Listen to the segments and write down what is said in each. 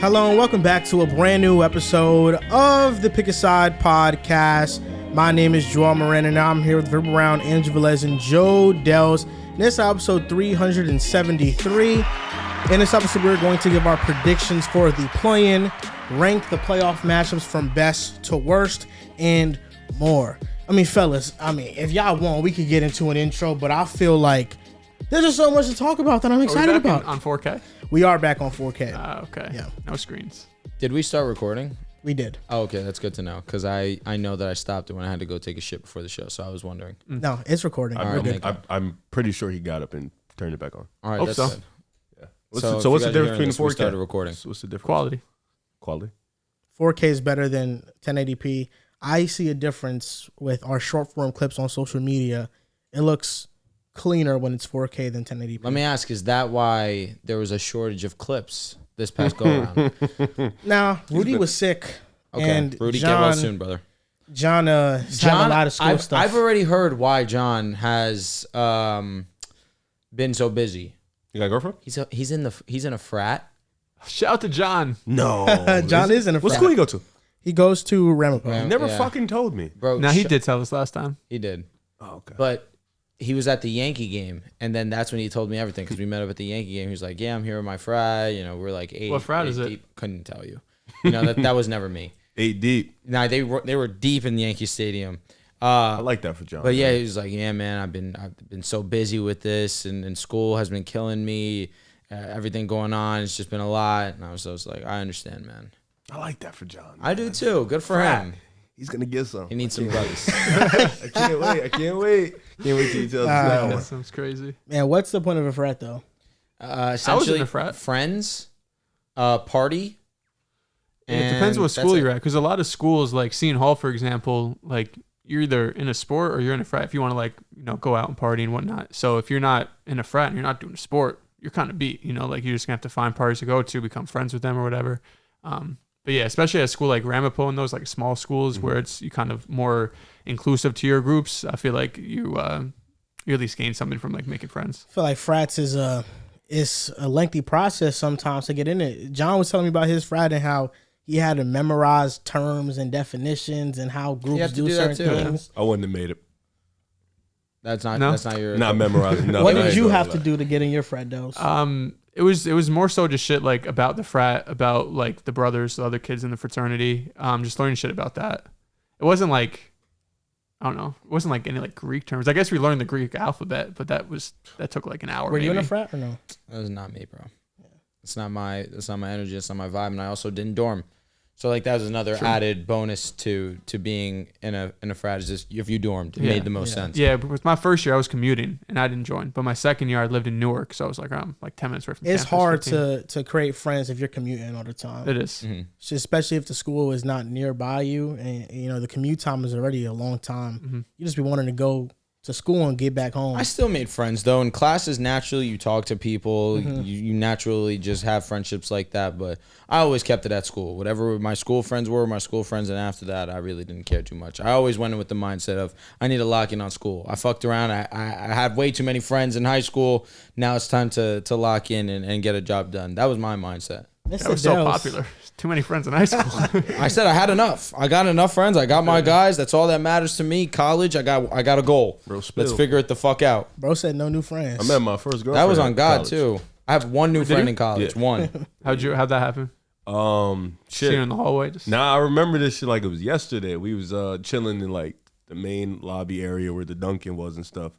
Hello and welcome back to a brand new episode of the Pick a Side podcast. My name is Moran and I'm here with Brown, Andrew Velez, and Joe Dehls. This is episode 373. In this episode, we're going to give our predictions for the play-in, rank the playoff matchups from best to worst, and more. I mean, fellas, if y'all want, we could get into an intro, but I feel like there's just so much to talk about that I'm excited about. On 4K? We are back on 4K. Okay. Yeah. No screens. Did we start recording? We did. Oh, okay. That's good to know because I know that I stopped it when I had to go take a shit before the show, so I was wondering. No, it's recording. I'm pretty sure he got up and turned it back on. All right, Hope that's so. good. Yeah. What's the difference between the 4K? We started recording. What's the difference? Quality. 4K is better than 1080p. I see a difference with our short form clips on social media. It looks cleaner when it's 4K than 1080p. Let me ask, is that why there was a shortage of clips this past go around? Nah, Rudy was sick. Okay, and Rudy, John, get well soon, brother. John had a lot of school stuff. I've already heard why John has been so busy. You got a girlfriend? He's in a frat. Shout out to John. No. John is in a frat. What school he go to? He goes to Ramapo. You never fucking told me. Bro, Now, he did tell us last time. He did. Oh, okay. But he was at the Yankee game, and then that's when he told me everything because we met up at the Yankee game. He was like, "Yeah, I'm here with my frat. You know, we're like eight. What frat is it? Deep. Couldn't tell you. You know that was never me. 8 deep. Nah, they were deep in the Yankee Stadium. I like that for John. But yeah, he was like, "Yeah, man, I've been so busy with this, and school has been killing me. Everything going on, it's just been a lot." And I was like, "I understand, man. I like that for John. I do too. Good for him. He's gonna get some. He needs some brothers." I can't wait. Can't wait till he tells us that That one. sounds crazy. Man, what's the point of a frat though? Essentially, in a frat. Friends, party. It depends what school you're at, because a lot of schools, like Seton Hall, for example, like you're either in a sport or you're in a frat if you want to go out and party and whatnot. So if you're not in a frat and you're not doing a sport, you're kind of beat. Like you're just gonna have to find parties to go to, become friends with them or whatever. But yeah, especially at a school like Ramapo and those like small schools where it's you kind of more inclusive to your groups, I feel like you at least gain something from like making friends. I feel like frats is a lengthy process sometimes to get in it. John was telling me about his frat and how he had to memorize terms and definitions and how groups do certain things. I wouldn't have made it. That's not your Not memorizing nothing. What did you have to do to get in your frat, Dehls? It was more so just shit like about the frat, about like the brothers, the other kids in the fraternity. Just learning shit about that. It wasn't like, I don't know. It wasn't like any like Greek terms. I guess we learned the Greek alphabet, but that took like an hour. Were you in a frat or no? That was not me, bro. Yeah. It's not my energy. It's not my vibe, and I also didn't dorm. So like that was another added bonus to being in a frat. Is just if you dormed, it made the most sense. Yeah, but with my first year I was commuting and I didn't join. But my second year I lived in Newark, so I was like I'm like 10 minutes away from. It's campus, hard 15. to create friends if you're commuting all the time. It is. Mm-hmm. So especially if the school is not nearby you, and the commute time is already a long time. Mm-hmm. You just be wanting to go to school and get back home. I still made friends though. In classes, naturally you talk to people. You naturally just have friendships like that. But I always kept it at school. Whatever my school friends were, my school friends, and after that, I really didn't care too much. I always went in with the mindset of I need to lock in on school. I fucked around. I had way too many friends in high school. Now it's time to lock in and get a job done. That was my mindset. That was so popular. Too many friends in high school. I said I had enough. I got enough friends. I got my guys. That's all that matters to me. College, I got a goal. Bro, let's figure it the fuck out. Bro said no new friends. I met my first girlfriend. That was on in God college. too. I have one new friend in college. Yeah. One. How'd that happen? See you in the hallway. Nah, I remember this shit like it was yesterday. We was chilling in like the main lobby area where the Dunkin' was and stuff.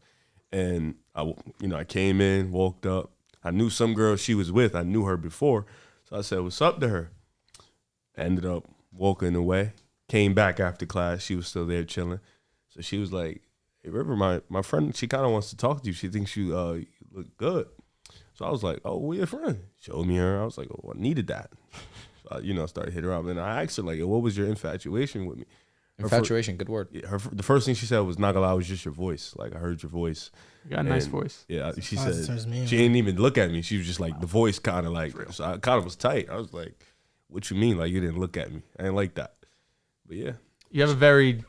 And I came in, walked up. I knew some girl she was with. I knew her before. So I said, "What's up?" to her. Ended up walking away. Came back after class. She was still there chilling. So she was like, "Hey, River, my friend, she kind of wants to talk to you. She thinks you look good." So I was like, "Oh, we're your friend." Showed me her. I was like, "Oh, I needed that." So I started hitting her up. And I asked her, like, "What was your infatuation with me?" Infatuation, good word. Yeah, the first thing she said was, "Not gonna lie, it was just your voice. Like, I heard your voice." You got a nice voice. Yeah, she Oh, said turns me on. she didn't even look at me. She was just like the voice kind of like. So I kind of was tight. I was like, "What you mean? Like you didn't look at me? I didn't like that." But yeah, You have a very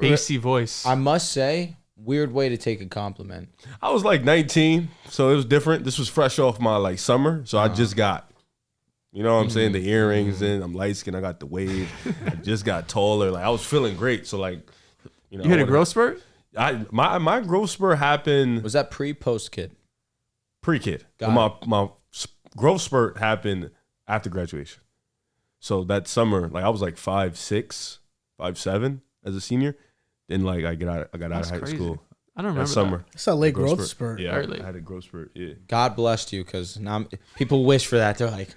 bassy voice. I must say, weird way to take a compliment. I was like 19, so it was different. This was fresh off my like summer, so I just got You know what I'm saying? The earrings in. I'm light skinned. I got the wave. I just got taller. Like I was feeling great. So like, you hit a growth spurt? My growth spurt happened. Was that post kid? Pre-kid. My growth spurt happened after graduation. So that summer, like I was like 5'6", 5'7" as a senior. Then like I got out of high school. I don't remember that summer. It's a late growth spurt. Yeah, I had a growth spurt. Yeah. God blessed you, because now people wish for that. They're like,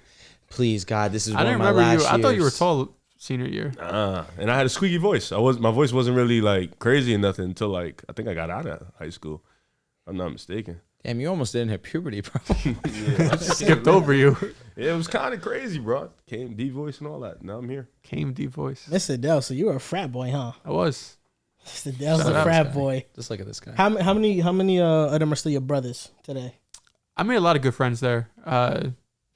please, God, this is one of my last years. I thought you were tall senior year. And I had a squeaky voice. My voice wasn't really like crazy or nothing until like I think I got out of high school. If I'm not mistaken. Damn, you almost didn't hit puberty, bro. Yeah, I skipped over you. Yeah, it was kind of crazy, bro. Came D voice and all that. Now I'm here. Came D voice. Mr. Dehls, so you were a frat boy, huh? I was. Mr. Dehls, a frat boy. Just look at this guy. How many of them are still your brothers today? I made a lot of good friends there. Shout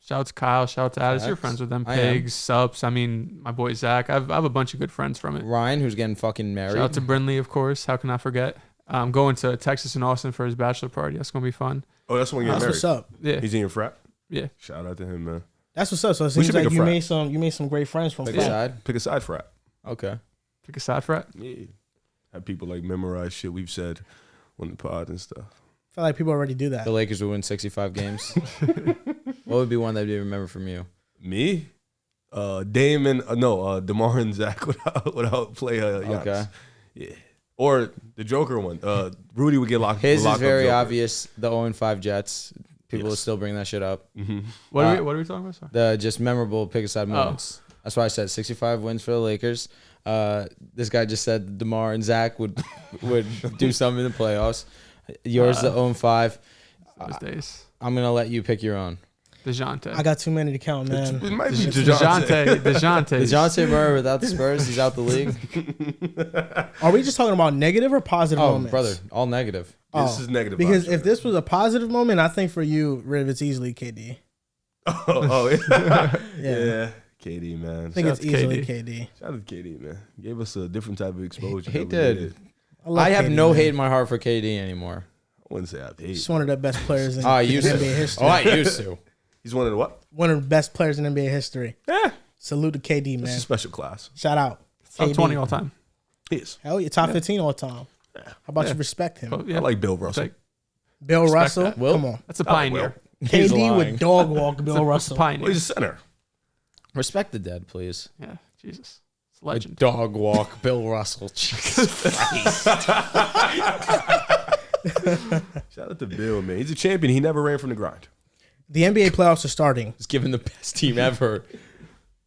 out to Kyle. Shout out to Addis. You're friends with them. Pigs, Sups. I mean, my boy Zach. I have a bunch of good friends from it. Ryan, who's getting fucking married. Shout out to Brindley, of course. How can I forget? I'm going to Texas and Austin for his bachelor party. That's gonna be fun. Oh, that's when you're married. That's what's up. Yeah, he's in your frat. Yeah. Shout out to him, man. That's what's up. So it seems like you made some great friends from Pick frat. a side. Pick a side frat. Okay. Pick a side frat. Yeah. Have people like memorize shit we've said on the pod and stuff. I feel like people already do that. The Lakers would win 65 games. What would be one that you remember from you? Me? Damon, DeMar and Zach without play Giannis. Okay. Yeah. Or the Joker one. Rudy would get locked. His locked is very up obvious. The 0-5 Jets. People will still bring that shit up. Mm-hmm. What are we talking about? Sorry. The just memorable pick a side moments. That's why I said 65 wins for the Lakers. This guy just said DeMar and Zach would do something in the playoffs. Yours the 0-5. Those days. I'm gonna let you pick your own. DeJounte. I got too many to count, man. It might be DeJounte. DeJounte Murray without the Spurs, he's out the league. Are we just talking about negative or positive moments? Brother, all negative. This is negative. Because vibes, if this was a positive moment, I think for you, Riv, it's easily KD. Yeah. KD, man. I think it's easily KD. Shout out to KD, man. Gave us a different type of exposure. He did. I have KD, no man. hate in my heart for KD anymore. I wouldn't say I have hate. He's one of the best players in I used NBA to. history. I used to. He's one of the what? One of the best players in NBA history. Yeah. Salute to KD, man. It's a special class. Shout out. Top KD. 20 all time. He is. Hell, you're top 15 all time. How about you respect him? Well, yeah. I like Bill Russell. Like, Bill respect Russell? that. Will? Come on. that's a pioneer. He's KD lying. would dog walk Bill It's a Russell. pioneer. Well, he's a center. Respect the dead, please. Yeah, Jesus. It's a legend. Dog walk Bill Russell. Jesus Christ. Shout out to Bill, man. He's a champion. He never ran from the grind. The NBA playoffs are starting. He's given the best team ever.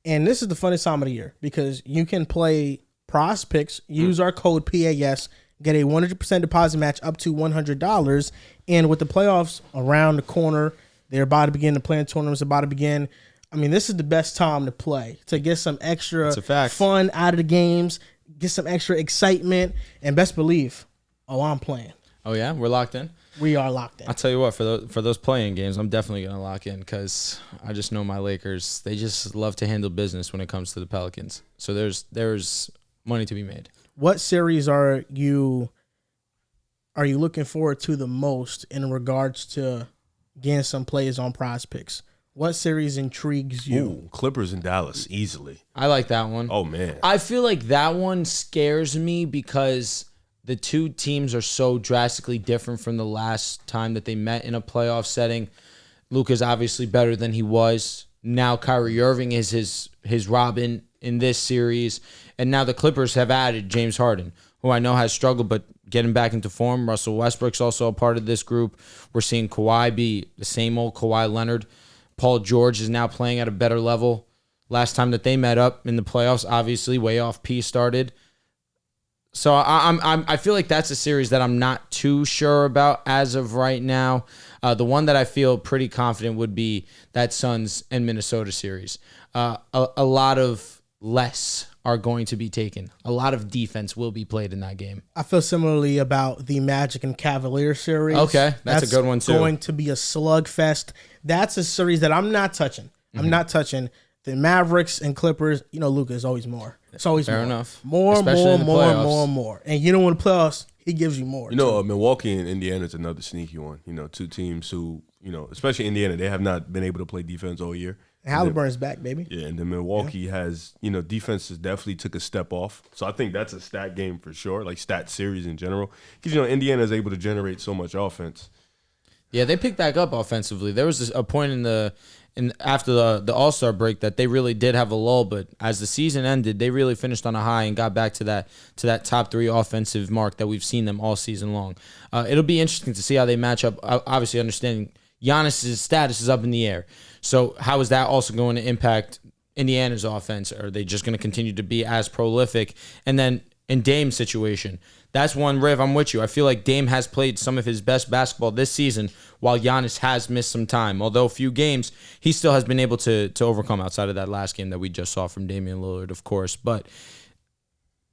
And this is the funnest time of the year because you can play PrizePicks, use our code PAS, get a 100% deposit match up to $100. And with the playoffs around the corner, they're about to begin. The playing tournament's about to begin. I mean, this is the best time to play, to get some extra fun out of the games, get some extra excitement, and best believe, I'm playing. Oh, yeah? We're locked in? We are locked in. I'll tell you what, for those playing games, I'm definitely going to lock in because I just know my Lakers, they just love to handle business when it comes to the Pelicans. So there's money to be made. What series are you looking forward to the most in regards to getting some plays on PrizePicks? What series intrigues you? Ooh, Clippers in Dallas, easily. I like that one. Oh, man. I feel like that one scares me because the two teams are so drastically different from the last time that they met in a playoff setting. Luka's obviously better than he was. Now Kyrie Irving is his Robin in this series. And now the Clippers have added James Harden, who I know has struggled, but getting back into form. Russell Westbrook's also a part of this group. We're seeing Kawhi be the same old Kawhi Leonard. Paul George is now playing at a better level. Last time that they met up in the playoffs, obviously, way off P started. So I feel like that's a series that I'm not too sure about as of right now. The one that I feel pretty confident would be that Suns and Minnesota series. A lot of less are going to be taken. A lot of defense will be played in that game. I feel similarly about the Magic and Cavaliers series. Okay, that's a good one too. Going to be a slugfest. That's a series that I'm not touching. I'm not touching. The Mavericks and Clippers, Luka is always more. It's always Fair more. enough. More. Especially in the playoffs. More. And in the playoffs, he gives you more. Milwaukee and Indiana is another sneaky one. Two teams who, especially Indiana, they have not been able to play defense all year. Halliburton's back, baby. Yeah, and then Milwaukee has, defense has definitely took a step off. So I think that's a stat game for sure, like stat series in general. Because, Indiana is able to generate so much offense. Yeah, they picked back up offensively. There was a point after the All-Star break that they really did have a lull, but as the season ended, they really finished on a high and got back to that top 3 offensive mark that we've seen them all season long. It'll be interesting to see how they match up. Obviously, understanding Giannis's status is up in the air. So how is that also going to impact Indiana's offense? Are they just going to continue to be as prolific? And then in Dame's situation, that's one, Riv, I'm with you. I feel like Dame has played some of his best basketball this season while Giannis has missed some time. Although a few games, he still has been able to overcome outside of that last game that we just saw from Damian Lillard, of course. But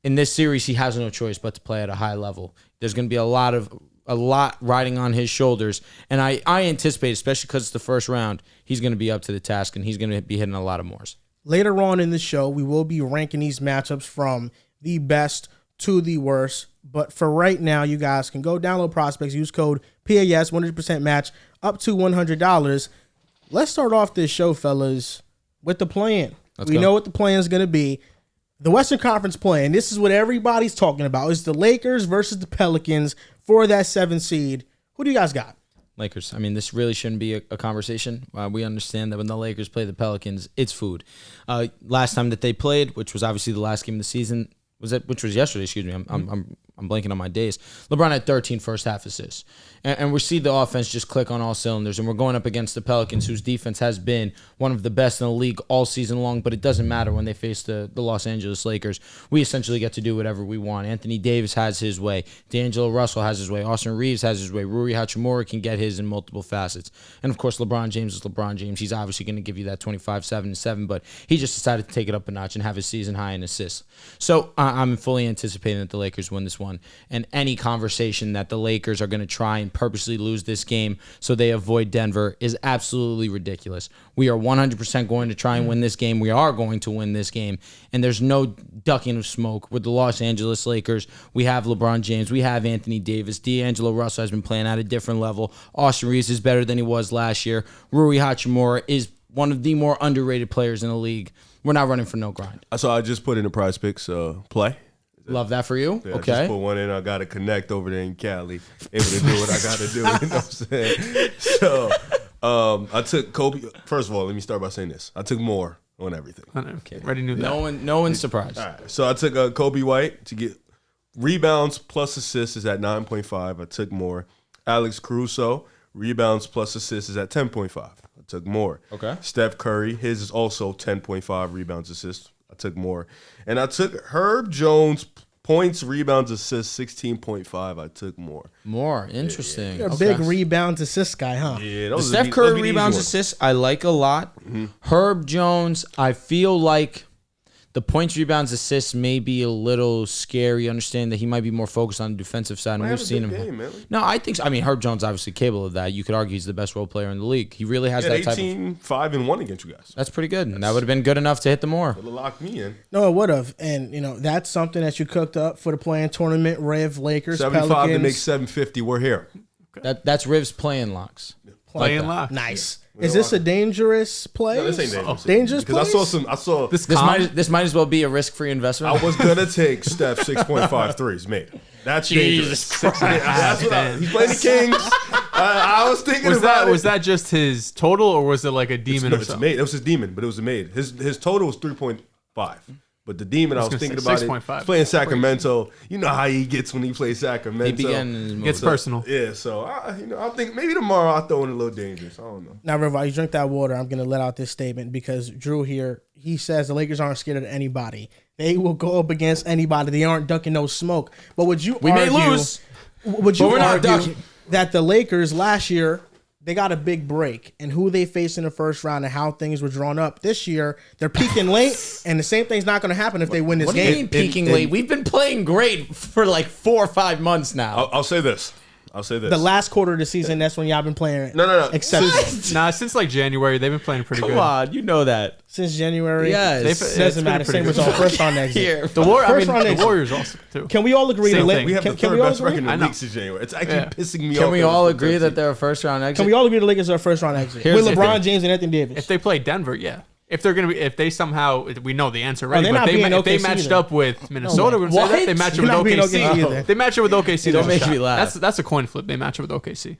in this series, he has no choice but to play at a high level. There's going to be a lot riding on his shoulders. And I anticipate, especially because it's the first round, he's going to be up to the task and he's going to be hitting a lot of mores. Later on in the show, we will be ranking these matchups from the best to the worst. But for right now, you guys can go download PrizePicks, use code PAS, 100% match, up to $100. Let's start off this show, fellas, with the play-in. We know what the play-in is going to be. The Western Conference play-in, this is what everybody's talking about. It's the Lakers versus the Pelicans for that 7th seed. Who do you guys got? Lakers. I mean, this really shouldn't be a conversation. We understand that when the Lakers play the Pelicans, it's food. Last time that they played, which was obviously the last game of the season, which was yesterday, excuse me. I'm blanking on my days. LeBron had 13 first half assists. And we see the offense just click on all cylinders. And we're going up against the Pelicans, whose defense has been one of the best in the league all season long. But it doesn't matter when they face the Los Angeles Lakers. We essentially get to do whatever we want. Anthony Davis has his way. D'Angelo Russell has his way. Austin Reeves has his way. Rui Hachimura can get his in multiple facets. And, of course, LeBron James is LeBron James. He's obviously going to give you that 25, 7, 7. But he just decided to take it up a notch and have his season high in assists. So I'm fully anticipating that the Lakers win this one. And any conversation that the Lakers are going to try and purposely lose this game so they avoid Denver is absolutely ridiculous. We are 100% going to try and win this game. We are going to win this game. And there's no ducking of smoke. With the Los Angeles Lakers, we have LeBron James. We have Anthony Davis. D'Angelo Russell has been playing at a different level. Austin Reeves is better than he was last year. Rui Hachimura is one of the more underrated players in the league. We're not running for no grind. So I just put in a PrizePicks play. Love that for you. Yeah, okay. I just put one in. I got to connect over there in Cali. Able to do what I got to do. You know what I'm saying? So I took Kobe. First of all, let me start by saying this. I took more on everything. Okay. Already knew that. No one's surprised. All right. So I took Kobe White to get rebounds plus assists is at 9.5. I took more. Alex Caruso, rebounds plus assists is at 10.5. I took more. Okay. Steph Curry, his is also 10.5 rebounds assists. I took more. And I took Herb Jones, points, rebounds, assists, 16.5. I took more. More. Interesting. You're a big rebounds assist guy, huh? Yeah, the Steph Curry rebounds assists, I like a lot. Mm-hmm. Herb Jones, I feel like the points, rebounds, assists may be a little scary. Understand that he might be more focused on the defensive side, and we've seen him. Game, no, I think so. I mean, Herb Jones obviously capable of that. You could argue he's the best role player in the league. He really has that type of 18, 5, and 1 against you guys. That's pretty good. And that would have been good enough to hit the more. Would have locked me in. No, it would have. And, that's something that you cooked up for the play-in tournament. Rev, Lakers, 75 Pelicans. to make 750. We're here. That's Riv's playing locks. Playing lock. Nice. Is this a dangerous play? No, this ain't dangerous. Dangerous play? Because I saw this might as well be a risk-free investment. I was gonna take Steph 6.5 threes made. That's dangerous. That's what he's playing the Kings. I was thinking about it. Was that just his total, or was it like a demon? It's made. It was his demon, but it was a made. His total was 3.5. But the demon, I was thinking about it. 6.5. Playing Sacramento, you know how he gets when he plays Sacramento. He gets personal. Yeah, so I think maybe tomorrow I'll throw in a little dangerous. I don't know. Now, Riv, while you drink that water, I'm going to let out this statement because Drew here, he says the Lakers aren't scared of anybody. They will go up against anybody. They aren't ducking no smoke. But would you may lose, would you but we're not argue ducking. that the Lakers last year, they got a big break, and who they faced in the first round and how things were drawn up this year, they're peaking late, and the same thing's not going to happen if they win this game. What do you mean peaking late? We've been playing great for like 4 or 5 months now. I'll say this. I'll say this. The last quarter of the season, that's when y'all been playing. No. Exceptional. Since like January, they've been playing pretty good. Come on, you know that. Since January. Yes. Doesn't matter. Same result. First round exit. The Warriors also too. Can we all agree? We have the third best record in the I know. league since January. It's actually pissing me off. Can we all agree that they're a first round exit? Can we all agree the Lakers are a first round exit? With LeBron James and Anthony Davis. If they play Denver, yeah. If they're gonna be, if they somehow, we know the answer already. they're but not being if they OKC matched either. up with Minnesota, we would say that they match up They're with not being OKC OKC. either. They match up with OKC. Don't there's a make me shot. laugh. That's a coin flip. They match up with OKC.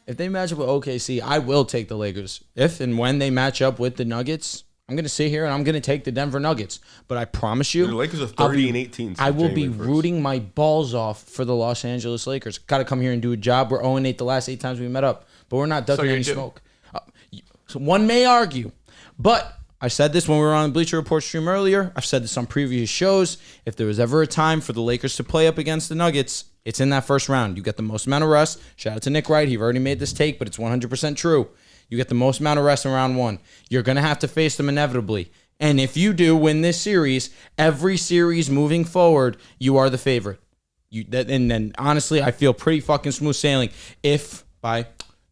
If they match up with OKC, I will take the Lakers. If and when they match up with the Nuggets, I'm going to sit here and I'm going to take the Denver Nuggets. But I promise you, The Lakers are 30-18. I will be rooting my balls off for the Los Angeles Lakers. Got to come here and do a job. We're 0-8 the last 8 times we met up, but we're not ducking any smoke. So one may argue, but I said this when we were on the Bleacher Report stream earlier. I've said this on previous shows. If there was ever a time for the Lakers to play up against the Nuggets, it's in that first round. You get the most amount of rest. Shout out to Nick Wright. He already made this take, but it's 100% true. You get the most amount of rest in round 1. You're going to have to face them inevitably. And if you do win this series, every series moving forward, you are the favorite. And then, honestly, I feel pretty fucking smooth sailing if, by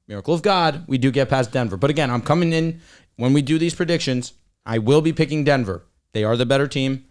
miracle of God, we do get past Denver. But again, I'm coming in, when we do these predictions, I will be picking Denver. They are the better team.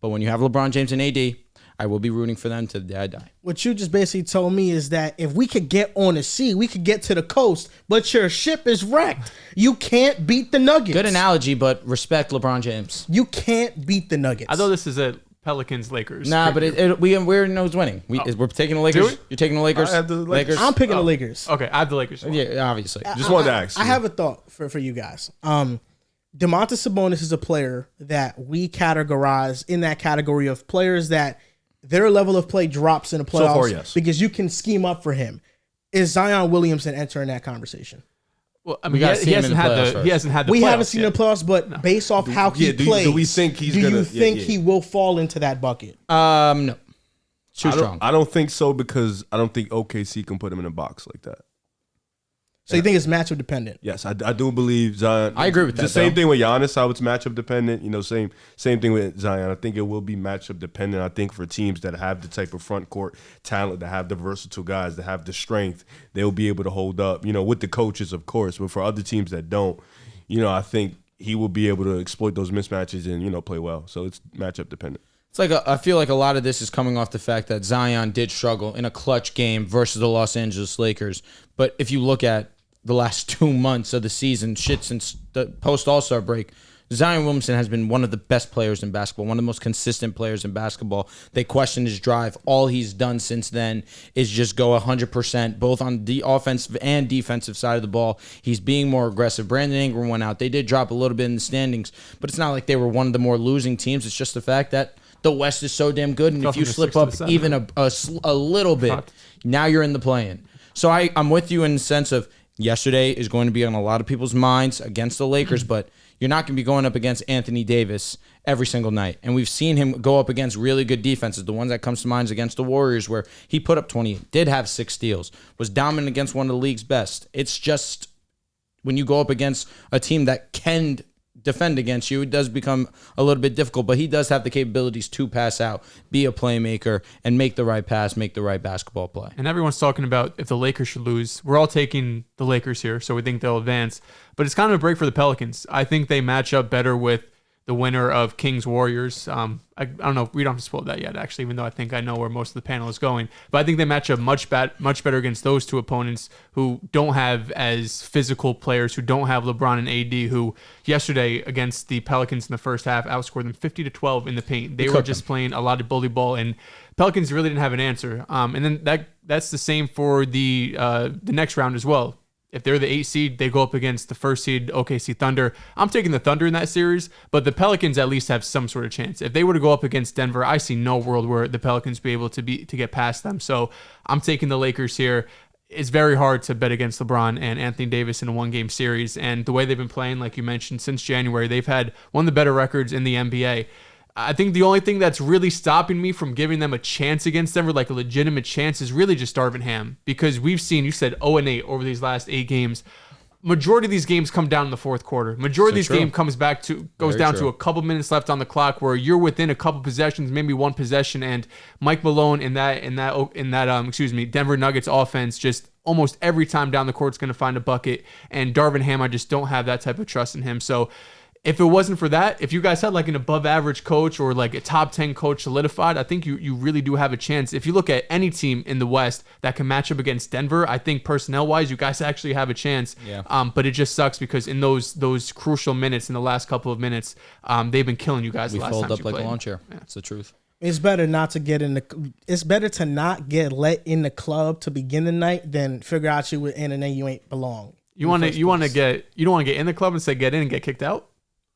But when you have LeBron James and AD, I will be rooting for them to the day I die. What you just basically told me is that if we could get on the sea, we could get to the coast, but your ship is wrecked. You can't beat the Nuggets. Good analogy, but respect LeBron James. You can't beat the Nuggets. I thought this is a Pelicans Lakers. Nah, but we know who's winning. We're taking the Lakers. Do we? You're taking the Lakers. I have the Lakers. I'm picking the Lakers. Okay, I have the Lakers. Yeah, obviously. Just wanted to ask. I have a thought for you guys. DeMontis Sabonis is a player that we categorize in that category of players that their level of play drops in the playoffs So far, yes. because you can scheme up for him. Is Zion Williamson entering that conversation? Well, I mean, he hasn't had the We playoffs haven't seen yet. the playoffs, but based off how he plays, do we think he's do gonna? you think he will fall into that bucket? No. Too strong. I don't think so because I don't think OKC can put him in a box like that. So you think it's matchup dependent? Yes, I do believe Zion. I agree with that, The same thing with Giannis, how it's matchup dependent. Same thing with Zion. I think it will be matchup dependent. I think for teams that have the type of front court talent, that have the versatile guys, that have the strength, they'll be able to hold up. With the coaches, of course. But for other teams that don't, I think he will be able to exploit those mismatches and play well. So it's matchup dependent. It's like I feel like a lot of this is coming off the fact that Zion did struggle in a clutch game versus the Los Angeles Lakers. But if you look at the last 2 months of the season, since the post All-Star break, Zion Williamson has been one of the best players in basketball, one of the most consistent players in basketball. They question his drive. All he's done since then is just go 100%, both on the offensive and defensive side of the ball. He's being more aggressive. Brandon Ingram went out. They did drop a little bit in the standings, but it's not like they were one of the more losing teams. It's just the fact that the West is so damn good, and if you slip up even a little bit, now you're in the play-in. So I'm with you in the sense of yesterday is going to be on a lot of people's minds against the Lakers, but you're not going to be going up against Anthony Davis every single night. And we've seen him go up against really good defenses. The one that comes to mind is against the Warriors, where he put up 20, did have 6 steals, was dominant against one of the league's best. It's just when you go up against a team that can defend against you, it does become a little bit difficult, but he does have the capabilities to pass out, be a playmaker, and make the right pass, make the right basketball play. And everyone's talking about if the Lakers should lose. We're all taking the Lakers here, so we think they'll advance. But it's kind of a break for the Pelicans. I think they match up better with the winner of Kings Warriors. I don't know. We don't have to spoil that yet, actually, even though I think I know where most of the panel is going. But I think they match up much better against those two opponents who don't have as physical players, who don't have LeBron and AD, who yesterday against the Pelicans in the first half outscored them 50-12 in the paint. They were just playing a lot of bully ball, and Pelicans really didn't have an answer. And then that's the same for the next round as well. If they're the 8 seed, they go up against the 1st seed OKC Thunder. I'm taking the Thunder in that series, but the Pelicans at least have some sort of chance. If they were to go up against Denver, I see no world where the Pelicans be able to get past them. So I'm taking the Lakers here. It's very hard to bet against LeBron and Anthony Davis in a 1-game series. And the way they've been playing, like you mentioned, since January, they've had one of the better records in the NBA. I think the only thing that's really stopping me from giving them a chance against Denver, like a legitimate chance, is really just Darvin Ham. Because we've seen, you said 0-8 over these last 8 games. majority of these games come down in the fourth quarter. Majority of these true. games goes down to a couple minutes left on the clock where you're within a couple possessions, maybe one possession, and Mike Malone in that Denver Nuggets offense just almost every time down the court is going to find a bucket. And Darvin Ham, I just don't have that type of trust in him. So if it wasn't for that, if you guys had like an above average coach or like a top 10 coach solidified, I think you really do have a chance. If you look at any team in the West that can match up against Denver, I think personnel wise, you guys actually have a chance. Yeah. But it just sucks because in those crucial minutes, in the last couple of minutes, they've been killing you guys. We the last fold time up you like played. a lawn chair. Yeah. It's the truth. It's better not to get in the. It's better to not get let in the club to begin the night than figure out you were in and then you ain't belong. You don't want to get in the club and say get in and get kicked out.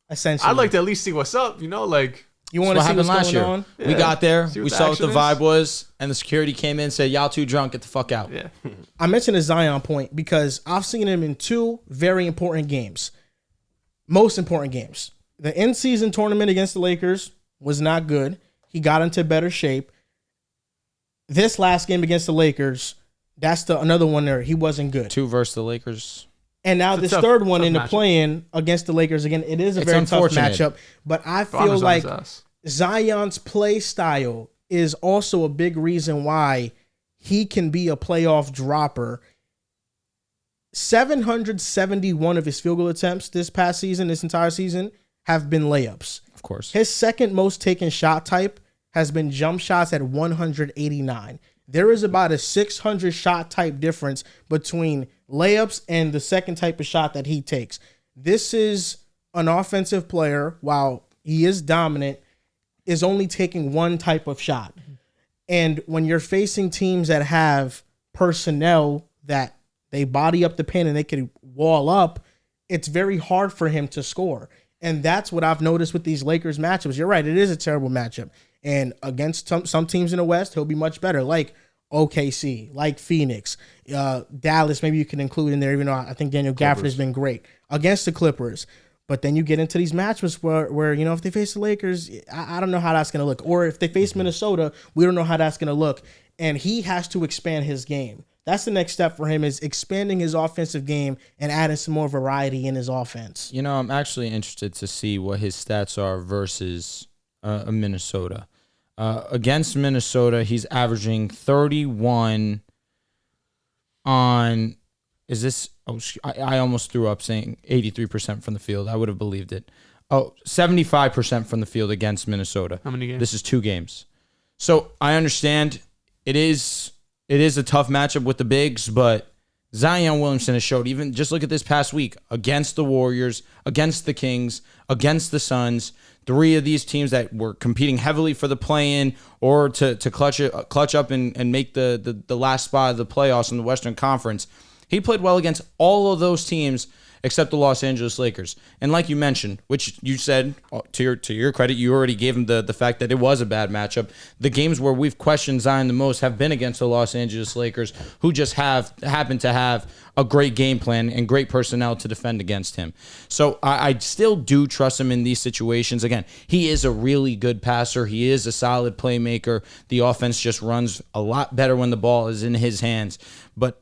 Essentially, I'd like to at least see what's up. Like you want to see what's going on. Yeah. We got there. See what We the saw what the action vibe is. was, and the security came in and said, "Y'all too drunk. Get the fuck out." Yeah. I mentioned the Zion point because I've seen him in two very important games. Most important games. The in-season tournament against the Lakers was not good. He got into better shape. This last game against the Lakers, that's another one there. He wasn't good. 2 versus the Lakers. And now It's this a tough- third one tough in the matchup. play-in against the Lakers again. It is a It's very tough unfortunate. matchup. But I feel Farmer's on like his ass. Zion's play style is also a big reason why he can be a playoff dropper. 771 of his field goal attempts this entire season, have been layups. Of course. His second most taken shot type has been jump shots at 189. There is about a 600 shot type difference between layups and the second type of shot that he takes. This is an offensive player, while he is dominant, is only taking one type of shot. And when you're facing teams that have personnel that they body up the paint and they can wall up, it's very hard for him to score. And that's what I've noticed with these Lakers matchups. You're right, it is a terrible matchup. And against some teams in the West, he'll be much better, like OKC, like Phoenix, Dallas, maybe you can include in there, even though I think Daniel Gafford has been great. Against the Clippers. But then you get into these matchups where if they face the Lakers, I don't know how that's going to look. Or if they face Minnesota, we don't know how that's going to look. And he has to expand his game. That's the next step for him, is expanding his offensive game and adding some more variety in his offense. I'm actually interested to see what his stats are versus Minnesota. Against Minnesota, he's averaging 31 on... Is this... Oh, I almost threw up saying 83% from the field. I would have believed it. 75% from the field against Minnesota. How many games? This is 2 games. So I understand it is a tough matchup with the bigs, but Zion Williamson has showed, even just look at this past week, against the Warriors, against the Kings, against the Suns, 3 of these teams that were competing heavily for the play-in or to clutch up and make the last spot of the playoffs in the Western Conference. He played well against all of those teams except the Los Angeles Lakers. And like you mentioned, which you said, to your credit, you already gave him the fact that it was a bad matchup. The games where we've questioned Zion the most have been against the Los Angeles Lakers, who just happen to have a great game plan and great personnel to defend against him. So I still do trust him in these situations. Again, he is a really good passer. He is a solid playmaker. The offense just runs a lot better when the ball is in his hands. But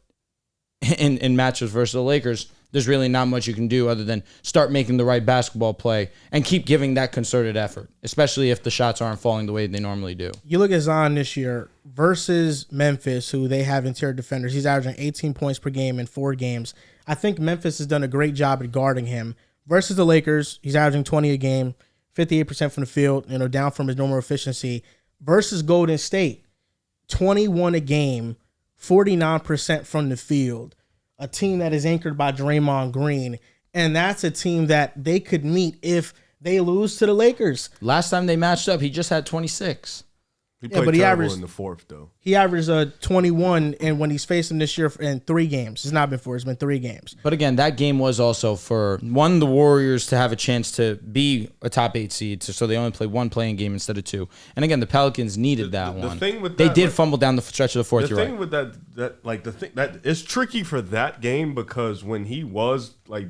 in matches versus the Lakers, there's really not much you can do other than start making the right basketball play and keep giving that concerted effort, especially if the shots aren't falling the way they normally do. You look at Zion this year versus Memphis, who they have interior defenders. He's averaging 18 points per game in 4 games. I think Memphis has done a great job at guarding him. Versus the Lakers, he's averaging 20 a game, 58% from the field, down from his normal efficiency. Versus Golden State, 21 a game, 49% from the field. A team that is anchored by Draymond Green. And that's a team that they could meet if they lose to the Lakers. Last time they matched up, he just had 26. He played but he terrible averaged- in the fourth, though. He averaged 21, and when he's faced him this year in 3 games. It's not been 4, it's been 3 games. But again, that game was also for, one, the Warriors to have a chance to be a top 8 seed, so they only played 1 playing game instead of 2. And again, the Pelicans needed that the one. thing with they that, did like- fumble down the stretch of the fourth. The You're thing right. with that it's tricky for that game because when he was like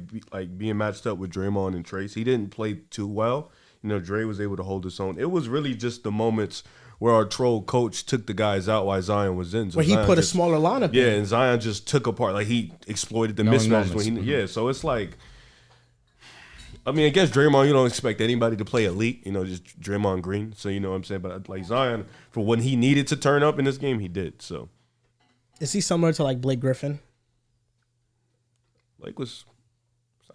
being matched up with Draymond and Trace, he didn't play too well. Dre was able to hold his own. It was really just the moments where our troll coach took the guys out while Zion was in. So where he Zion put just, a smaller lineup. Yeah, and Zion just took apart. Like, he exploited the mismatch when he. So it's like, I mean, against Draymond, you don't expect anybody to play elite. Just Draymond Green. So you know what I'm saying. But like Zion, for when he needed to turn up in this game, he did. So is he similar to like Blake Griffin? Blake was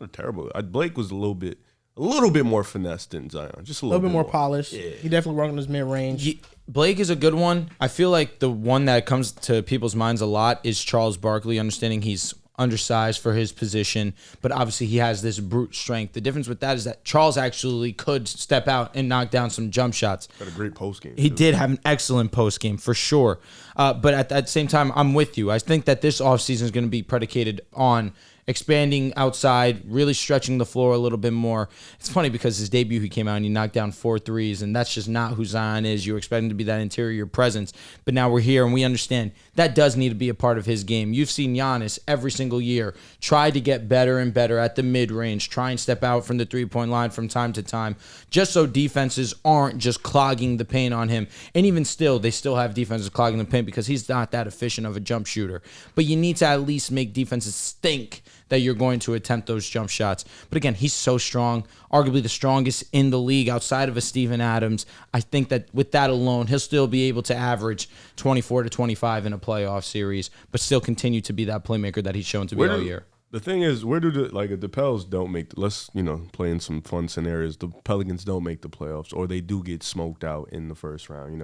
not terrible. Blake was a little bit more finesse than Zion. Just a little bit more polished. Yeah. He definitely worked on his mid range. Blake is a good one. I feel like the one that comes to people's minds a lot is Charles Barkley, understanding he's undersized for his position, but obviously he has this brute strength. The difference with that is that Charles actually could step out and knock down some jump shots. Got a great post game. He did have an excellent post game for sure. But at the same time, I'm with you. I think that this offseason is going to be predicated on expanding outside, really stretching the floor a little bit more. It's funny because his debut, he came out and he knocked down 4 threes, and that's just not who Zion is. You were expecting to be that interior presence, but now we're here and we understand that does need to be a part of his game. You've seen Giannis every single year try to get better and better at the mid-range, try and step out from the three-point line from time to time, just so defenses aren't just clogging the paint on him. And even still, they still have defenses clogging the paint because he's not that efficient of a jump shooter. But you need to at least make defenses think that you're going to attempt those jump shots. But again, he's so strong, arguably the strongest in the league outside of a Steven Adams. I think that with that alone, he'll still be able to average 24 to 25 in a playoff series, but still continue to be that playmaker that he's shown to be all year. The thing is, where do the Pels don't make let's play in some fun scenarios. The Pelicans don't make the playoffs, or they do get smoked out in the first round.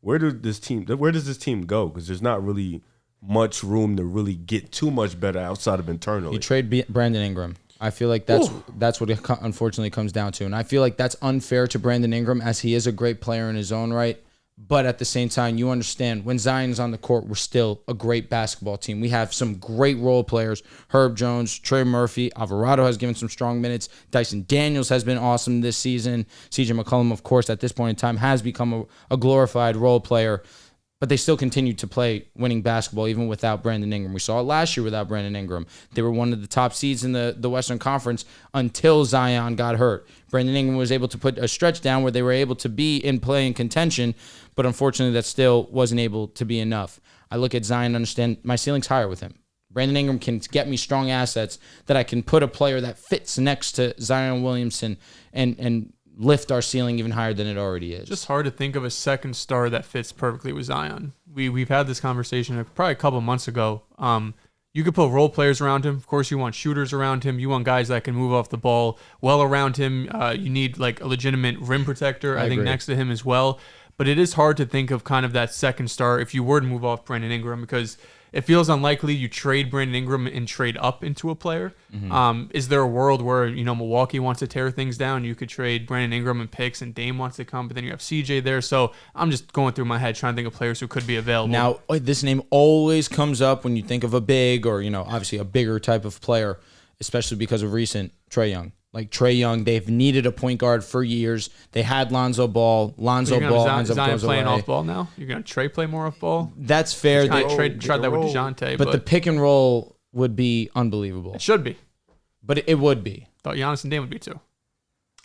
Where does this team go? Because there's not really much room to really get too much better outside of internally. You trade Brandon Ingram. I feel like that's what it unfortunately comes down to. And I feel like that's unfair to Brandon Ingram, as he is a great player in his own right. But at the same time, you understand when Zion's on the court, we're still a great basketball team. We have some great role players. Herb Jones, Trey Murphy, Alvarado has given some strong minutes. Dyson Daniels has been awesome this season. CJ McCollum, of course, at this point in time has become a glorified role player. But they still continue to play winning basketball even without Brandon Ingram. We saw it last year without Brandon Ingram. They were one of the top seeds in the Western Conference until Zion got hurt. Brandon Ingram was able to put a stretch down where they were able to be in play and contention, but unfortunately that still wasn't able to be enough. I look at Zion and understand my ceiling's higher with him. Brandon Ingram can get me strong assets that I can put a player that fits next to Zion Williamson and lift our ceiling even higher than it already is. Just hard to think of a second star that fits perfectly with Zion. We've had this conversation probably a couple months ago. You could put role players around him. Of course, you want shooters around him. You want guys that can move off the ball well around him. You need like a legitimate rim protector, I think, next to him as well. But it is hard to think of kind of that second star if you were to move off Brandon Ingram, because it feels unlikely you trade Brandon Ingram and trade up into a player. Mm-hmm. Is there a world where Milwaukee wants to tear things down? You could trade Brandon Ingram and picks, and Dame wants to come, but then you have CJ there. So I'm just going through my head trying to think of players who could be available. Now, this name always comes up when you think of a big or obviously a bigger type of player, especially because of recent Trae Young. Like Trae Young, they've needed a point guard for years. They had Lonzo Ball. Lonzo Ball ends up Zion goes playing away. off ball now? You're going to Trey play more off ball? That's fair. Tried that with DeJounte. But the pick and roll would be unbelievable. It should be. But it would be. Thought Giannis and Dame would be too.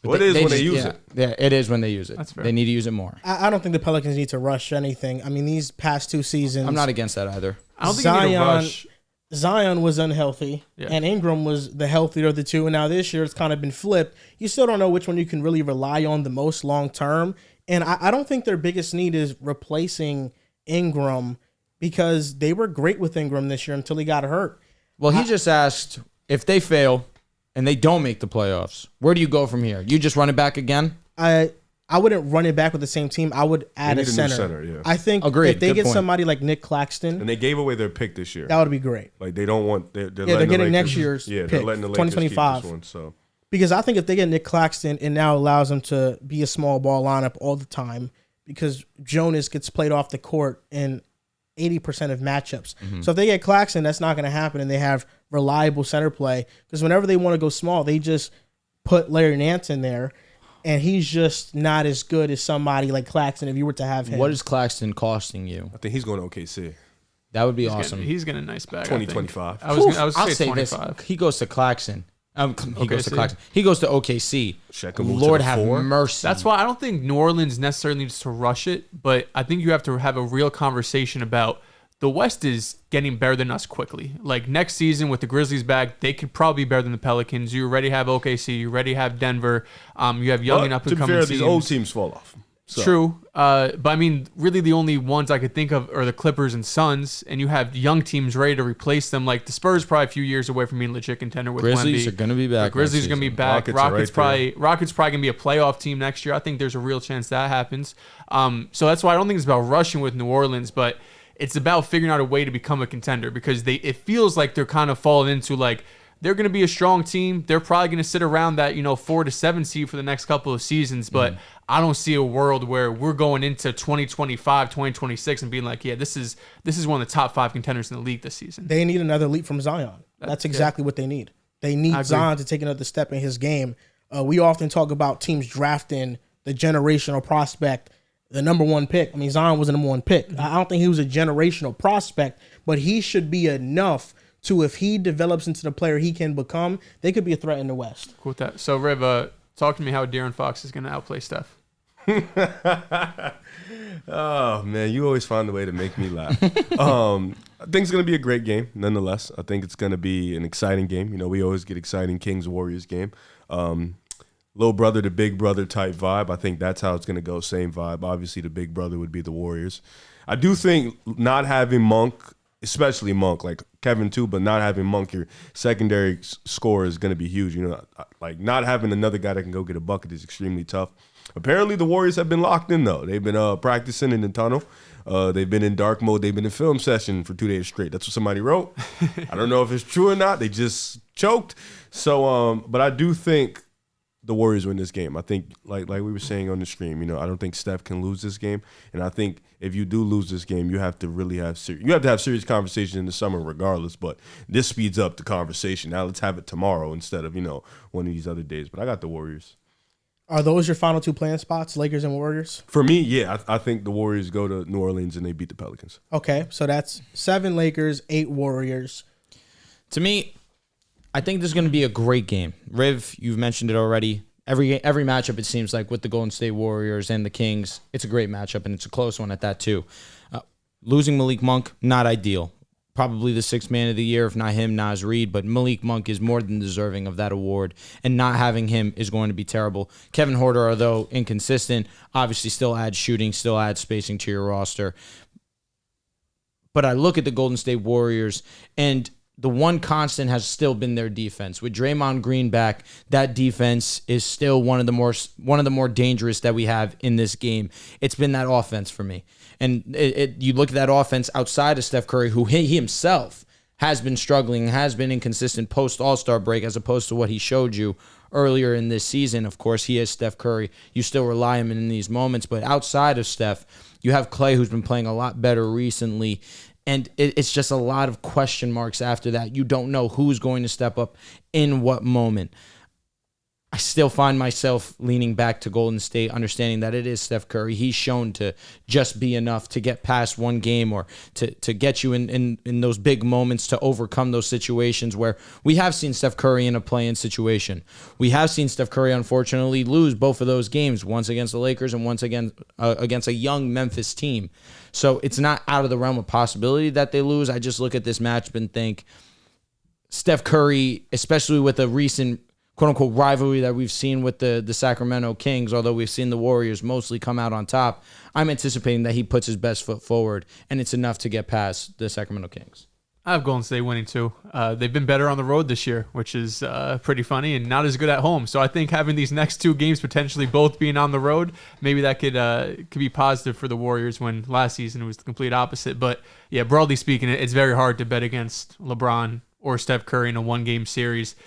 Well, it is when they use it. Yeah, it is when they use it. That's fair. They need to use it more. I don't think the Pelicans need to rush anything. I mean, these past 2 seasons, I'm not against that either. I don't think you need to rush. Zion was unhealthy, and Ingram was the healthier of the two. And now this year it's kind of been flipped. You still don't know which one you can really rely on the most long term. And I don't think their biggest need is replacing Ingram, because they were great with Ingram this year until he got hurt. Well, he just asked, if they fail and they don't make the playoffs, where do you go from here? You just run it back again? I wouldn't run it back with the same team. I would add a center. New center, yeah. I think if they get somebody like Nick Claxton, and they gave away their pick this year, that would be great. Like they don't want, they're getting next year's pick, they're letting the Lakers 2025. keep this one, so. Because I think if they get Nick Claxton, it now allows them to be a small ball lineup all the time, because Jonas gets played off the court in 80% of matchups. Mm-hmm. So if they get Claxton, that's not going to happen, and they have reliable center play. Because whenever they want to go small, they just put Larry Nance in there, and he's just not as good as somebody like Claxton if you were to have him. What is Claxton costing you? I think he's going to OKC. That would be awesome. He's getting a nice bag. 2025. I was going to I'll say say 25. this. He goes to Claxton. He goes to Claxton. He goes to OKC. Lord have mercy. That's why I don't think New Orleans necessarily needs to rush it, but I think you have to have a real conversation about the West is getting better than us quickly. Like next season with the Grizzlies back, they could probably be better than the Pelicans. You already have OKC. You already have Denver. You have young and up and coming teams. These old teams fall off. So. True. But I mean, really the only ones I could think of are the Clippers and Suns, and you have young teams ready to replace them. Like the Spurs probably a few years away from being a legit contender with Grizzlies Wemby. are going to be back. The Grizzlies are going to be back. Rockets probably going to be a playoff team next year. I think there's a real chance that happens. So that's why I don't think it's about rushing with New Orleans, but it's about figuring out a way to become a contender because it feels like they're kind of falling into like they're going to be a strong team. They're probably going to sit around that 4 to 7 seed for the next couple of seasons, but I don't see a world where we're going into 2025, 2026 and being like, yeah, this is one of the top 5 contenders in the league this season. They need another leap from Zion. That's exactly what they need. They need Zion to take another step in his game. We often talk about teams drafting the generational prospect, the number 1 pick. I mean, Zion was the number 1 pick. I don't think he was a generational prospect, but he should be enough to, if he develops into the player he can become, they could be a threat in the West. Cool with that. So, Rev, talk to me how De'Aaron Fox is going to outplay Steph. Oh, man, you always find a way to make me laugh. I think it's going to be a great game, nonetheless. I think it's going to be an exciting game. We always get exciting Kings-Warriors game. Little brother to big brother type vibe. I think that's how it's going to go, same vibe. Obviously, the big brother would be the Warriors. I do think not having Monk, especially Monk, like Kevin too, but not having Monk, your secondary score is going to be huge. Like not having another guy that can go get a bucket is extremely tough. Apparently, the Warriors have been locked in, though. They've been practicing in the tunnel. They've been in dark mode. They've been in film session for 2 days straight. That's what somebody wrote. I don't know if it's true or not. They just choked. So, but I do think the Warriors win this game. I think, like we were saying on the stream, I don't think Steph can lose this game. And I think if you do lose this game, you have to really have serious conversation in the summer regardless. But this speeds up the conversation. Now let's have it tomorrow instead of, one of these other days. But I got the Warriors. Are those your final 2 playing spots, Lakers and Warriors? For me, yeah. I think the Warriors go to New Orleans and they beat the Pelicans. Okay, so that's 7 Lakers, 8 Warriors. To me, I think this is going to be a great game. Riv, you've mentioned it already. Every matchup, it seems like, with the Golden State Warriors and the Kings, it's a great matchup, and it's a close one at that, too. Losing Malik Monk, not ideal. Probably the 6th man of the year, if not him, Naz Reid, but Malik Monk is more than deserving of that award, and not having him is going to be terrible. Kevin Huerter, although inconsistent, obviously still adds shooting, still adds spacing to your roster. But I look at the Golden State Warriors, and the one constant has still been their defense. With Draymond Green back, that defense is still one of the more dangerous that we have in this game. It's been that offense for me. And you look at that offense outside of Steph Curry, who he himself has been struggling, has been inconsistent post All-Star break as opposed to what he showed you earlier in this season. Of course, he is Steph Curry. You still rely on him in these moments. But outside of Steph, you have Clay, who's been playing a lot better recently. And it's just a lot of question marks after that. You don't know who's going to step up in what moment. I still find myself leaning back to Golden State, understanding that it is Steph Curry. He's shown to just be enough to get past one game or to get you in those big moments to overcome those situations where we have seen Steph Curry in a play-in situation. We have seen Steph Curry, unfortunately, lose both of those games, once against the Lakers and once again against a young Memphis team. So it's not out of the realm of possibility that they lose. I just look at this matchup and think Steph Curry, especially with a recent quote-unquote rivalry that we've seen with the Sacramento Kings, although we've seen the Warriors mostly come out on top, I'm anticipating that he puts his best foot forward, and it's enough to get past the Sacramento Kings. I have Golden State winning too. They've been better on the road this year, which is pretty funny, and not as good at home. So I think having these next 2 games potentially both being on the road, maybe that could be positive for the Warriors when last season it was the complete opposite. But yeah, broadly speaking, it's very hard to bet against LeBron or Steph Curry in a 1-game series.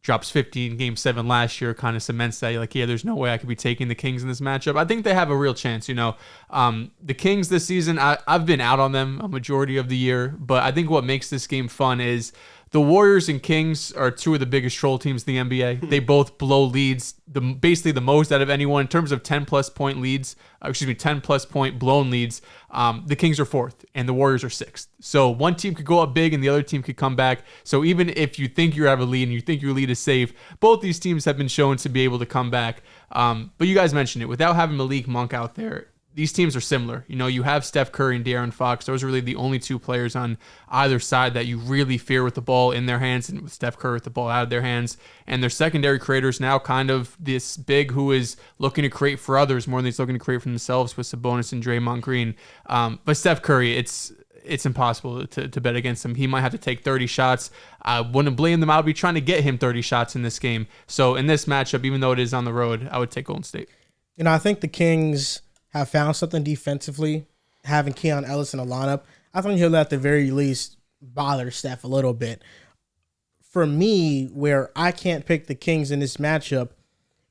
Drops 50 in Game 7 last year, kind of cements that. You're like, yeah, there's no way I could be taking the Kings in this matchup. I think they have a real chance, The Kings this season, I've been out on them a majority of the year, but I think what makes this game fun is The Warriors and Kings are two of the biggest troll teams in the NBA. They both blow leads, basically the most out of anyone in terms of 10-plus point leads. 10-plus point blown leads. The Kings are 4th, and the Warriors are 6th. So one team could go up big, and the other team could come back. So even if you think you have a lead and you think your lead is safe, both these teams have been shown to be able to come back. But you guys mentioned it. Without having Malik Monk out there, these teams are similar. You have Steph Curry and De'Aaron Fox. Those are really the only two players on either side that you really fear with the ball in their hands, and with Steph Curry with the ball out of their hands. And their secondary creators now kind of this big who is looking to create for others more than he's looking to create for themselves with Sabonis and Draymond Green. But Steph Curry, it's impossible to bet against him. He might have to take 30 shots. I wouldn't blame them. I would be trying to get him 30 shots in this game. So in this matchup, even though it is on the road, I would take Golden State. I think the Kings have found something defensively, having Keon Ellis in the lineup. I think he'll at the very least bother Steph a little bit. For me, where I can't pick the Kings in this matchup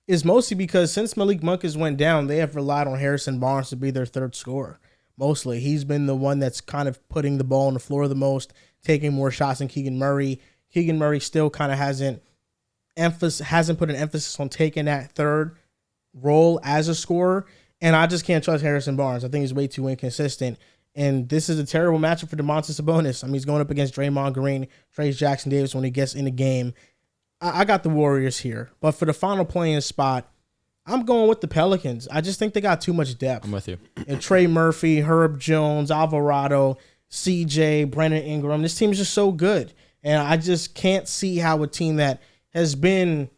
is mostly because since Malik Monk has went down, they have relied on Harrison Barnes to be their third scorer. Mostly. He's been the one that's kind of putting the ball on the floor the most, taking more shots than Keegan Murray. Keegan Murray still kind of hasn't put an emphasis on taking that third role as a scorer. And I just can't trust Harrison Barnes. I think he's way too inconsistent. And this is a terrible matchup for Domantas Sabonis. He's going up against Draymond Green, Trayce Jackson-Davis when he gets in the game. I got the Warriors here. But for the final playing spot, I'm going with the Pelicans. I just think they got too much depth. I'm with you. And Trey Murphy, Herb Jones, Alvarado, CJ, Brandon Ingram. This team is just so good. And I just can't see how a team that has been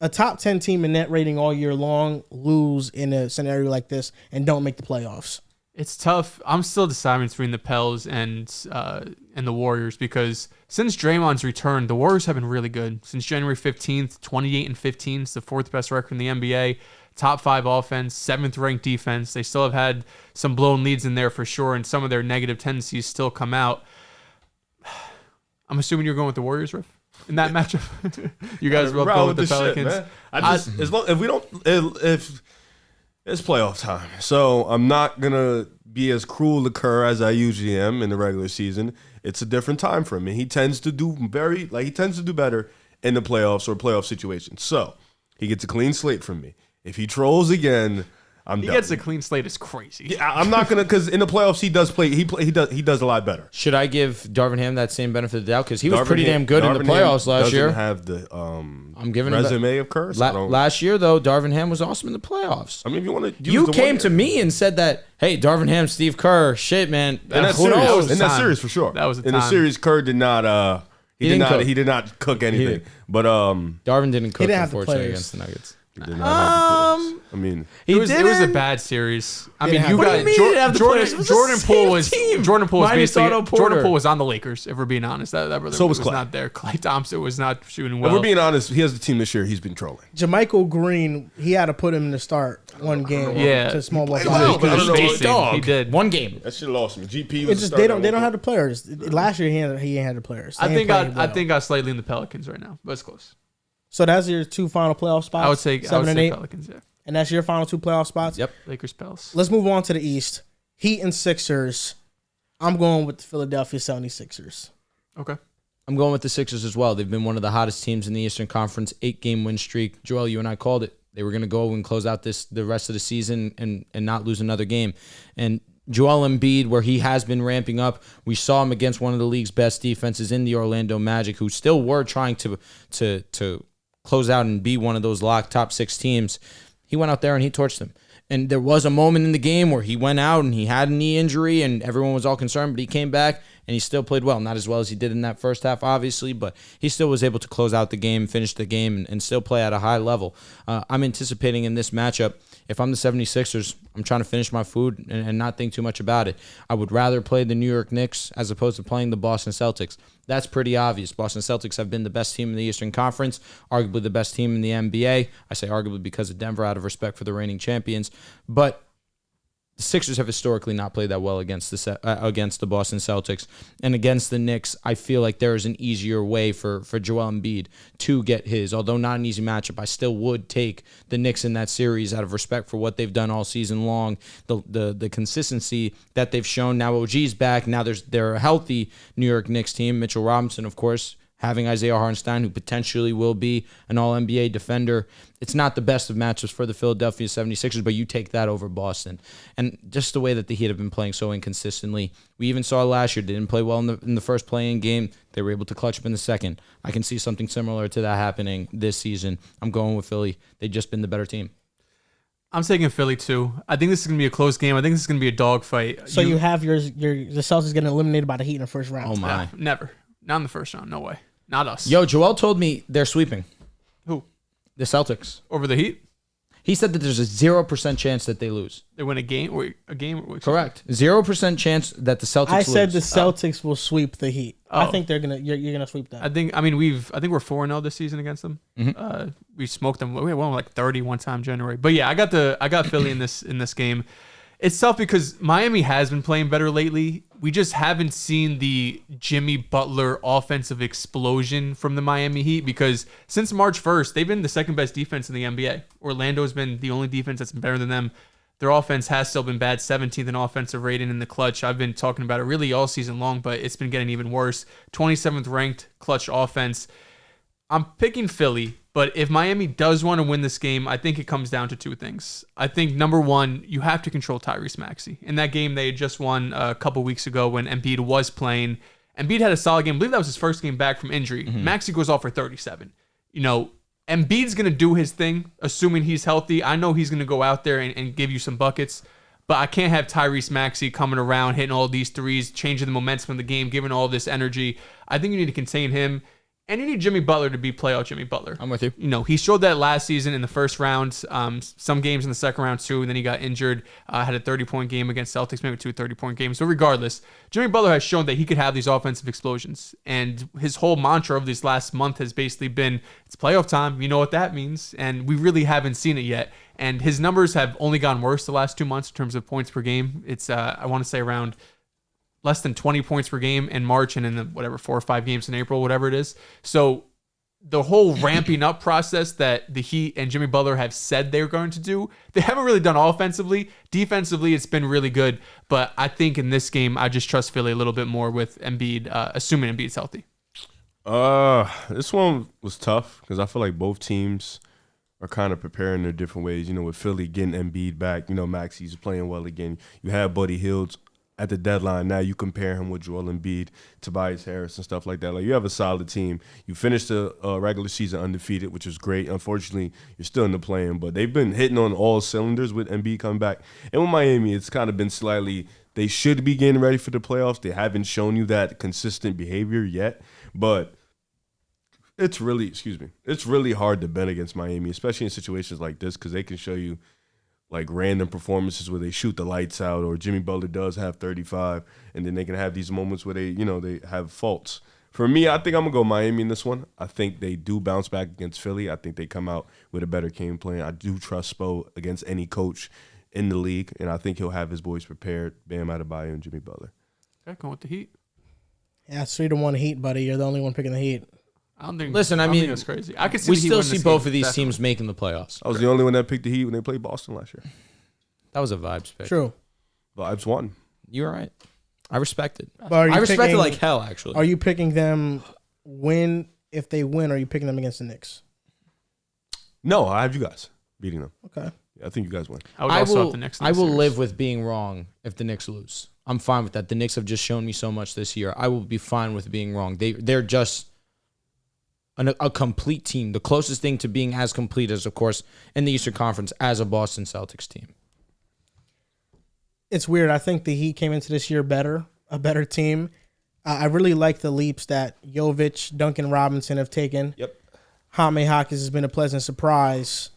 a top 10 team in net rating all year long lose in a scenario like this and don't make the playoffs. It's tough. I'm still deciding between the Pels and the Warriors because since Draymond's return, the Warriors have been really good. Since January 15th, 28-15. It's the 4th best record in the NBA. Top 5 offense, 7th ranked defense. They still have had some blown leads in there for sure, and some of their negative tendencies still come out. I'm assuming you're going with the Warriors, Riff? In that matchup, you guys will go with the Pelicans. Shit, as long if it's playoff time, so I'm not gonna be as cruel to Kerr as I usually am in the regular season. It's a different time for him, and he tends to do better in the playoffs or playoff situations. So he gets a clean slate from me. If he trolls again, I'm done. He gets a clean slate is crazy. Yeah, I'm not gonna because in the playoffs he does play. He does a lot better. Should I give Darvin Ham that same benefit of the doubt because he was pretty damn good in the playoffs last year? Have the I'm giving resume of Curse. Last year though, Darvin Ham was awesome in the playoffs. I mean, if you want to, you came to me and said that, hey, Darvin Ham, Steve Kerr, shit, man. In that series for sure. That was in the series. Kerr did not. He did not cook anything. But Darvin didn't cook unfortunately against the Nuggets. He did not have the players. I mean, it was a bad series. I mean, Jordan Poole was on the Lakers. If we're being honest, that brother was not there. Klay Thompson was not shooting well. If we're being honest, he has the team this year. He's been trolling. JaMychal Green, he had to put him in the start one game. Yeah, small ball. He did one game. That shit lost me. GP was. It's just they don't have the players. Last year he ain't had the players. I think I slightly in the Pelicans right now, but it's close. So that's your 2 final playoff spots? I would say 7 and 8. Pelicans, yeah. And that's your final 2 playoff spots? Yep. Lakers, Pels. Let's move on to the East. Heat and Sixers. I'm going with the Philadelphia 76ers. Okay. I'm going with the Sixers as well. They've been one of the hottest teams in the Eastern Conference, 8-game win streak. Joel, you and I called it. They were going to go and close out the rest of the season and not lose another game. And Joel Embiid, where he has been ramping up, we saw him against one of the league's best defenses in the Orlando Magic, who still were trying to close out and be one of those locked top 6 teams. He went out there and he torched them. And there was a moment in the game where he went out and he had a knee injury and everyone was all concerned, but he came back and he still played well. Not as well as he did in that first half, obviously, but he still was able to close out the game, finish the game, and still play at a high level. I'm anticipating in this matchup, if I'm the 76ers, I'm trying to finish my food and not think too much about it. I would rather play the New York Knicks as opposed to playing the Boston Celtics. That's pretty obvious. Boston Celtics have been the best team in the Eastern Conference, arguably the best team in the NBA. I say arguably because of Denver out of respect for the reigning champions. But the Sixers have historically not played that well against the Boston Celtics. And against the Knicks, I feel like there is an easier way for Joel Embiid to get his. Although not an easy matchup, I still would take the Knicks in that series out of respect for what they've done all season long. The consistency that they've shown. Now OG's back. Now they're a healthy New York Knicks team. Mitchell Robinson, of course, having Isaiah Hartenstein, who potentially will be an All-NBA defender. It's not the best of matchups for the Philadelphia 76ers, but you take that over Boston. And just the way that the Heat have been playing so inconsistently. We even saw last year, they didn't play well in the first play-in game. They were able to clutch up in the second. I can see something similar to that happening this season. I'm going with Philly. They've just been the better team. I'm taking Philly too. I think this is going to be a close game. I think this is going to be a dogfight. So you have the Celtics getting eliminated by the Heat in the first round. Oh, my. Never. Not in the first round. No way. Not us. Yo, Joel told me they're sweeping. Who? The Celtics. Over the Heat? He said that there's a 0% chance that they lose. They win a game? Correct. 0% chance that the Celtics lose. I said the Celtics will sweep the Heat. I think you're gonna sweep that. I think we're 4-0 this season against them. Mm-hmm. We smoked them. We won like 30 one time in January. But yeah, I got Philly in this game. It's tough because Miami has been playing better lately. We just haven't seen the Jimmy Butler offensive explosion from the Miami Heat because since March 1st, they've been the second best defense in the NBA. Orlando's been the only defense that's been better than them. Their offense has still been bad, 17th in offensive rating in the clutch. I've been talking about it really all season long, but it's been getting even worse. 27th ranked clutch offense. I'm picking Philly. But if Miami does want to win this game, I think it comes down to two things. I think, number one, you have to control Tyrese Maxey. In that game they had just won a couple weeks ago when Embiid was playing, Embiid had a solid game. I believe that was his first game back from injury. Mm-hmm. Maxey goes off for 37. Embiid's going to do his thing, assuming he's healthy. I know he's going to go out there and give you some buckets. But I can't have Tyrese Maxey coming around, hitting all these threes, changing the momentum of the game, giving all this energy. I think you need to contain him. And you need Jimmy Butler to be playoff Jimmy Butler. I'm with you. He showed that last season in the first round, some games in the second round too, and then he got injured, had a 30-point game against Celtics, maybe 2 30-point games. So regardless, Jimmy Butler has shown that he could have these offensive explosions. And his whole mantra of this last month has basically been, it's playoff time, you know what that means, and we really haven't seen it yet. And his numbers have only gotten worse the last 2 months in terms of points per game. It's, I want to say around less than 20 points per game in March and in the 4 or 5 games in April, whatever it is. So the whole ramping up process that the Heat and Jimmy Butler have said they're going to do, they haven't really done offensively. Defensively, it's been really good. But I think in this game, I just trust Philly a little bit more with Embiid, assuming Embiid's healthy. This one was tough because I feel like both teams are kind of preparing their different ways. With Philly getting Embiid back, Maxey's playing well again. You have Buddy Hield at the deadline. Now you compare him with Joel Embiid, Tobias Harris, and stuff like that. Like, you have a solid team. You finished the regular season undefeated, which is great. Unfortunately, you're still in the play-in, but they've been hitting on all cylinders with Embiid coming back. And with Miami, it's kind of been slightly, they should be getting ready for the playoffs. They haven't shown you that consistent behavior yet, but it's really hard to bet against Miami, especially in situations like this, because they can show you like random performances where they shoot the lights out, or Jimmy Butler does have 35, and then they can have these moments where they have faults. For me, I think I'm going to go Miami in this one. I think they do bounce back against Philly. I think they come out with a better game plan. I do trust Spo against any coach in the league, and I think he'll have his boys prepared, Bam Adebayo and Jimmy Butler. Okay, going with the Heat. Yeah, it's 3-1 Heat, buddy. You're the only one picking the Heat. I don't think that's crazy. I could see we still see both of these teams making the playoffs. I was the only one that picked the Heat when they played Boston last year. That was a vibes pick. True. Vibes won. You're right. I respect it. But I respect it like hell, actually. Are you picking them if they win, or are you picking them against the Knicks? No, I have you guys beating them. Okay. Yeah, I think you guys win. I will live with being wrong if the Knicks lose. I'm fine with that. The Knicks have just shown me so much this year. I will be fine with being wrong. They're just a complete team. The closest thing to being as complete as, of course, in the Eastern Conference as a Boston Celtics team. It's weird. I think the Heat came into this year a better team. I really like the leaps that Jovic, Duncan Robinson have taken. Yep. Jaime Jaquez has been a pleasant surprise.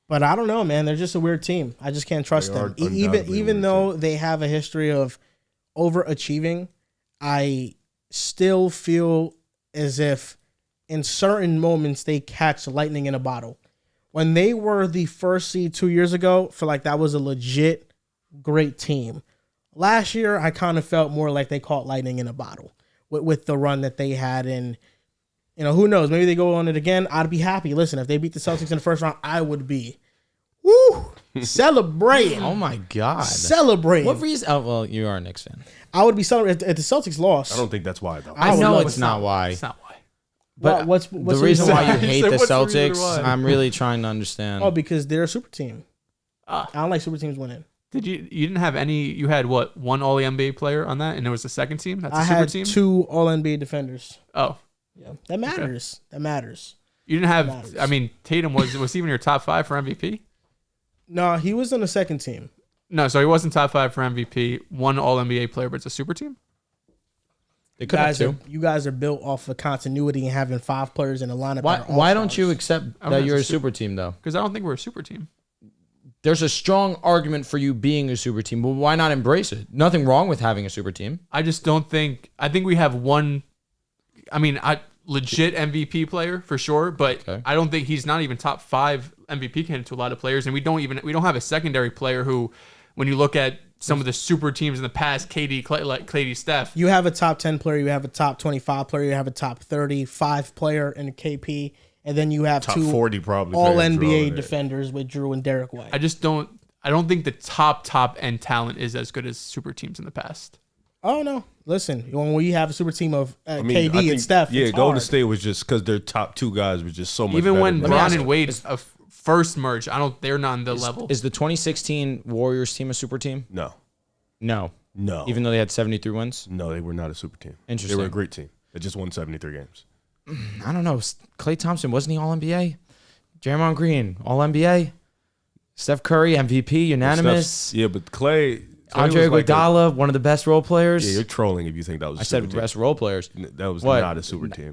But I don't know, man. They're just a weird team. I just can't trust them. Even though they have a history of overachieving, I still feel as if in certain moments they catch lightning in a bottle. When they were the first seed 2 years ago, I feel like that was a legit great team. Last year, I kind of felt more like they caught lightning in a bottle with the run that they had. And, who knows? Maybe they go on it again. I'd be happy. Listen, if they beat the Celtics in the first round, I would be Woo! Celebrating. Oh my God. Celebrating. What reason? Oh, well, you are a Knicks fan. I would be celebrating if the Celtics lost. I don't think that's why though. I know it's not why. It's not why. But what's the reason why you hate the What's the reason Celtics, why? I'm really trying to understand. Oh, because they're a super team. I don't like super teams winning. Did you didn't have any? You had what, one All NBA player on that, and there was a second team. That's a I super had team. 2 All NBA defenders. Oh, Yeah, that matters. That matters. you didn't have. Matters. I mean, Tatum was he even your top 5 for MVP? No, he was on the second team. No, so he wasn't top 5 for MVP. One All NBA player, but it's a super team. They could have two. You guys are built off of continuity and having 5 players in the lineup. Why don't you accept I that mean, you're a it's a super team, though? Because I don't think we're a super team. There's a strong argument for you being a super team, but why not embrace it? Nothing wrong with having a super team. I just don't think. I think we have one. I mean, legit MVP player for sure, but Okay. I don't think he's not even top 5 MVP candidate to a lot of players, and we don't have a secondary player who, when you look at some of the super teams in the past, KD, Clay, Steph. You have a top 10 player, you have a top 25 player, you have a top 35 player in the KP, and then you have Top 2 40 probably. All players NBA over there. defenders with Drew and Derek White. I don't think the top end talent is as good as super teams in the past. Oh no! Listen, when we have a super team of I mean, KD I think, and Steph, yeah, it's Golden hard. State was just because their top 2 guys were just so much. Even better when than Bron ask and you, Wade first merged, they're not on the level. Is the 2016 Warriors team a super team? no, No. Even though they had 73 wins? no, they were not a super team. Interesting. They were a great team. They just won 73 games. I don't know. Klay Thompson, wasn't he All-NBA? Draymond Green, All-NBA? Steph Curry, MVP, unanimous? Steph, yeah, but Clay Andre was like Iguodala, one of the best role players? yeah, you're trolling if you think that was. I said best role players. That was What? not a super team.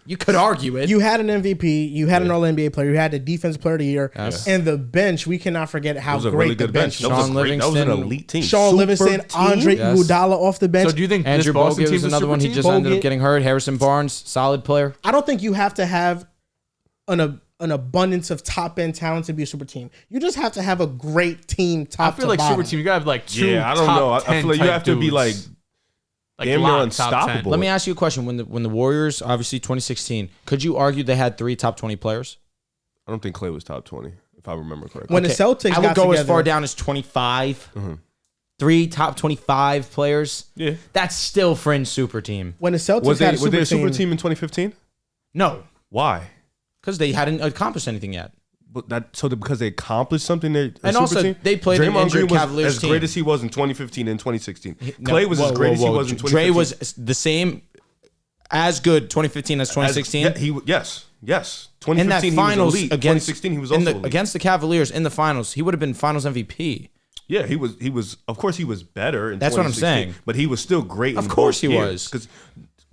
You could argue it. You had an MVP, you had an All NBA player, you had the defensive player of the year, Yes. and the bench. We cannot forget how That was a great really the good bench bench. was. That was, Sean that was an Livingston. elite team. Sean Super Livingston, team? Andre Yes. Iguodala off the bench. So do you think Andrew this Boston Bogut team's was a another super one. He team? just ended Bogut. up getting hurt. Harrison Barnes, solid player. I don't think you have to have an abundance of top end talent to be a super team. You just have to have a great team. Top I feel to like bottom. super team. You gotta have like 2. Yeah, I don't know. I feel like you have to be like damn near locked top 10. unstoppable. Let me ask you a question. When the Warriors, obviously 2016, could you argue they had 3 top 20 players? I don't think Clay was top 20, if I remember correctly. When the Celtics I would got go as together- far down as 25. 3 top 25 players. Yeah. That's still fringe super team. When the Celtics Was had they a were they super a super team, team in 2015? No, Why? because they hadn't accomplished anything yet. But because they accomplished something, they're a And super also, team? they played an Draymond injured Green was Cavaliers as team. great as he was in 2015 and 2016. No, Clay was as whoa, great as he whoa, was in Dre 2015. was the same, as good 2015 as 2016. Yes. In 2015 that he finals was elite. against 2016 he was in also the, elite. against the Cavaliers in the finals, he would have been Finals MVP. Yeah, he was. Of course, he was better. In That's what I'm 2016, saying. but he was still great. Of course he was. because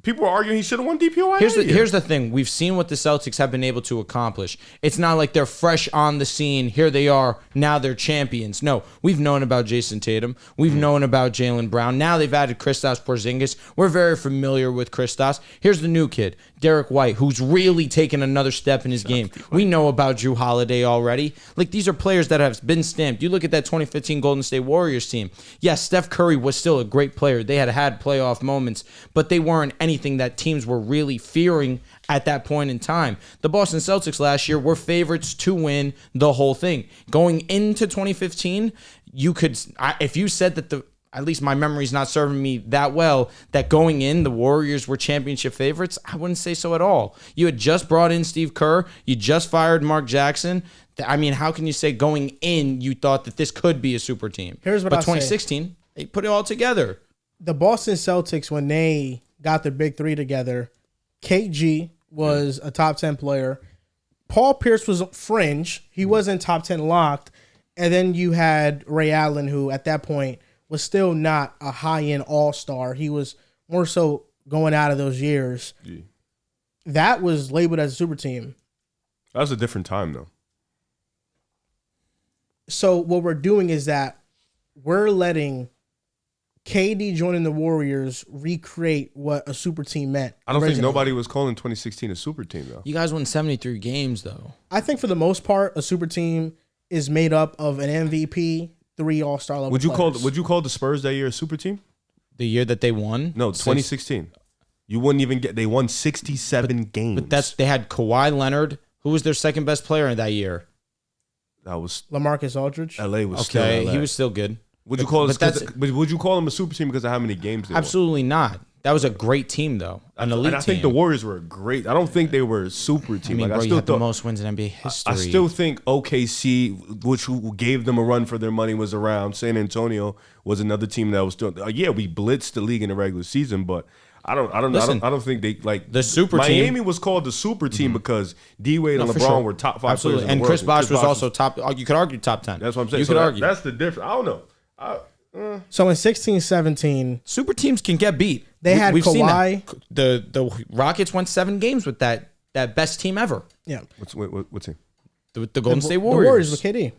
people were arguing he should have won DPOY. Here's the thing. We've seen what the Celtics have been able to accomplish. It's not like they're fresh on the scene. Here they are. Now they're champions. No, we've known about Jason Tatum. We've known about Jaylen Brown. Now they've added Kristaps Porzingis. We're very familiar with Kristaps. Here's the new kid, Derek White, who's really taken another step in his game. We know about Drew Holiday already. Like, these are players that have been stamped. You look at that 2015 Golden State Warriors team. Yes, Steph Curry was still a great player. They had playoff moments, but they weren't anything that teams were really fearing at that point in time. The Boston Celtics last year were favorites to win the whole thing. Going into 2015, if you said that at least my memory's not serving me that well, that going in, the Warriors were championship favorites, I wouldn't say so at all. You had just brought in Steve Kerr. You just fired Mark Jackson. I mean, how can you say going in you thought that this could be a super team? Here's what but I'll say. 2016, they put it all together. the Boston Celtics, when they got their big 3 together, KG was a top 10 player. Paul Pierce was fringe. He wasn't top 10 locked. And then you had Ray Allen, who at that point was still not a high-end all-star. He was more so going out of those years. Yeah. That was labeled as a super team. That was a different time, though. So what we're doing is that we're letting KD joining the Warriors recreate what a super team meant. I don't think originally. nobody was calling 2016 a super team, though. You guys won 73 games, though. I think for the most part, a super team is made up of an MVP, 3 All-Star level Would you players. call the Spurs that year a super team? The year that they won? No, 2016. You wouldn't even get. They won 67 games. But they had Kawhi Leonard, who was their second best player in that year. That was LaMarcus Aldridge. LA was still Okay, LA. he was still good. Would you call would you call him a super team because of how many games they won? Absolutely not. That was a great team, though. An elite And I think team. the Warriors were great. I don't think they were a super team. I mean, like, bro, I you still had the thought, most wins in NBA history. I still think OKC, which gave them a run for their money, was around. San Antonio was another team that was still. Yeah, we blitzed the league in the regular season, but I don't think they like the super team. Miami was called the super team because D Wade and for LeBron sure. were top 5 Absolutely, players in and the Chris world. Bosh was also top. You could argue top 10. That's what I'm saying. You So could argue. that's the difference. I don't know. So in 16-17, Super teams can get beat. They had We've seen Kawhi. that. The Rockets won 7 games with that best team ever. yeah, What team? The Golden State the Warriors. Warriors with KD.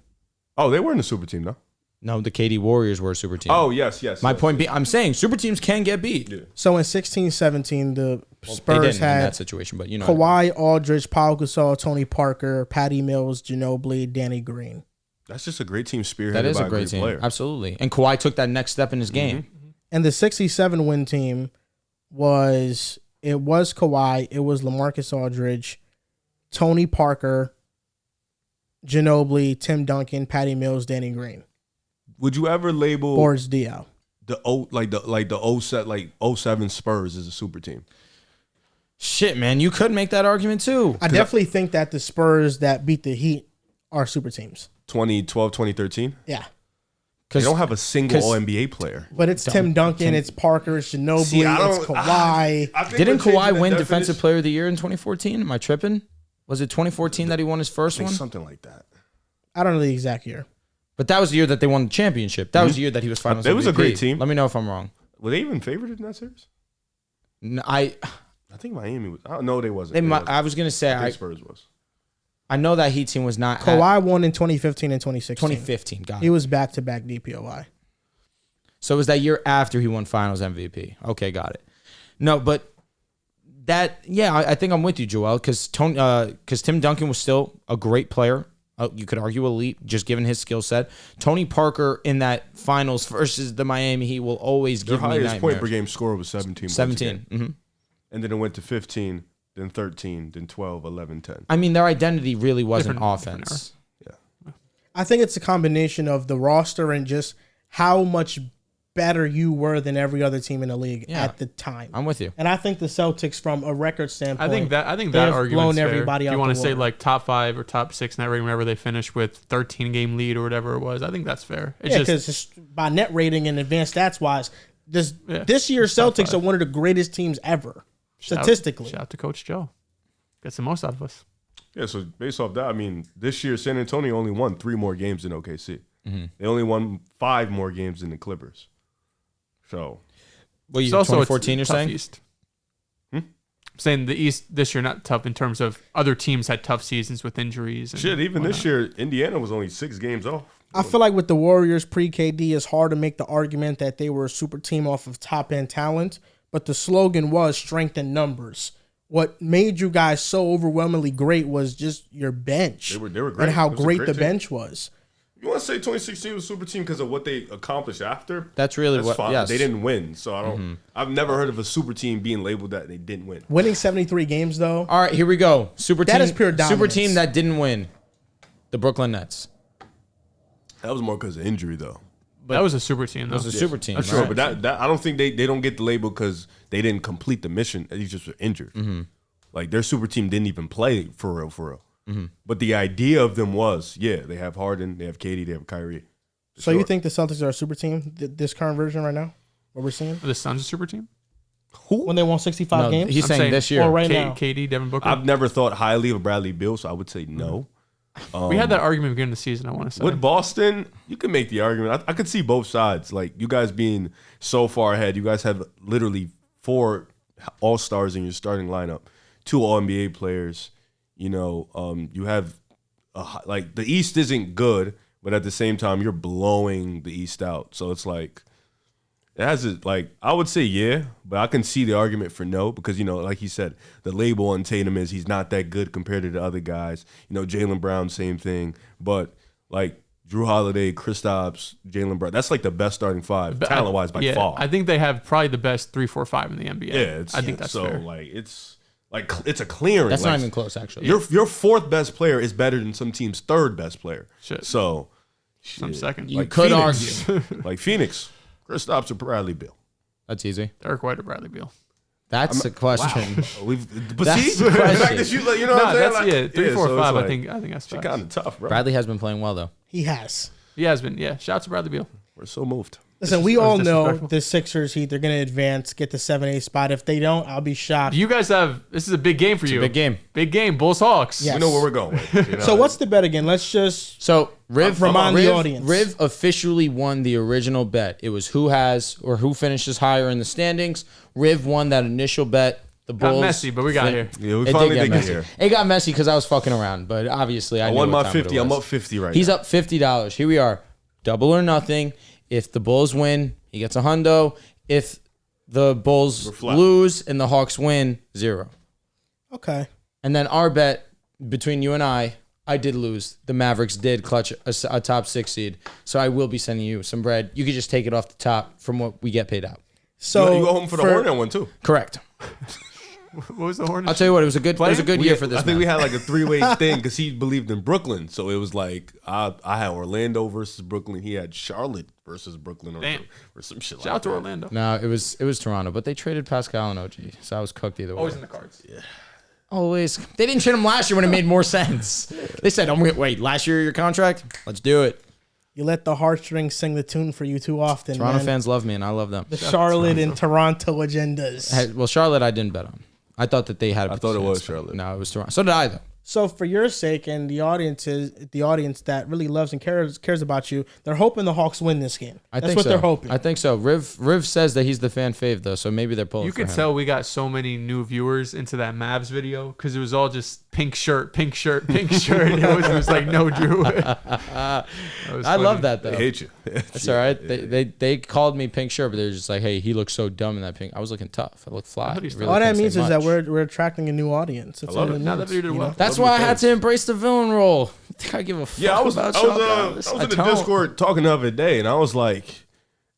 Oh, they were in the super team, though. No, the KD Warriors were a super team. Oh, yes. My yes. point being, I'm saying super teams can get beat. Yeah. So in 16-17, the They Spurs didn't in had that situation, but you know, Kawhi, Aldridge, Paul Gasol, Tony Parker, Patty Mills, Ginobili, Danny Green. That's just a great team spearheaded that is by a great team. player. Absolutely. And Kawhi took that next step in his game. And the 67 win team was Kawhi, it was LaMarcus Aldridge, Tony Parker, Ginobili, Tim Duncan, Patty Mills, Danny Green, Would you ever label Boris Diaw. the 07 Spurs as a super team? Shit, man, you could make that argument too. I definitely think that the Spurs that beat the Heat are super teams. 2012, 2013? Yeah. They don't have a single All-NBA player. But it's Tim Duncan, it's Parker, it's Ginobili, it's Kawhi. Didn't Kawhi win Defensive Player of the Year in 2014? Am I tripping? Was it 2014 that he won his first one? Something like that. I don't know the exact year. But that was the year that they won the championship. That was the year that he was finals It was a MVP. great team. Let me know if I'm wrong. Were they even favored in that series? No, I think Miami was. No, they wasn't. I was gonna say I think Spurs was. I know that Heat team was not. Kawhi won in 2015 and 2016. 2015. Got He it. was back-to-back DPOY. So it was that year after he won Finals MVP. Okay, got it. No, but that I think I'm with you, Joel, because Tim Duncan was still a great player. You could argue elite, just given his skill set. Tony Parker in that Finals versus the Miami Heat will always give me Their nightmares. highest point per game score was 17. 17. Mm-hmm. And then it went to 15, then 13, then 12, 11, 10. I mean, their identity really wasn't Different offense. I think it's a combination of the roster and just how much better you were than every other team in the league at the time. I'm with you. And I think the Celtics, from a record standpoint, I think that they've argument's blown fair. everybody If out you want the to say water. like top 5 or top 6 net rating whenever they finish with 13 game lead or whatever it was, I think that's fair. It's yeah, just because by net rating and advanced stats wise, this year's top Celtics 5. are one of the greatest teams ever, statistically. Shout out to Coach Joe. Gets the most out of us. Yeah, so based off that, I mean, this year San Antonio only won 3 more games than OKC. They only won 5 more games than the Clippers. So, Well, you It's also 2014, you're tough saying? East. I'm saying the East this year not tough in terms of other teams had tough seasons with injuries. And shit, even this whatnot. year, Indiana was only 6 games off. I feel like with the Warriors pre-KD, it's hard to make the argument that they were a super team off of top-end talent, but the slogan was strength in numbers. What made you guys so overwhelmingly great was just your bench. They were great. And how It was a great great the team. bench was. You want to say 2016 was a super team because of what they accomplished after? That's really what. fine. Yes. They didn't win, so I don't. I've never heard of a super team being labeled that they didn't win. Winning 73 games, though, All right, here we go. Super That team. is pure Super dominance. team that didn't win. The Brooklyn Nets. That was more because of injury, though. that was a super team. Though. It was a super team. That's right? Sure, but that I don't think they don't get the label because they didn't complete the mission. They just were injured. Like their super team didn't even play for real. But the idea of them was, they have Harden, they have KD, they have Kyrie. So you think the Celtics are a super team, this current version right now? What we're seeing? Are the Suns a super team? When they won 65 No, games? he's I'm saying saying- this year. Or right now. KD, Devin Booker. I've never thought highly of Bradley Beal, so I would say no. we had that argument beginning of the season. I want to say With Boston, you can make the argument. I could see both sides. Like you guys being so far ahead, you guys have literally 4 all-stars in your starting lineup, 2 All-NBA players. You know, you have like the East isn't good, but at the same time, you're blowing the East out. So it's like it has it. Like I would say but I can see the argument for no because like he said, the label on Tatum is he's not that good compared to the other guys. Jaylen Brown, same thing. But like Drew Holiday, Kristaps, Jaylen Brown, that's like the best starting 5 talent wise by far. I think they have probably the best 3, 4, 5 in the NBA. Yeah, I think that's so fair. like it's Like it's a clearing. That's like, not even close, actually. Your fourth best player is better than some team's third best player. Shit. So Some second. You could Phoenix. argue. Like Phoenix, Kristaps or Bradley Beal. That's easy. Derek White or Bradley Beal. That's the question. But That's see, the the fact question. that you know what I'm saying? That's Like, 3, 4, so it's 5. like, I think that's shit facts. kind of tough, bro. Bradley has been playing well, though. He has. He has been. Yeah. Shout out to Bradley Beal. We're so moved. Listen, we That was all know disrespectful. the Sixers Heat. They're going to advance, get the 7-8 spot. If they don't, I'll be shocked. You guys have. This is a big game for you. Big game. Big game. Bulls Hawks. Yeah. We know where we're going. You know? So what's the bet again? Let's just So Riv Remind the audience. Riv officially won the original bet. It was who finishes higher in the standings. Riv won that initial bet. The Got Bulls messy, but we got here. Yeah, we It finally did did get get messy. here. It got messy because I was fucking around, but obviously I I knew won what my time it 50. I'm was. up 50 right He's now. up $50. Here we are. Double or nothing. If the Bulls win, he gets a hundo. If the Bulls flat. lose and the Hawks win, 0. okay. And then our bet between you and I did lose. The Mavericks did clutch a top 6 seed. So I will be sending you some bread. You could just take it off the top from what we get paid out. So You go home for the Hornet one too. Correct. What was the Hornets? I'll tell you what, it was a good year for this. I think we had like a 3-way thing because he believed in Brooklyn. So it was like I had Orlando versus Brooklyn. He had Charlotte versus Brooklyn or some shit Shout out to Orlando. No, it was Toronto, but they traded Pascal and OG, so I was cooked either way. Always in the cards. Yeah. Always. They didn't trade him last year when it made more sense. They said, wait, last year your contract? Let's do it. you let the heartstrings sing the tune for you too often. Toronto man. fans love me, and I love them. The Charlotte and Toronto agendas. Hey, well, Charlotte I didn't bet on. I thought that they had. I thought it was Charlotte. No, it was Toronto. So did I, though. So for your sake and the audience that really loves and cares about you, they're hoping the Hawks win this game. That's what they're hoping. I think so. Riv says that he's the fan fave though, so maybe they're pulling. You for could him. tell we got so many new viewers into that Mavs video because it was all just pink shirt, pink shirt, pink shirt. It was like no Drew. I love that though. They hate you. That's all right. They called me pink shirt, but they're just like, hey, he looks so dumb in that pink. I was looking tough. I looked fly. thought he Really All that couldn't means say is that much. we're attracting a new audience. That's I love all it. Now that we did well. That's Love why I the had fans. to embrace the villain role. I think I give a fuck Yeah, I was about in Sean the Discord talking the other day, and I was like,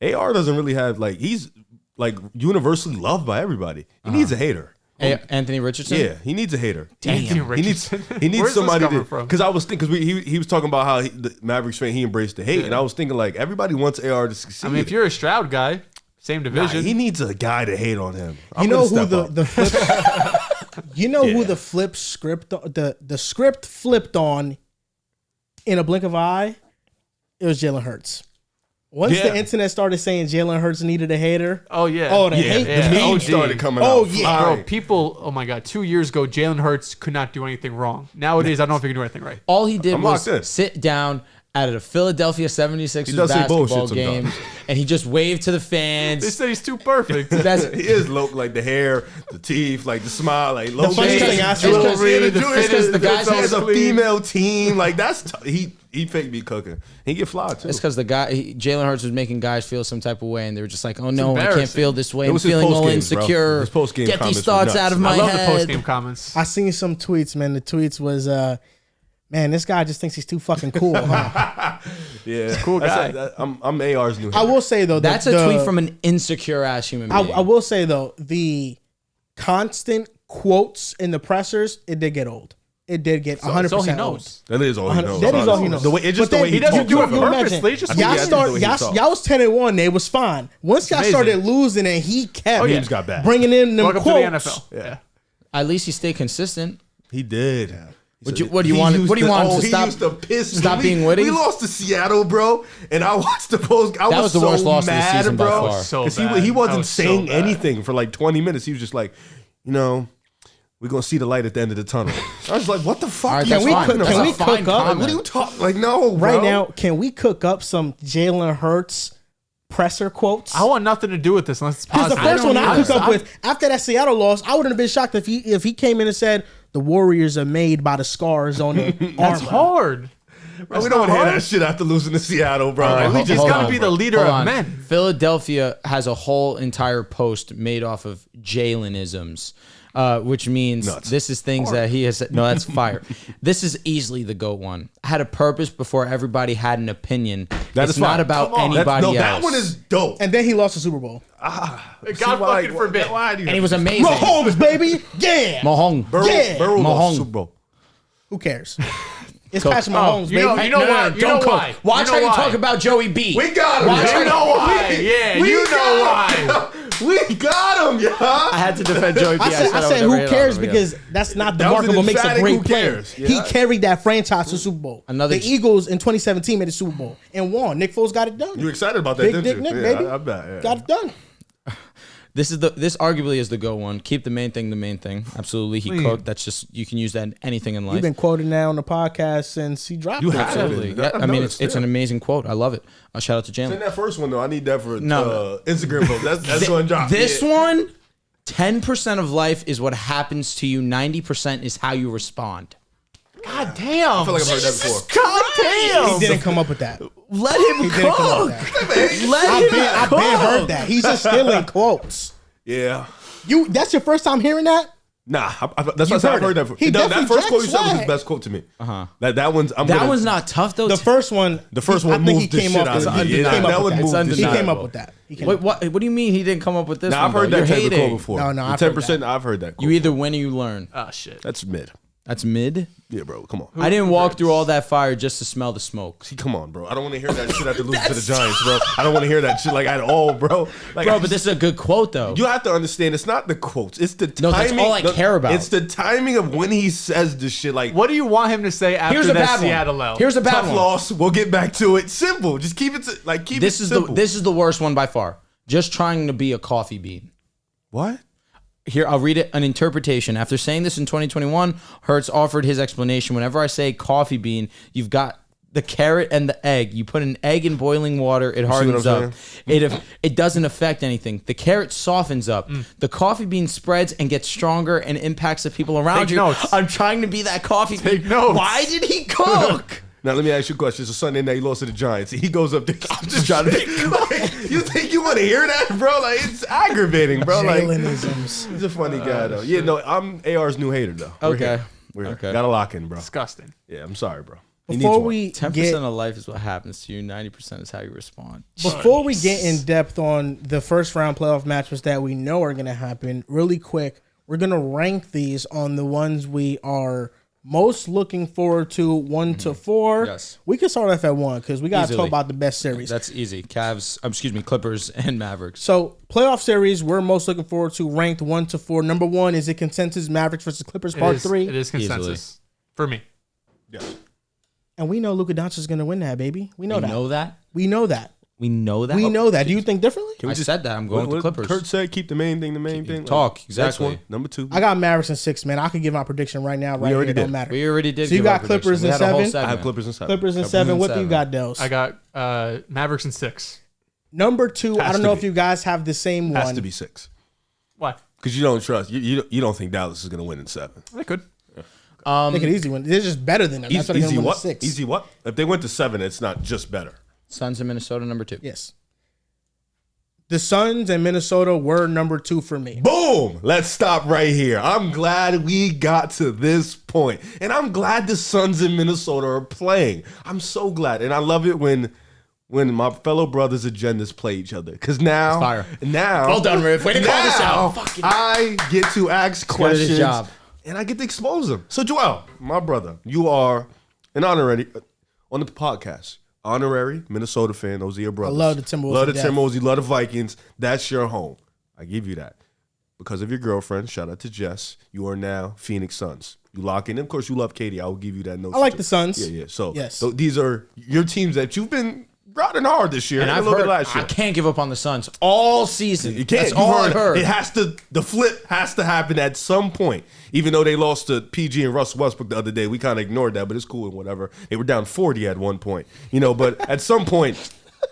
AR doesn't really have he's like universally loved by everybody. He needs a hater. Hey, Anthony Richardson? Yeah, he needs a hater. Anthony He needs Richardson. he needs Where's somebody this to coming from? because I was thinking because he was talking about how the Mavericks fan he embraced the hate, and I was thinking like everybody wants AR to succeed. I mean, if you're a Stroud guy, same Nah, division. he needs a guy to hate on him. You I'm know gonna who step up. the flip who the flip script the script flipped on in a blink of an eye? It was Jalen Hurts. Once Yeah. the internet started saying Jalen Hurts needed a hater, oh yeah. oh the Yeah, hate the memes OD. started coming Oh, out. yeah. flying. Bro, people, oh my God, 2 years ago, Jalen Hurts could not do anything wrong. Nowadays, I don't know if he can do anything right. All he did I'm was locked in. sit down at a Philadelphia 76ers He does say basketball bullshit game, sometimes. and he just waved to the They fans. said he's too perfect. That's He is low, like the hair, the teeth, like the smile, like low funniest thing I saw- jewelry, the jewelry, fittest, the guys he has has a female team. Like that's he fake be cooking. He get fly too. It's because Jalen Hurts was making guys feel some type of way, and they were just like, "Oh no, I can't embarrassing. feel this way. It I'm was his feeling all post-games, bro. insecure. His post-game Get comments these were thoughts nuts. out of I my love the head." post game comments. I seen some tweets, man. The tweets was man, this guy just thinks he's too fucking cool. Huh? Yeah, cool guy. I'm AR's new. I will say though, That's a tweet from an insecure ass human being. I will say though, the constant quotes in the pressers, it did get old. It did get 100% That's all he old. knows. That is all he knows. That is all he honestly. knows. The way, it's just But the way then he doesn't talks. do it You imagine, purposely, just I think y'all he has to do it y'all was 10-1, they was fine. Once y'all amazing. started losing and he kept Games got bad. bringing in them Welcome quotes. to the NFL. Yeah. At least he stayed consistent. He did. What do you want? What do you want to he stop? used to piss me. stop being witty? We lost to Seattle, bro, and I watched the post. I That was was the so worst loss of the mad, season by bro. far. So Because bad. he That wasn't was so saying bad. anything for like 20 minutes. He was just like, we're gonna see the light at the end of the tunnel. I was like, what the fuck? All right, are you that's we fine. cook- That's can a we fine cook up? comment. What are you talking? Like, no, bro. Right now, can we cook up some Jalen Hurts presser quotes? I want nothing to do with this unless it's Because the positive. first one I either. cook up with after that Seattle loss, I wouldn't have been shocked if he came in and said the Warriors are made by the scars on the That's armor. hard. Bro, we don't want to hear that shit after losing to Seattle, bro. All right, Like, we hold- just He's hold got to on, be bro. the leader Hold of on. men. Philadelphia has a whole entire post made off of Jalenisms, which means Nuts. this is things that he has said. No, that's fire. This is easily the GOAT one. I had a purpose before everybody had an opinion, It's not about anybody else. That one is dope. And then he lost the Super Bowl. God fucking forbid. Why do you And he was amazing. Mahomes, baby. Yeah. Mahomes. Burrow lost Super Bowl. Who cares? It's Patrick Mahomes, baby. You know why? You know why? Watch how you talk about Joey B. We got him. You know why? Yeah, you know why. We got him, I had to defend Joey B. I said who cares because that's not the That mark was of an what makes a emphatic great who player. cares. He Yeah. carried that franchise to the Super Bowl. Another the Eagles in 2017 made the Super Bowl and won. Nick Foles got it done. You excited about that, Big didn't Dick you? Nick, Yeah, baby. I bet. Yeah. Got it done. This arguably is the go one. Keep the main thing the main thing. Absolutely, he cooked. That's just you can use that in anything in life. You've been quoting that on the podcast since he dropped You it. have. Absolutely. Yeah, I mean, it's an amazing quote. I love it. Shout out to Send Jalen. that first one though. I need that for No. Instagram post. That's going to drop. This Yeah. one, 10% of life is what happens to you. 90% is how you respond. God damn. I feel like I've heard that before. God damn. He didn't come up with that. Let him He didn't come up cook. with that. Let I've him been heard that. He's just stealing quotes. Yeah. That's your first time hearing that? Nah, that's why I've heard that. He That definitely first quote you said was his swag. best quote to me. That one's. That one's not tough though. The first one The first one I think he moved the came shit up out with of it. me. He Yeah, came that up one with moved that. the He shit came out up of with me. that. He came Wait, up- what do you mean he didn't come up with this Nah, one? I've heard though? that You're type of hating. quote before. No, I've The heard 10%. I've heard that. Quote. You either win or you learn. Oh shit. That's mid. That's mid. Yeah, bro. Come on. I didn't walk through all that fire just to smell the smoke. See, come on, bro. I don't want to hear that shit after losing to the Giants, bro. I don't want to hear that shit like at all, bro. Like, Bro, but this is a good quote though. you have to understand, it's not the quotes. It's the No, timing. that's all I care about. It's the timing of when he says this shit. Like, What do you want him to say after Here's a that bad Seattle one. L? Here's a bad tough one. loss. We'll get back to it. Simple. Just keep it. Keep This it is simple. this is the worst one by far. Just trying to be a coffee bean. What? Here, I'll read it. An interpretation. After saying this in 2021, Hurts offered his explanation. Whenever I say coffee bean, you've got the carrot and the egg. You put an egg in boiling water, it hardens what I'm up. It doesn't affect anything. The carrot softens up. The coffee bean spreads and gets stronger and impacts the people around Take you. notes. I'm trying to be that coffee Take bean. notes. Why did he cook? Now let me ask you a question. It's a Sunday night. He lost to the Giants. He goes up there. I'm just trying to. You think you want to hear that, bro? Like it's aggravating, bro. Like Jalen-isms. he's a funny guy though. Yeah, no, I'm AR's new hater though. We're Okay. here. We're here. Okay. Got to lock in, bro. Disgusting. Yeah, I'm sorry, bro. He needs Before one. we 10% get of life is what happens to you. 90% is how you respond. Before we get in depth on the first round playoff matches that we know are going to happen, really quick, we're going to rank these on the ones we are most looking forward to 1 to 4. Yes. We can start off at 1 because we got to talk Easily. about the best series. That's easy. Clippers and Mavericks. So, playoff series we're most looking forward to ranked 1 to 4. Number 1 is it consensus Mavericks versus Clippers part 3. It is consensus for me. Yes. And we know Luka Doncic is going to win that, baby. We know that. We know that. We know that. We know that. Do you think differently? I said that. I'm going with the Clippers. Kurt said, keep the main thing the main thing. Talk, That's exactly. one. Number 2. I got Mavericks in 6, man. I can give my prediction right now. Right already here. It did. don't matter. We already did. So you give our got Clippers prediction. We in had a whole 7? I have segment. Clippers in 7. Clippers in 7. What do you got, Dehls? I got Mavericks in 6. Number 2, I Has don't to know be. if you guys have the same Has one. to be 6. Why? Because you don't trust. You don't think Dallas is going to win in 7. They could. They could easily win. They're just better than them. That's why they're Easy going to win what? 6. Easy what? If they went to 7, it's not just better. Suns in Minnesota, number 2. Yes. The Suns and Minnesota were number 2 for me. Boom! Let's stop right here. I'm glad we got to this point. And I'm glad the Suns in Minnesota are playing. I'm so glad. And I love it when my fellow brothers' agendas play each other. Because now, Fire. well done, Riff. Way to call this out. I get to ask good at questions his job. and I get to expose them. So Joel, my brother, you are an honorary on the podcast. Honorary Minnesota fan. Those are your brothers. I love the Timberwolves Love the to death. Timberwolves. You love the Vikings. That's your home. I give you that. Because of your girlfriend, shout out to Jess, you are now Phoenix Suns. You lock in. Of course, you love Katie. I will give you that note. I like the Suns. Yeah. So, Yes. so these are your teams that you've been riding hard this year And a I've little heard bit last year. I can't give up on the Suns all season. You can't. That's You've all I've heard. It has to. The flip has to happen at some point. Even though they lost to PG and Russell Westbrook the other day, we kind of ignored that, but it's cool and whatever. They were down 40 at one point, but at some point,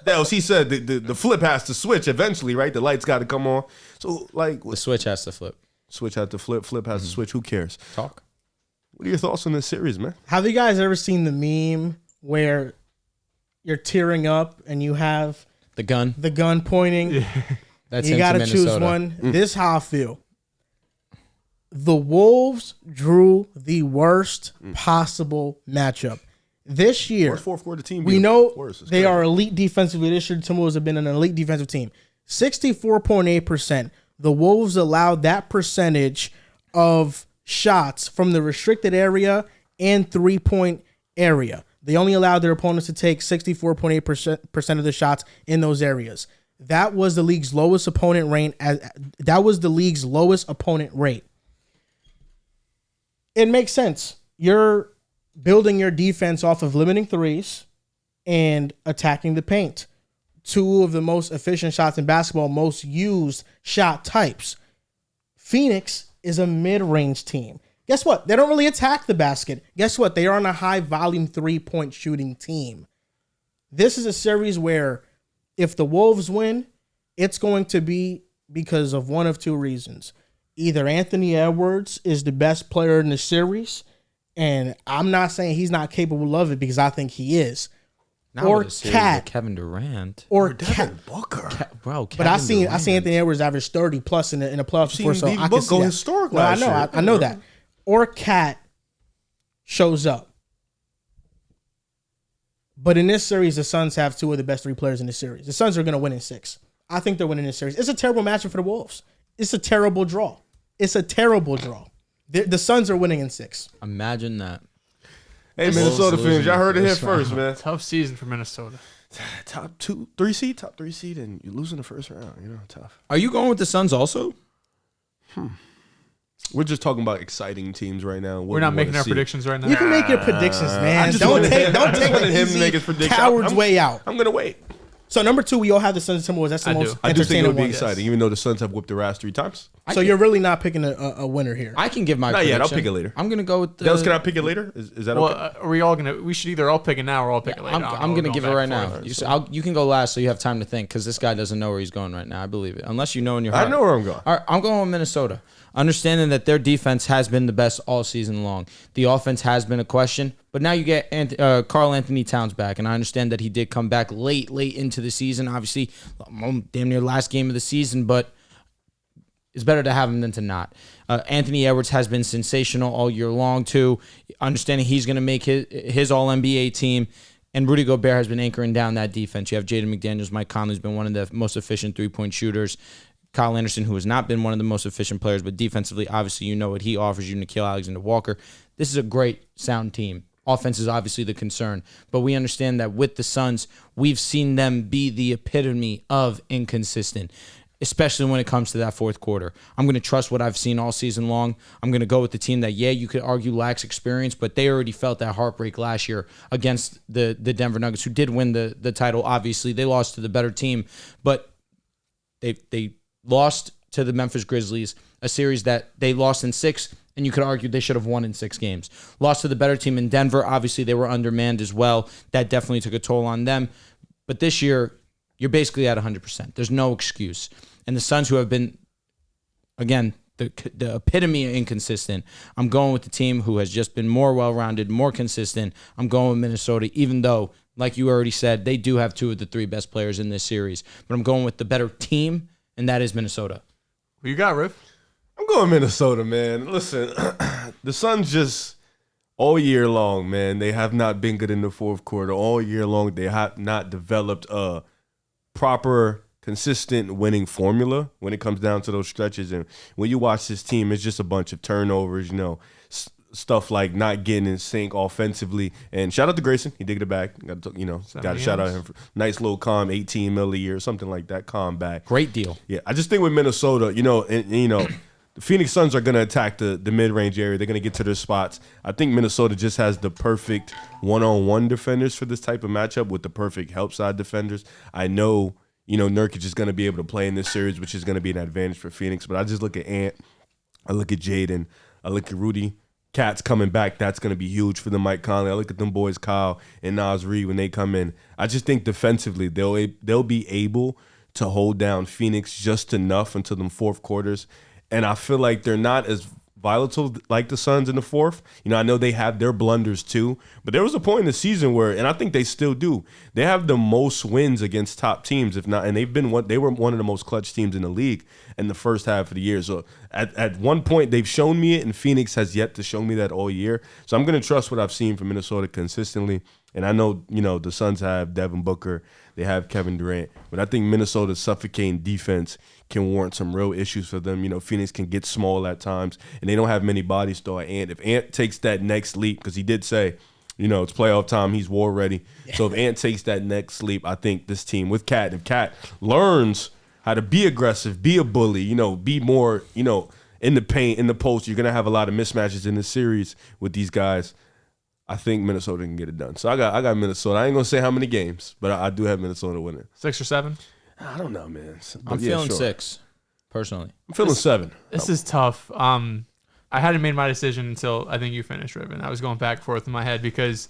Dehls, he said the flip has to switch eventually, right? The lights got to come on. So like, The switch has to flip. switch has to flip has to switch. Who cares? Talk. What are your thoughts on this series, man? Have you guys ever seen the meme where you're tearing up and you have The gun. the gun pointing? That's You into got to choose Minnesota. one. This is how I feel. The Wolves drew the worst possible matchup. This year, Where's fourth quarter team? we know worse? It's they crazy. are elite defensively. This year, the Timberwolves have been an elite defensive team. 64.8%. The Wolves allowed that percentage of shots from the restricted area and 3-point area. They only allowed their opponents to take 64.8% of the shots in those areas. That was the league's lowest opponent rate. That was the league's lowest opponent rate. It makes sense. You're building your defense off of limiting threes and attacking the paint. Two of the most efficient shots in basketball, most used shot types. Phoenix is a mid-range team. Guess what? They don't really attack the basket. Guess what? They are on a high-volume three-point shooting team. This is a series where if the Wolves win, it's going to be because of one of two reasons. Either Anthony Edwards is the best player in the series, and I'm not saying he's not capable of it because I think he is. Not or with a series Cat. with Kevin Durant. Or Devin Booker. Bro, But I seen Anthony Edwards average 30 plus in the playoffs before, so I can see that. Historic No, I last know, year. I know that. Or Cat shows up. But in this series, the Suns have two of the best three players in the series. The Suns are going to win in 6. I think they're winning this series. It's a terrible matchup for the Wolves. It's a terrible draw. It's a terrible draw. The Suns are winning in 6. Imagine that. Hey, Minnesota fans, y'all heard it here first, man. Tough season for Minnesota. Top 3 seed, and you're losing the first round. You know, tough. Are you going with the Suns also? We're just talking about exciting teams right now. We're not making our predictions right now. You can make your predictions, man. just Don't wanted take him the to easy make his prediction. coward's way out. I'm gonna wait. So number 2, we all have the Suns and Timberwolves. That's the most I do think entertaining it'll be one. exciting, even though the Suns have whipped their ass 3 times. So you're really not picking a winner here. I can give my Not prediction. yet. I'll pick it later. I'm going to go with the... Dehls, can I pick it later? Is that Well, okay? are we all gonna? We should either all pick it now or all pick it later. I'm going to give it right now. You can go last so you have time to think because this guy doesn't know where he's going right now. I believe it. Unless you know in your heart. I know where I'm going. All right, I'm going with Minnesota. Understanding that their defense has been the best all season long. The offense has been a question, but now you get Karl Anthony Towns back, and I understand that he did come back late into the season. Obviously, damn near last game of the season, but it's better to have him than to not. Anthony Edwards has been sensational all year long, too. Understanding he's going to make his All-NBA team, and Rudy Gobert has been anchoring down that defense. You have Jaden McDaniels, Mike Conley's been one of the most efficient three-point shooters. Kyle Anderson, who has not been one of the most efficient players, but defensively, obviously, you know what he offers you, Nickeil Alexander-Walker. This is a great, sound team. Offense is obviously the concern, but we understand that with the Suns, we've seen them be the epitome of inconsistent, especially when it comes to that fourth quarter. I'm going to trust what I've seen all season long. I'm going to go with the team that, you could argue lacks experience, but they already felt that heartbreak last year against the Denver Nuggets, who did win the title, obviously. They lost to the better team, but they lost to the Memphis Grizzlies, a series that they lost in 6, and you could argue they should have won in 6 games. Lost to the better team in Denver. Obviously, they were undermanned as well. That definitely took a toll on them. But this year, you're basically at 100%. There's no excuse. And the Suns, who have been, again, the epitome of inconsistent, I'm going with the team who has just been more well-rounded, more consistent. I'm going with Minnesota, even though, like you already said, they do have 2 of the 3 best players in this series. But I'm going with the better team, and that is Minnesota. Who you got, Riff? I'm going Minnesota, man. Listen, the Suns just all year long, man, they have not been good in the fourth quarter. All year long, they have not developed a proper, consistent winning formula when it comes down to those stretches. And when you watch this team, it's just a bunch of turnovers, stuff like not getting in sync offensively. And shout out to Grayson. He digged it back. Got to shout out him for nice little calm, $18 million a year, something like that, calm back. Great deal. Yeah, I just think with Minnesota, the Phoenix Suns are going to attack the mid-range area. They're going to get to their spots. I think Minnesota just has the perfect one-on-one defenders for this type of matchup with the perfect help side defenders. I know, Nurkic is going to be able to play in this series, which is going to be an advantage for Phoenix. But I just look at Ant. I look at Jaden. I look at Rudy. Cat's coming back. That's going to be huge for the Mike Conley. I look at them boys, Kyle and Nas Reed, when they come in. I just think defensively they'll be able to hold down Phoenix just enough until them fourth quarters. And I feel like they're not as volatile like the Suns in the fourth. You know, I know they have their blunders too, but there was a point in the season where, and I think they still do, they have the most wins against top teams, if not, and they were one of the most clutch teams in the league in the first half of the year. So at one point they've shown me it, and Phoenix has yet to show me that all year. So I'm going to trust what I've seen from Minnesota consistently. And I know, you know, the Suns have Devin Booker, they have Kevin Durant, but I think Minnesota's suffocating defense can warrant some real issues for them. You know, Phoenix can get small at times, and they don't have many bodies though. If Ant takes that next leap, because he did say, you know, it's playoff time, he's war ready. So if Ant takes that next leap, I think this team with Cat, if Cat learns how to be aggressive, be a bully, you know, be more, you know, in the paint, in the post, you're going to have a lot of mismatches in this series with these guys. I think Minnesota can get it done. So I got Minnesota. I ain't going to say how many games, but I do have Minnesota winning. 6 or 7? I don't know, man. I'm feeling 6, personally. I'm feeling 7. This is tough. I hadn't made my decision until I think you finished, Riven. I was going back and forth in my head because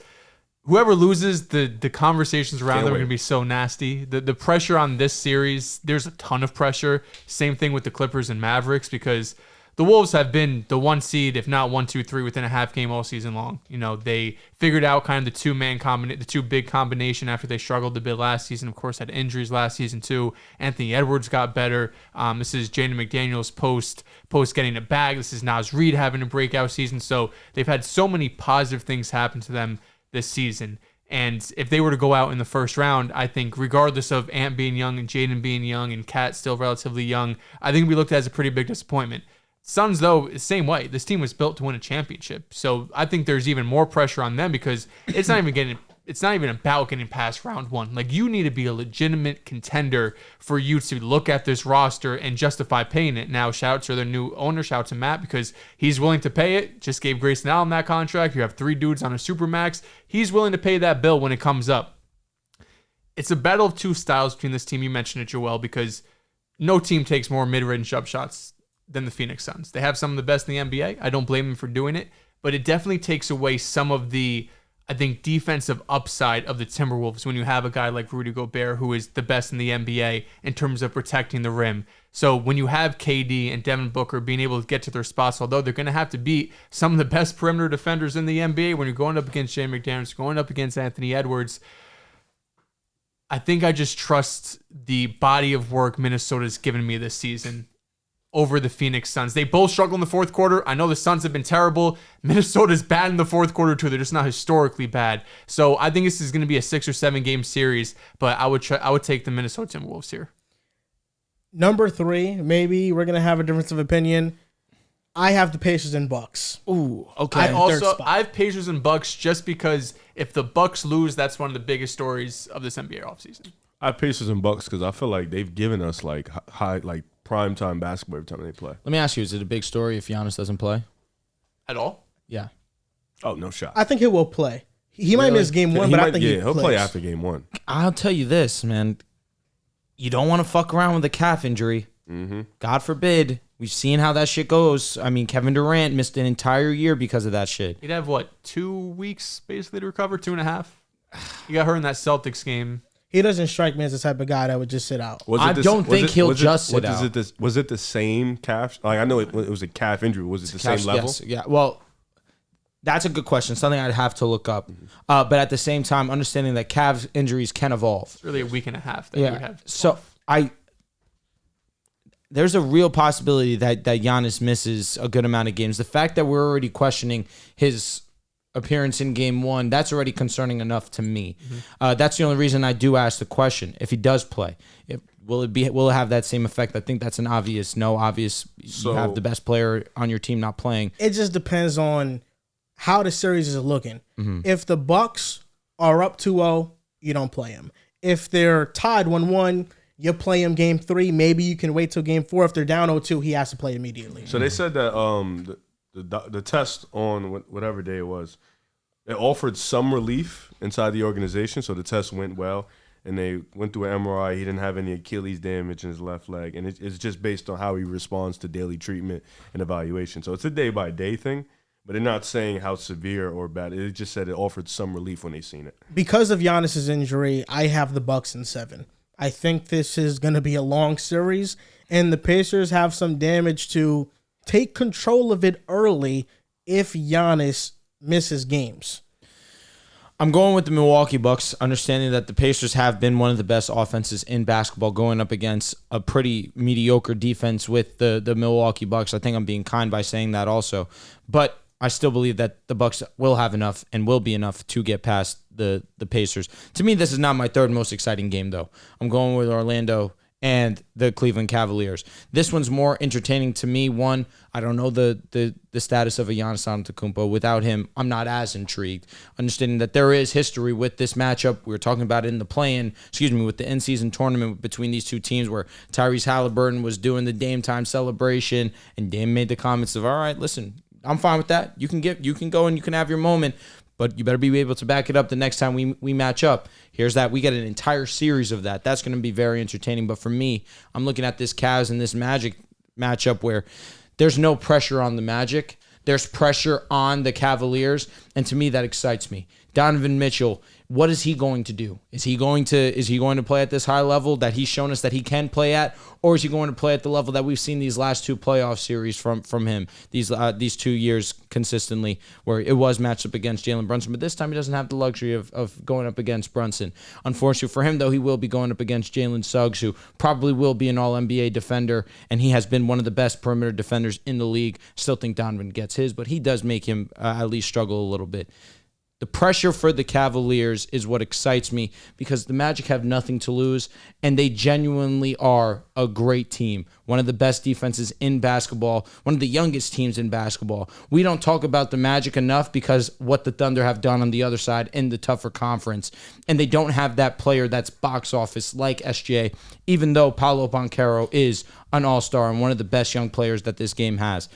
whoever loses, the conversations around them are going to be so nasty. The pressure on this series, there's a ton of pressure. Same thing with the Clippers and Mavericks because the Wolves have been the 1 seed, if not 1, 2, 3, within a half game all season long. You know, they figured out kind of the two big combination after they struggled a bit last season. Of course, had injuries last season too. Anthony Edwards got better. This is Jaden McDaniels post getting a bag. This is Naz Reid having a breakout season. So they've had so many positive things happen to them this season. And if they were to go out in the first round, I think regardless of Ant being young and Jaden being young and Kat still relatively young, I think we looked at as a pretty big disappointment. Suns, though, same way. This team was built to win a championship. So I think there's even more pressure on them because it's not even about getting past round 1. Like, you need to be a legitimate contender for you to look at this roster and justify paying it. Now, shout out to their new owner, shout out to Matt, because he's willing to pay it. Just gave Grayson Allen that contract. You have 3 dudes on a supermax. He's willing to pay that bill when it comes up. It's a battle of 2 styles between this team. You mentioned it, Joel, because no team takes more mid-range jump shots than the Phoenix Suns. They have some of the best in the NBA. I don't blame them for doing it, but it definitely takes away some of the, I think, defensive upside of the Timberwolves when you have a guy like Rudy Gobert who is the best in the NBA in terms of protecting the rim. So when you have KD and Devin Booker being able to get to their spots, although they're going to have to beat some of the best perimeter defenders in the NBA when you're going up against Jay McDaniels, going up against Anthony Edwards, I think I just trust the body of work Minnesota's given me this season over the Phoenix Suns. They both struggle in the fourth quarter. I know the Suns have been terrible. Minnesota's bad in the fourth quarter too. They're just not historically bad. So I think this is going to be a 6 or 7 game series, but I would take the Minnesota Timberwolves here. Number 3, maybe we're going to have a difference of opinion. I have the Pacers and Bucks. Ooh, okay. I have Pacers and Bucks just because if the Bucks lose, that's one of the biggest stories of this NBA offseason. I have Pacers and Bucks because I feel like they've given us like high, like primetime basketball every time they play. Let me ask you, is it a big story if Giannis doesn't play? At all? Yeah. Oh, no shot. I think he will play. He might miss game 1, but I think he'll play after game 1. I'll tell you this, man. You don't want to fuck around with a calf injury. Mm-hmm. God forbid. We've seen how that shit goes. I mean, Kevin Durant missed an entire year because of that shit. He'd have, 2 weeks basically to recover, 2.5? He got hurt in that Celtics game. He doesn't strike me as the type of guy that would just sit out. I don't think he'll just sit out. Was it the same calf? Like, I know it was a calf injury. Was it the same level? Yes, yeah. Well, that's a good question. Something I'd have to look up. But at the same time, understanding that calf injuries can evolve. It's really a week and a half that you would have. So there's a real possibility that Giannis misses a good amount of games. The fact that we're already questioning his appearance in game 1, that's already concerning enough to me. That's the only reason I do ask the question. If he does play, will it have that same effect? I think that's an obvious no. You have the best player on your team not playing. It just depends on how the series is looking. If the Bucks are up 2-0, you don't play him. If they're tied 1-1, you play him game 3. Maybe you can wait till game 4. If they're down 0-2, he has to play immediately. So they said that the test on whatever day it was, it offered some relief inside the organization, so the test went well, and they went through an MRI. He didn't have any Achilles damage in his left leg, and it's just based on how he responds to daily treatment and evaluation. So it's a day-by-day thing, but they're not saying how severe or bad. It just said it offered some relief when they seen it. Because of Giannis's injury, I have the Bucks in 7. I think this is going to be a long series, and the Pacers have some damage to take control of it early if Giannis misses games? I'm going with the Milwaukee Bucks, understanding that the Pacers have been one of the best offenses in basketball, going up against a pretty mediocre defense with the Milwaukee Bucks. I think I'm being kind by saying that also. But I still believe that the Bucks will have enough and will be enough to get past the Pacers. To me, this is not my third most exciting game, though. I'm going with Orlando and the Cleveland Cavaliers. This one's more entertaining to me. One, I don't know the status of a Giannis Antetokounmpo. Without him, I'm not as intrigued. Understanding that there is history with this matchup. We were talking about it in the with the in-season tournament between these two teams where Tyrese Halliburton was doing the Dame time celebration, and Dame made the comments of, all right, listen, I'm fine with that. You can go and you can have your moment, but you better be able to back it up the next time we match up. Here's that. We get an entire series of that. That's going to be very entertaining. But for me, I'm looking at this Cavs and this Magic matchup where there's no pressure on the Magic. There's pressure on the Cavaliers, and to me, that excites me. Donovan Mitchell, what is he going to do? Is he going to play at this high level that he's shown us that he can play at, or is he going to play at the level that we've seen these last two playoff series from him these 2 years consistently, where it was matched up against Jalen Brunson, but this time he doesn't have the luxury of going up against Brunson. Unfortunately for him, though, he will be going up against Jalen Suggs, who probably will be an All-NBA defender, and he has been one of the best perimeter defenders in the league. Still think Donovan gets his, but he does make him at least struggle a little bit. The pressure for the Cavaliers is what excites me because the Magic have nothing to lose, and they genuinely are a great team. One of the best defenses in basketball, one of the youngest teams in basketball. We don't talk about the Magic enough because what the Thunder have done on the other side in the tougher conference, and they don't have that player that's box office like SGA, even though Paolo Banchero is an all-star and one of the best young players that this game has.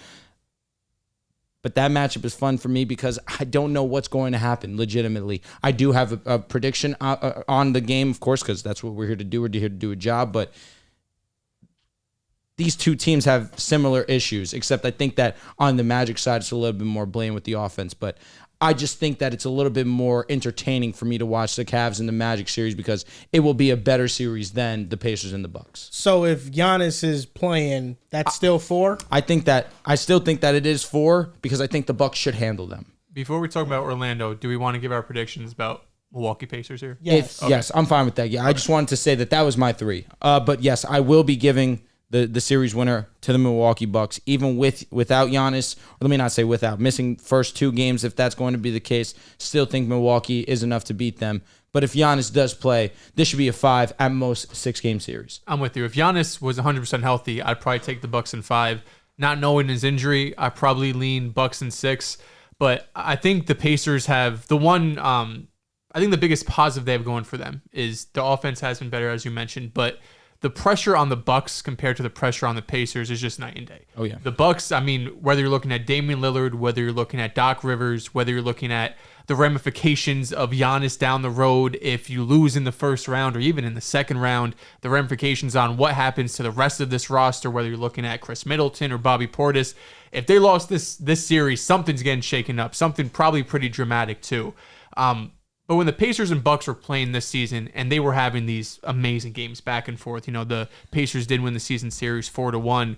But that matchup is fun for me because I don't know what's going to happen legitimately. I do have a prediction on the game, of course, because that's what we're here to do. We're here to do a job. But these two teams have similar issues, except I think that on the Magic side, it's a little bit more blamed with the offense. But I just think that it's a little bit more entertaining for me to watch the Cavs and the Magic series because it will be a better series than the Pacers and the Bucks. So if Giannis is playing, that's still 4? I still think that it is 4 because I think the Bucks should handle them. Before we talk about Orlando, do we want to give our predictions about Milwaukee Pacers here? Yes. Yes, I'm fine with that. Yeah, okay. I just wanted to say that was my 3. But yes, I will be giving the series winner to the Milwaukee Bucks, even without Giannis. Or let me not say without. Missing first 2 games, if that's going to be the case, still think Milwaukee is enough to beat them. But if Giannis does play, this should be a 5, at most 6-game series. I'm with you. If Giannis was 100% healthy, I'd probably take the Bucks in 5. Not knowing his injury, I probably lean Bucks in 6. But I think the Pacers have the one. I think the biggest positive they have going for them is the offense has been better, as you mentioned, but the pressure on the Bucks compared to the pressure on the Pacers is just night and day. Oh, yeah. The Bucks, I mean, whether you're looking at Damian Lillard, whether you're looking at Doc Rivers, whether you're looking at the ramifications of Giannis down the road if you lose in the first round or even in the second round, the ramifications on what happens to the rest of this roster, whether you're looking at Chris Middleton or Bobby Portis. If they lost this series, something's getting shaken up, something probably pretty dramatic too. But when the Pacers and Bucks were playing this season and they were having these amazing games back and forth, you know, the Pacers did win the season series 4-1.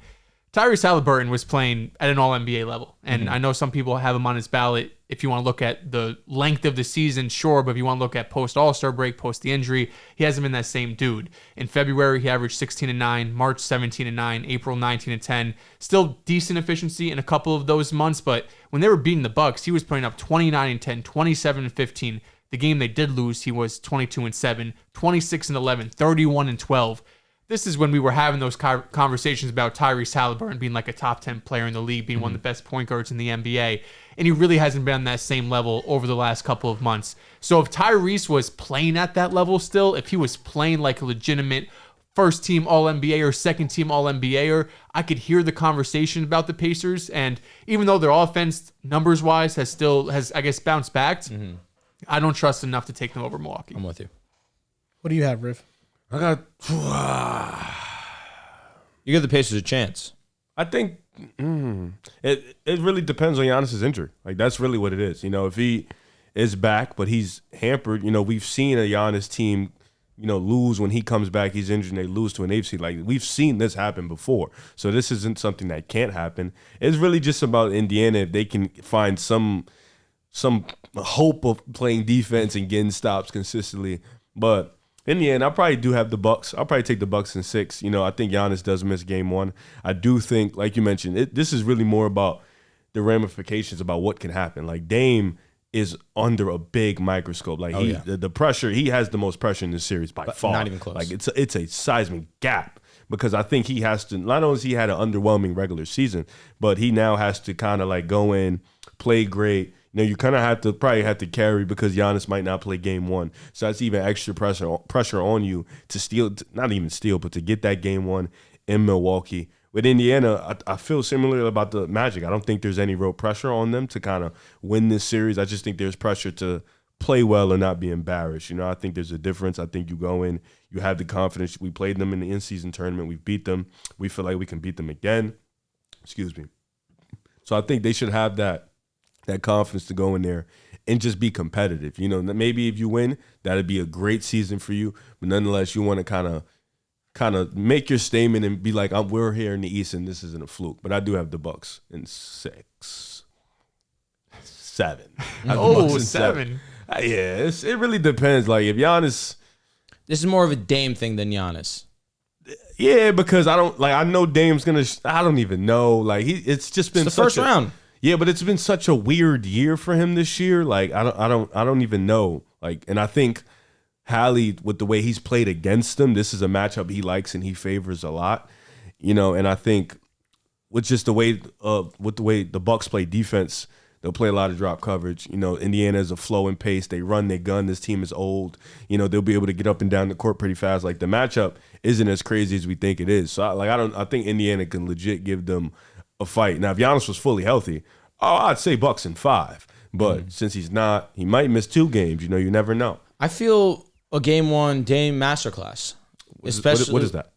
Tyrese Halliburton was playing at an All-NBA level. And I know some people have him on his ballot. If you want to look at the length of the season, sure. But if you want to look at post-All-Star break, post the injury, he hasn't been that same dude. In February, he averaged 16-9, March 17-9, April 19-10. Still decent efficiency in a couple of those months. But when they were beating the Bucks, he was putting up 29-10, 27-15. The game they did lose, he was 22-7, 26-11, 31-12. This is when we were having those conversations about Tyrese Halliburton being like a top 10 player in the league, being one of the best point guards in the NBA. And he really hasn't been on that same level over the last couple of months. So if Tyrese was playing at that level still, if he was playing like a legitimate first team All-NBA or second team All-NBAer, I could hear the conversation about the Pacers. And even though their offense numbers wise has I guess bounced back, I don't trust enough to take them over Milwaukee. I'm with you. What do you have, Riff? I got. You give the Pacers a chance. I think it really depends on Giannis' injury. Like, that's really what it is. You know, if he is back, but he's hampered, you know, we've seen a Giannis team lose when he comes back, he's injured, and they lose to an 8th seed. Like, we've seen this happen before. So this isn't something that can't happen. It's really just about Indiana if they can find some hope of playing defense and getting stops consistently. But in the end, I probably do have the Bucks. I'll probably take the Bucks in 6. I think Giannis does miss game 1. I do think, like you mentioned, this is really more about the ramifications about what can happen. Like, Dame is under a big microscope. Like, the pressure, he has the most pressure in this series by far. Not even close. Like, it's a seismic gap because I think he has to, not only has he had an underwhelming regular season, but he now has to kind of like go in, play great. You kind of probably have to carry because Giannis might not play game 1. So that's even extra pressure on you to steal, not even steal, but to get that game 1 in Milwaukee. With Indiana, I feel similar about the Magic. I don't think there's any real pressure on them to kind of win this series. I just think there's pressure to play well or not be embarrassed. I think there's a difference. I think you go in, you have the confidence. We played them in the in-season tournament. We beat them. We feel like we can beat them again. Excuse me. So I think they should have that confidence to go in there and just be competitive. Maybe if you win, that'd be a great season for you. But nonetheless, you want to kind of make your statement and be like, we're here in the East and this isn't a fluke. But I do have the Bucks in 6. 7. Oh, 7. Yeah, it really depends. Like, if Giannis... This is more of a Dame thing than Giannis. Yeah, because I know Dame's going to... I don't even know. Like, it's just been the first round. Yeah, but it's been such a weird year for him this year. Like, I don't even know. Like, and I think... Hallie, with the way he's played against them, this is a matchup he likes and he favors a lot, and I think with just the way the Bucks play defense, they'll play a lot of drop coverage. Indiana is a flow and pace. They run, they gun. This team is old. They'll be able to get up and down the court pretty fast. Like, the matchup isn't as crazy as we think it is. So I think Indiana can legit give them a fight. Now, if Giannis was fully healthy, I'd say Bucks in 5. But since he's not, he might miss 2 games. You never know. I feel a game 1 Dame masterclass. What is that?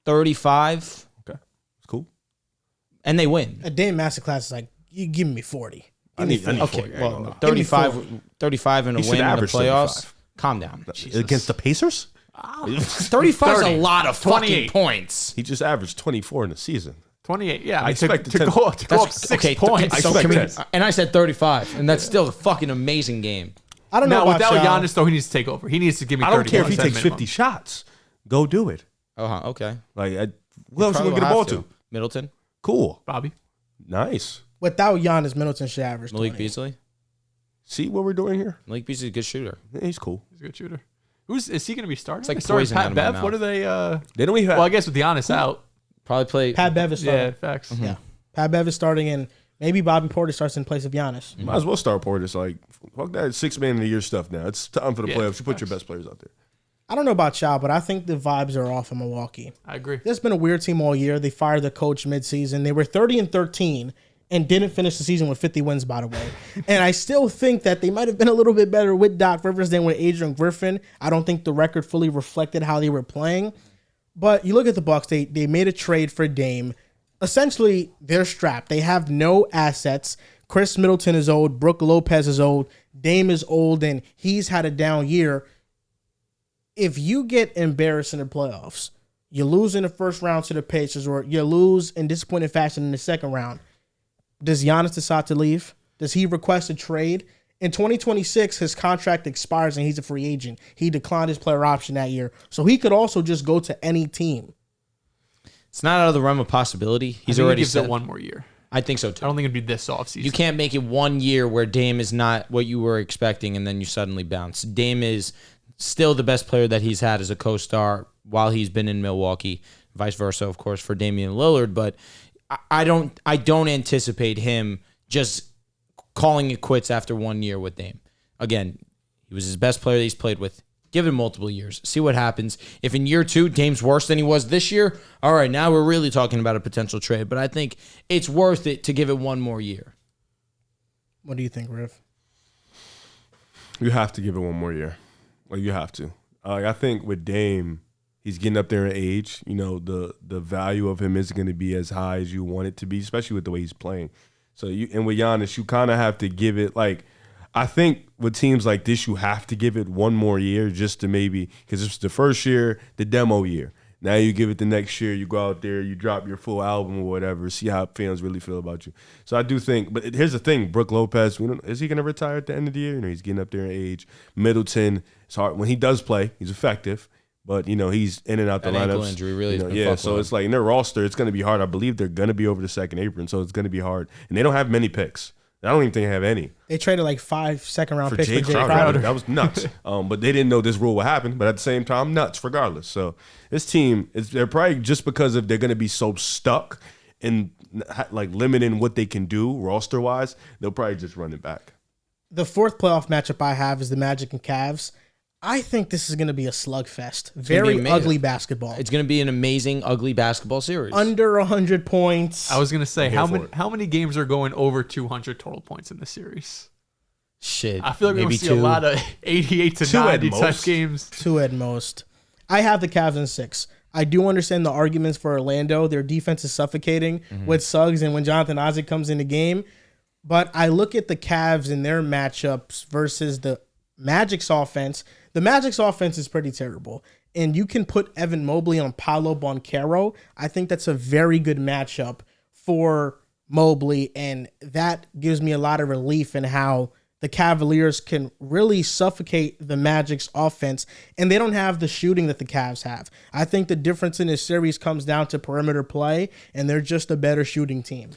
35. Okay. It's cool. And they win. A Dame masterclass is like, you give me 40. I need 40. Okay, well, 35 and a win in the playoffs. 35. Calm down. Jesus. Against the Pacers? 35 is a lot of 28 points. He just averaged 24 in the season. 28, yeah. I expect to go up 6 points. And I said 35, and that's still a fucking amazing game. I don't know about without Giannis, though, he needs to take over. He needs to give me 30 I don't care if he takes minimum. 50 shots. Go do it. Okay. Like, who else you going to get a ball to? Middleton. Cool. Bobby. Nice. Without Giannis, Middleton should average 20. Malik Beasley. See what we're doing here? Malik Beasley's a good shooter. Yeah, he's cool. He's a good shooter. Is he going to be starting? It's like starting poison out Pat of my Bev? mouth. What are they? They don't even have... Well, I guess with Giannis out. Probably play... Pat Bev is starting. Yeah, facts. Yeah. Pat Bev is starting, and maybe Bobby Porter starts in place of Giannis. Might as well start Porter. It's like, fuck that 6-man of the year stuff now. It's time for the playoffs. You put your best players out there. I don't know about y'all, but I think the vibes are off in Milwaukee. I agree. There's been a weird team all year. They fired the coach midseason. They were 30-13 and didn't finish the season with 50 wins, by the way. And I still think that they might have been a little bit better with Doc Rivers than with Adrian Griffin. I don't think the record fully reflected how they were playing. But you look at the Bucks, they made a trade for Dame. Essentially, they're strapped. They have no assets. Chris Middleton is old. Brook Lopez is old. Dame is old, and he's had a down year. If you get embarrassed in the playoffs, you lose in the first round to the Pacers, or you lose in disappointing fashion in the second round, does Giannis decide to leave? Does he request a trade? In 2026, his contract expires and he's a free agent. He declined his player option that year. So he could also just go to any team. It's not out of the realm of possibility. He's already gives said it one more year. I think so too. I don't think it'd be this offseason. You can't make it 1 year where Dame is not what you were expecting and then you suddenly bounce. Dame is still the best player that he's had as a co-star while he's been in Milwaukee. Vice versa, of course, for Damian Lillard. But I don't anticipate him just calling it quits after 1 year with Dame. Again, he was his best player that he's played with. Give him multiple years. See what happens. If in year 2, Dame's worse than he was this year, all right, now we're really talking about a potential trade. But I think it's worth it to give it 1 more year. What do you think, Riv? You have to give it 1 more year. Like, you have to. I think with Dame, he's getting up there in age. You know, the value of him isn't going to be as high as you want it to be, especially with the way he's playing. So and with Giannis, you kind of have to give it, like, I think with teams like this, you have to give it one more year just to maybe, because it's the first year, the demo year. Now you give it the next year, you go out there, you drop your full album or whatever, see how fans really feel about you. So I do think, but here's the thing, Brook Lopez, is he going to retire at the end of the year? He's getting up there in age. Middleton, it's hard. When he does play, he's effective, but, he's in and out the lineups. Ankle injury really so it's like in their roster, it's going to be hard. I believe they're going to be over the second apron, so it's going to be hard. And they don't have many picks. I don't even think they have any. They traded like 5 second-round picks for Jay Crowder. That was nuts. But they didn't know this rule would happen. But at the same time, nuts regardless. So this team, they're probably just because of they're going to be so stuck in like limiting what they can do roster-wise, they'll probably just run it back. The fourth playoff matchup I have is the Magic and Cavs. I think this is going to be a slugfest. Very ugly basketball. It's going to be an amazing, ugly basketball series. Under 100 points. I was going to say, how many games are going over 200 total points in this series? Shit. I feel like we're going to see a lot of 88 to 90 type games. 2 at most. I have the Cavs in 6. I do understand the arguments for Orlando. Their defense is suffocating with Suggs and when Jonathan Isaac comes in the game. But I look at the Cavs and their matchups versus the Magic's offense. The Magic's offense is pretty terrible. And you can put Evan Mobley on Paolo Banchero. I think that's a very good matchup for Mobley. And that gives me a lot of relief in how the Cavaliers can really suffocate the Magic's offense. And they don't have the shooting that the Cavs have. I think the difference in this series comes down to perimeter play. And they're just a better shooting team.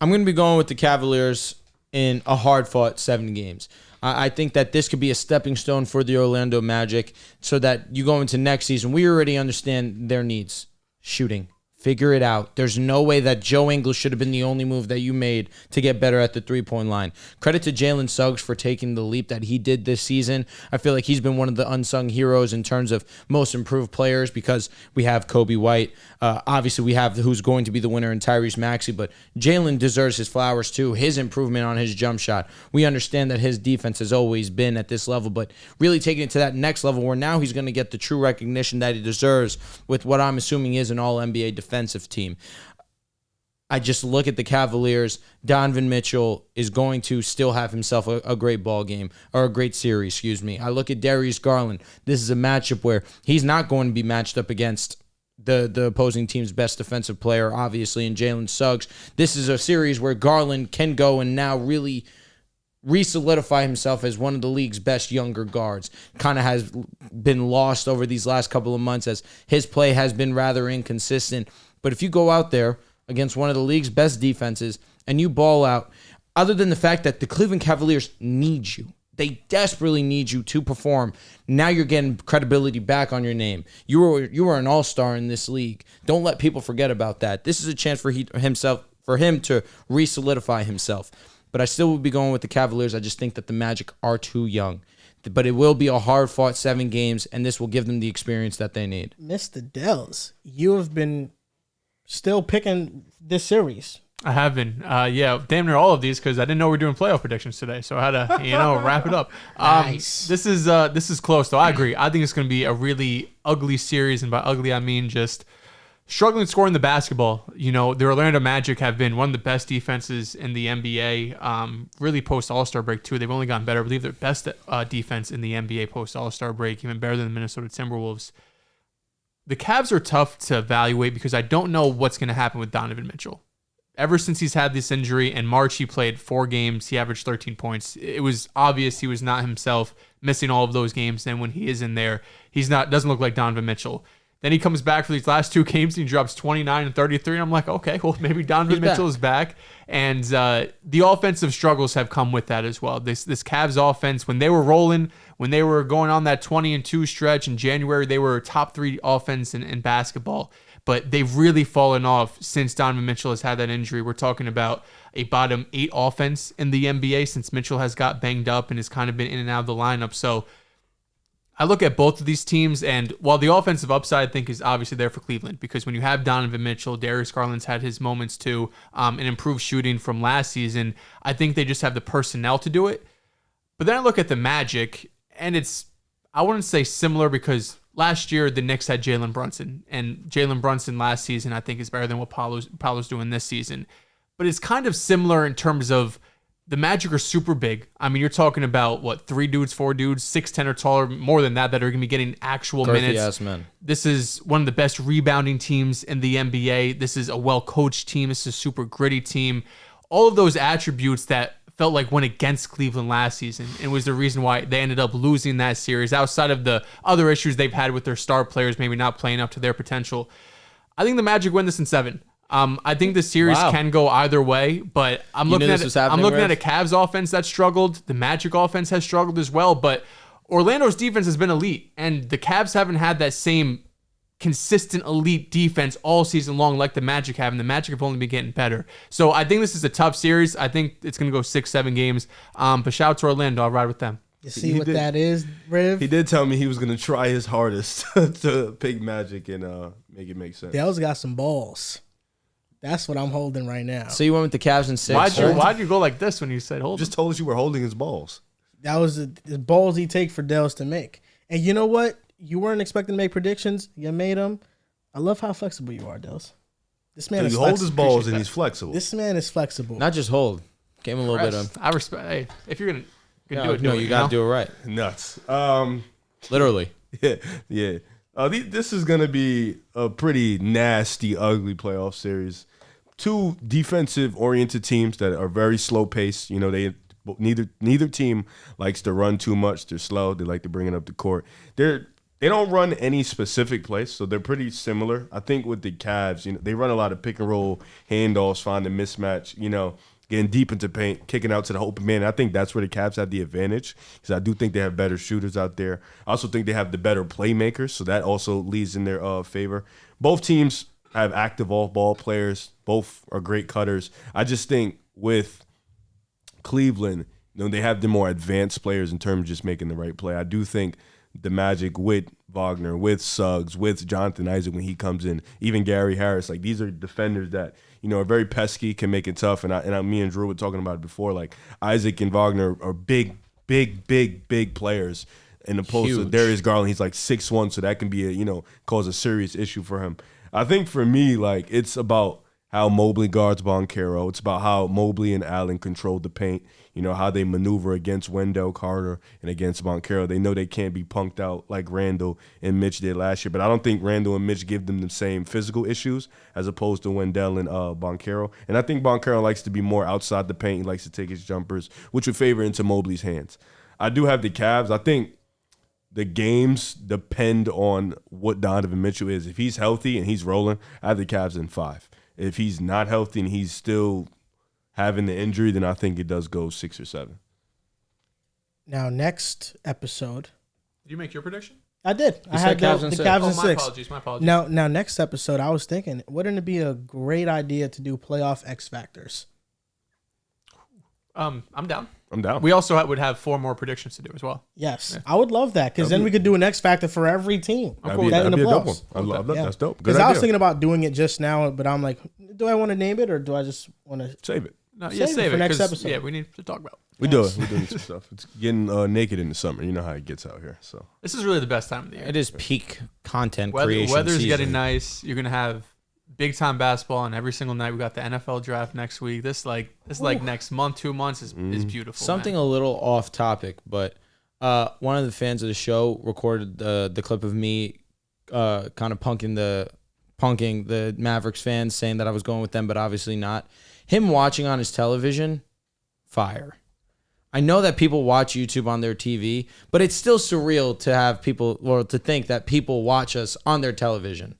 I'm going to be going with the Cavaliers in a hard-fought 7 games. I think that this could be a stepping stone for the Orlando Magic so that you go into next season. We already understand their needs. Shooting. Figure it out. There's no way that Joe Ingles should have been the only move that you made to get better at the three-point line. Credit to Jalen Suggs for taking the leap that he did this season. I feel like he's been one of the unsung heroes in terms of most improved players because we have Kobe White. Obviously, we have who's going to be the winner in Tyrese Maxey, but Jalen deserves his flowers too. His improvement on his jump shot. We understand that his defense has always been at this level, but really taking it to that next level where now he's going to get the true recognition that he deserves with what I'm assuming is an all-NBA defensive team. I just look at the Cavaliers. Donovan Mitchell is going to still have himself a great ball game or a great series, excuse me. I look at Darius Garland. This is a matchup where he's not going to be matched up against the opposing team's best defensive player, obviously, in Jalen Suggs. This is a series where Garland can go and now really re-solidify himself as one of the league's best younger guards. Kind of has been lost over these last couple of months as his play has been rather inconsistent. But if you go out there against one of the league's best defenses and you ball out, other than the fact that the Cleveland Cavaliers need you, they desperately need you to perform. Now you're getting credibility back on your name. You were an all-star in this league. Don't let people forget about that. This is a chance for him to re-solidify himself. But I still would be going with the Cavaliers. I just think that the Magic are too young. But it will be a hard-fought 7 games, and this will give them the experience that they need. Mr. Dehls, you have been still picking this series. I have been. Damn near all of these because I didn't know we were doing playoff predictions today. So I had to, wrap it up. Nice. This is close, though. I agree. I think it's going to be a really ugly series. And by ugly, I mean just struggling scoring the basketball. The Orlando Magic have been one of the best defenses in the NBA, really post All-Star break, too. They've only gotten better. I believe they're best defense in the NBA post All-Star break, even better than the Minnesota Timberwolves. The Cavs are tough to evaluate because I don't know what's going to happen with Donovan Mitchell. Ever since he's had this injury, in March he played 4 games. He averaged 13 points. It was obvious he was not himself, missing all of those games. And when he is in there, doesn't look like Donovan Mitchell. Then he comes back for these last 2 games and he drops 29 and 33. And I'm like, okay, well, maybe Donovan Mitchell is back. And the offensive struggles have come with that as well. This Cavs offense, when they were rolling, when they were going on that 20-2 stretch in January, they were top 3 offense in basketball. But they've really fallen off since Donovan Mitchell has had that injury. We're talking about a bottom 8 offense in the NBA since Mitchell has got banged up and has kind of been in and out of the lineup. So I look at both of these teams, and while the offensive upside, I think, is obviously there for Cleveland, because when you have Donovan Mitchell, Darius Garland's had his moments too, and improved shooting from last season, I think they just have the personnel to do it. But then I look at the Magic, and I wouldn't say similar because last year the Knicks had Jalen Brunson, and Jalen Brunson last season I think is better than what Paolo's doing this season. But it's kind of similar in terms of the Magic are super big. I mean, you're talking about, what, 3 dudes, 4 dudes, 6'10" or taller, more than that are going to be getting actual minutes. Men. This is one of the best rebounding teams in the NBA. This is a well-coached team. This is a super gritty team. All of those attributes that felt like went against Cleveland last season and was the reason why they ended up losing that series, outside of the other issues they've had with their star players maybe not playing up to their potential. I think the Magic win this in 7. I think the series can go either way, but I'm looking at a Cavs offense that struggled. The Magic offense has struggled as well, but Orlando's defense has been elite, and the Cavs haven't had that same consistent elite defense all season long like the Magic have, and the Magic have only been getting better. So I think this is a tough series. I think it's going to go 6-7 games, but shout out to Orlando. I'll ride with them. You see what that is, Riv? He did tell me he was going to try his hardest to pick Magic and make it make sense. Dale's got some balls. That's what I'm holding right now. So you went with the Cavs in 6. Why'd you go like this when you said hold? Just told us you were holding his balls. That was the balls he take for Dales to make. And you know what? You weren't expecting to make predictions. You made them. I love how flexible you are, Dales. This man is flexible. He holds his balls and he's flexible. This man is flexible. Not just hold. Gave him a little bit of. I respect. Hey, if you're gonna do it, you gotta do it right. Nuts. Literally. Yeah. This is gonna be a pretty nasty, ugly playoff series. 2 defensive-oriented teams that are very slow-paced. You know, neither team likes to run too much. They're slow. They like to bring it up the court. They don't run any specific place, so they're pretty similar. I think with the Cavs, you know, they run a lot of pick and roll handoffs, finding mismatch. You know, getting deep into paint, kicking out to the open man. I think that's where the Cavs have the advantage, because I do think they have better shooters out there. I also think they have the better playmakers, so that also leads in their favor. Both teams have active off-ball players. Both are great cutters. I just think with Cleveland, you know, they have the more advanced players in terms of just making the right play. I do think the Magic with Wagner, with Suggs, with Jonathan Isaac when he comes in, even Gary Harris, like these are defenders that, you know, are very pesky, can make it tough. And me and Drew were talking about it before. Like Isaac and Wagner are big players. In opposed to Darius Garland, he's like 6'1", so that can be cause a serious issue for him. I think for me, like, it's about how Mobley guards Boncaro. It's about how Mobley and Allen control the paint. You know, how they maneuver against Wendell Carter and against Boncaro. They know they can't be punked out like Randall and Mitch did last year. But I don't think Randall and Mitch give them the same physical issues as opposed to Wendell and Boncaro. And I think Boncaro likes to be more outside the paint. He likes to take his jumpers, which would favor into Mobley's hands. I do have the Cavs. I think the games depend on what Donovan Mitchell is. If he's healthy and he's rolling, I have the Cavs in 5. If he's not healthy and he's still having the injury, then I think it does go 6 or 7. Now, next episode. Did you make your prediction? I did. I had the Cavs in 6. My apologies. Now, next episode, I was thinking, wouldn't it be a great idea to do playoff X Factors? I'm down. I'm down. We also would have 4 more predictions to do as well. Yes. Yeah. I would love that, because then we could do an X Factor for every team. That'd be a dope one. I love that. Yeah. That's dope. Because I was thinking about doing it just now, but I'm like, do I want to name it or do I just want to save it? No, save it for next episode. Yeah, we need to talk about it. We do it. We do some stuff. It's getting naked in the summer. You know how it gets out here. So this is really the best time of the year. It is peak content creation. Weather's season. getting nice. You're gonna have big time basketball, and every single night we got the NFL draft next week. This next month, 2 months is beautiful. Something a little off topic, but one of the fans of the show recorded the clip of me kind of punking the Mavericks fans, saying that I was going with them, but obviously not. Him watching on his television, fire. I know that people watch YouTube on their TV, but it's still surreal to have people, or to think that people watch us on their television.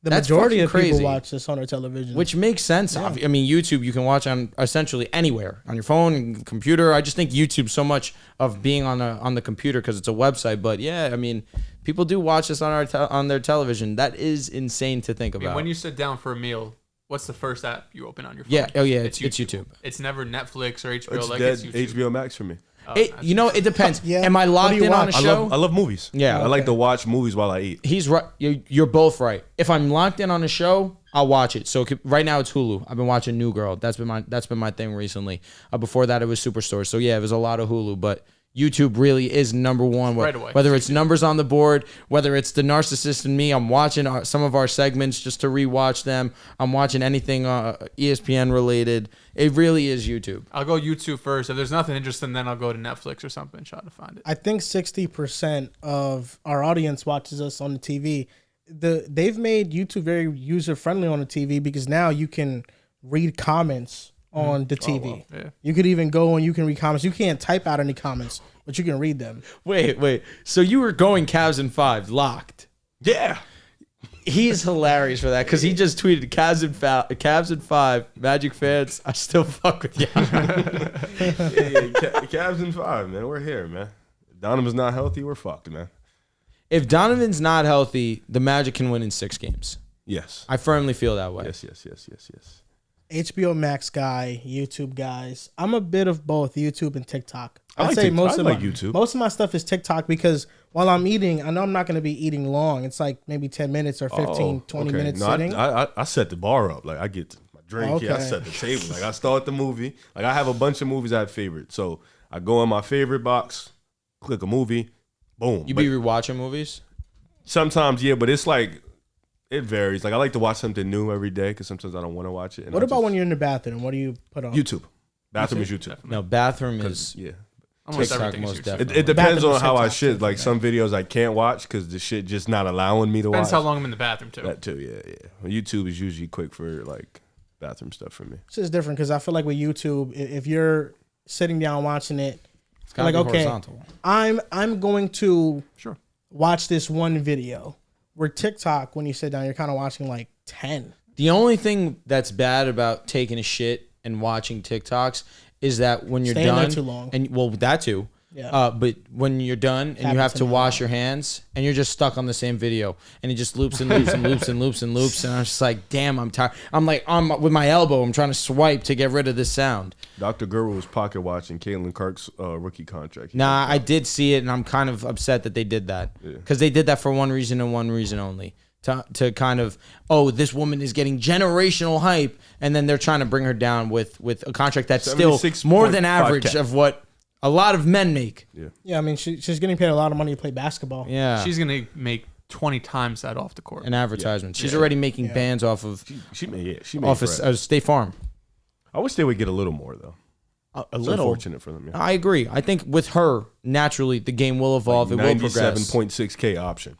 That's majority of people watch this on their television. Which makes sense. Yeah. I mean, YouTube, you can watch on essentially anywhere, on your phone, computer. I just think YouTube so much of being on the computer because it's a website. But yeah, I mean, people do watch this on their television. That is insane to think about. When you sit down for a meal, what's the first app you open on your phone? Yeah, it's YouTube. It's never Netflix or HBO. It's HBO Max for me. It depends. Yeah. Am I locked in on a show? I love movies. Yeah. I like to watch movies while I eat. He's right. You're both right. If I'm locked in on a show, I'll watch it. So right now it's Hulu. I've been watching New Girl. That's been my thing recently. Before that it was Superstore. So yeah, it was a lot of Hulu. But YouTube really is number one. Right away. Whether it's numbers on the board, whether it's the narcissist in me, I'm watching some of our segments just to rewatch them. I'm watching anything ESPN related. It really is YouTube. I'll go YouTube first. If there's nothing interesting, then I'll go to Netflix or something and try to find it. I think 60% of our audience watches us on the TV. They've made YouTube very user friendly on the TV because now you can read comments on the TV. Wow. Yeah. You could even go and you can read comments. You can't type out any comments, but you can read them. Wait. So you were going Cavs in 5 locked? Yeah. He's hilarious for that because he just tweeted Cavs in 5 Magic fans. I still fuck with you. Cavs in 5, man. We're here, man. If Donovan's not healthy, we're fucked, man. If Donovan's not healthy, the Magic can win in 6 games. Yes. I firmly feel that way. Yes. HBO Max guy, YouTube guys. I'm a bit of both YouTube and TikTok. I like YouTube. Most of my stuff is TikTok because while I'm eating, I know I'm not going to be eating long. It's like maybe 10 minutes or 15, 20 minutes sitting. I set the bar up. Like I get my drink here. I set the table. Like I start the movie. Like I have a bunch of movies I have favorite. So I go in my favorite box, click a movie, boom. You be rewatching movies? Sometimes, yeah, but it's like, it varies. Like I like to watch something new every day because sometimes I don't want to watch it. What about when you're in the bathroom? What do you put on? YouTube. Bathroom is YouTube. No, bathroom is Almost TikTok everything most is YouTube. definitely. It depends Bathroom on is how I TikTok, shit. too, Like some videos I can't watch because the shit just not allowing me to Depends watch. how long I'm in the bathroom too. That too, yeah. YouTube is usually quick for like bathroom stuff for me. It's just different because I feel like with YouTube, if you're sitting down watching it, It's gotta like be okay, horizontal. I'm going to Sure. watch this one video. Where TikTok, when you sit down, you're kind of watching like 10. The only thing that's bad about taking a shit and watching TikToks is that when you're Staying there done, too long. and well, that too. Yeah. But when you're done and you Happens have to to me a wash lot. your hands and you're just stuck on the same video and it just loops and loops and loops and loops and loops and I'm just like, damn, I'm tired. I'm like with my elbow, I'm trying to swipe to get rid of this sound. Dr. Gerber was pocket watching Caitlin Clark's rookie contract. Nah, I did see it and I'm kind of upset that they did that because they did that for one reason and one reason only. To kind of, this woman is getting generational hype, and then they're trying to bring her down with a contract that's still more than average of what a lot of men make. Yeah, I mean, she's getting paid a lot of money to play basketball. Yeah. She's gonna make 20 times that off the court. An advertisement. She's already making bands off of She made off of State Farm. I wish they would get a little more though. A little. Unfortunate for them. Yeah. I agree. I think with her, naturally, the game will evolve. It will progress. 97.6K option.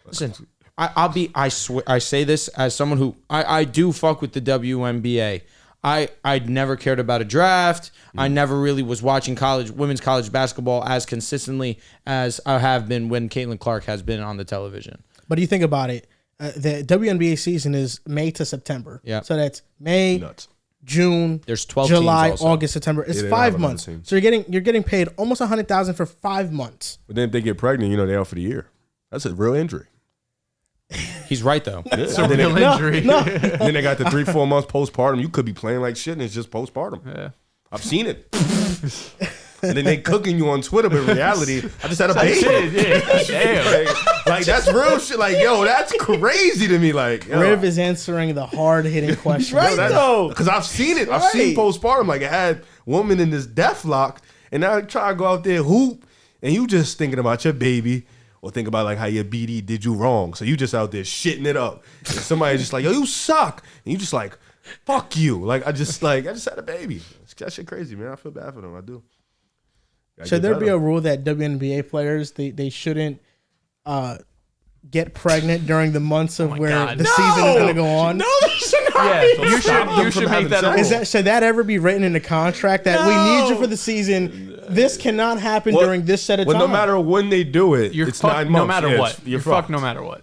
Listen, I swear, I say this as someone who I do fuck with the WNBA. I never cared about a draft. I never really was watching women's college basketball as consistently as I have been when Caitlin Clark has been on the television. But you think about it, the WNBA season is May to September. Yeah. So that's May, June, There's 12 July, teams also. August, September. It's they 5 have months. 11 teams. So you're getting paid almost $100,000 for 5 months. But then if they get pregnant, they're out for the year. That's a real injury. He's right though. It's a real injury. Then they got the 3-4 months postpartum. You could be playing like shit and it's just postpartum. Yeah. I've seen it. And then they cooking you on Twitter, but in reality, I just had a baby. Damn. Like that's real shit. Like, yo, that's crazy to me. Like, yo. Riv is answering the hard-hitting question. Right, though. Because I've seen it. I've seen postpartum. Like, it had woman in this death lock, and now I try to go out there hoop, and you just thinking about your baby, or think about like how your BD did you wrong. So you just out there shitting it up. And somebody's just like, yo, you suck, and you just like, fuck you. Like I just had a baby. That shit crazy, man. I feel bad for them. I do. Should there be a rule that WNBA players they shouldn't get pregnant during the months of where the season is going to go on? No, they should not. Yeah, you should make that a rule. Should that ever be written in the contract that we need you for the season? This cannot happen during this set of time. No matter when they do it, You're it's fucked 9 months. no matter Yeah, what. You're fucked no matter what.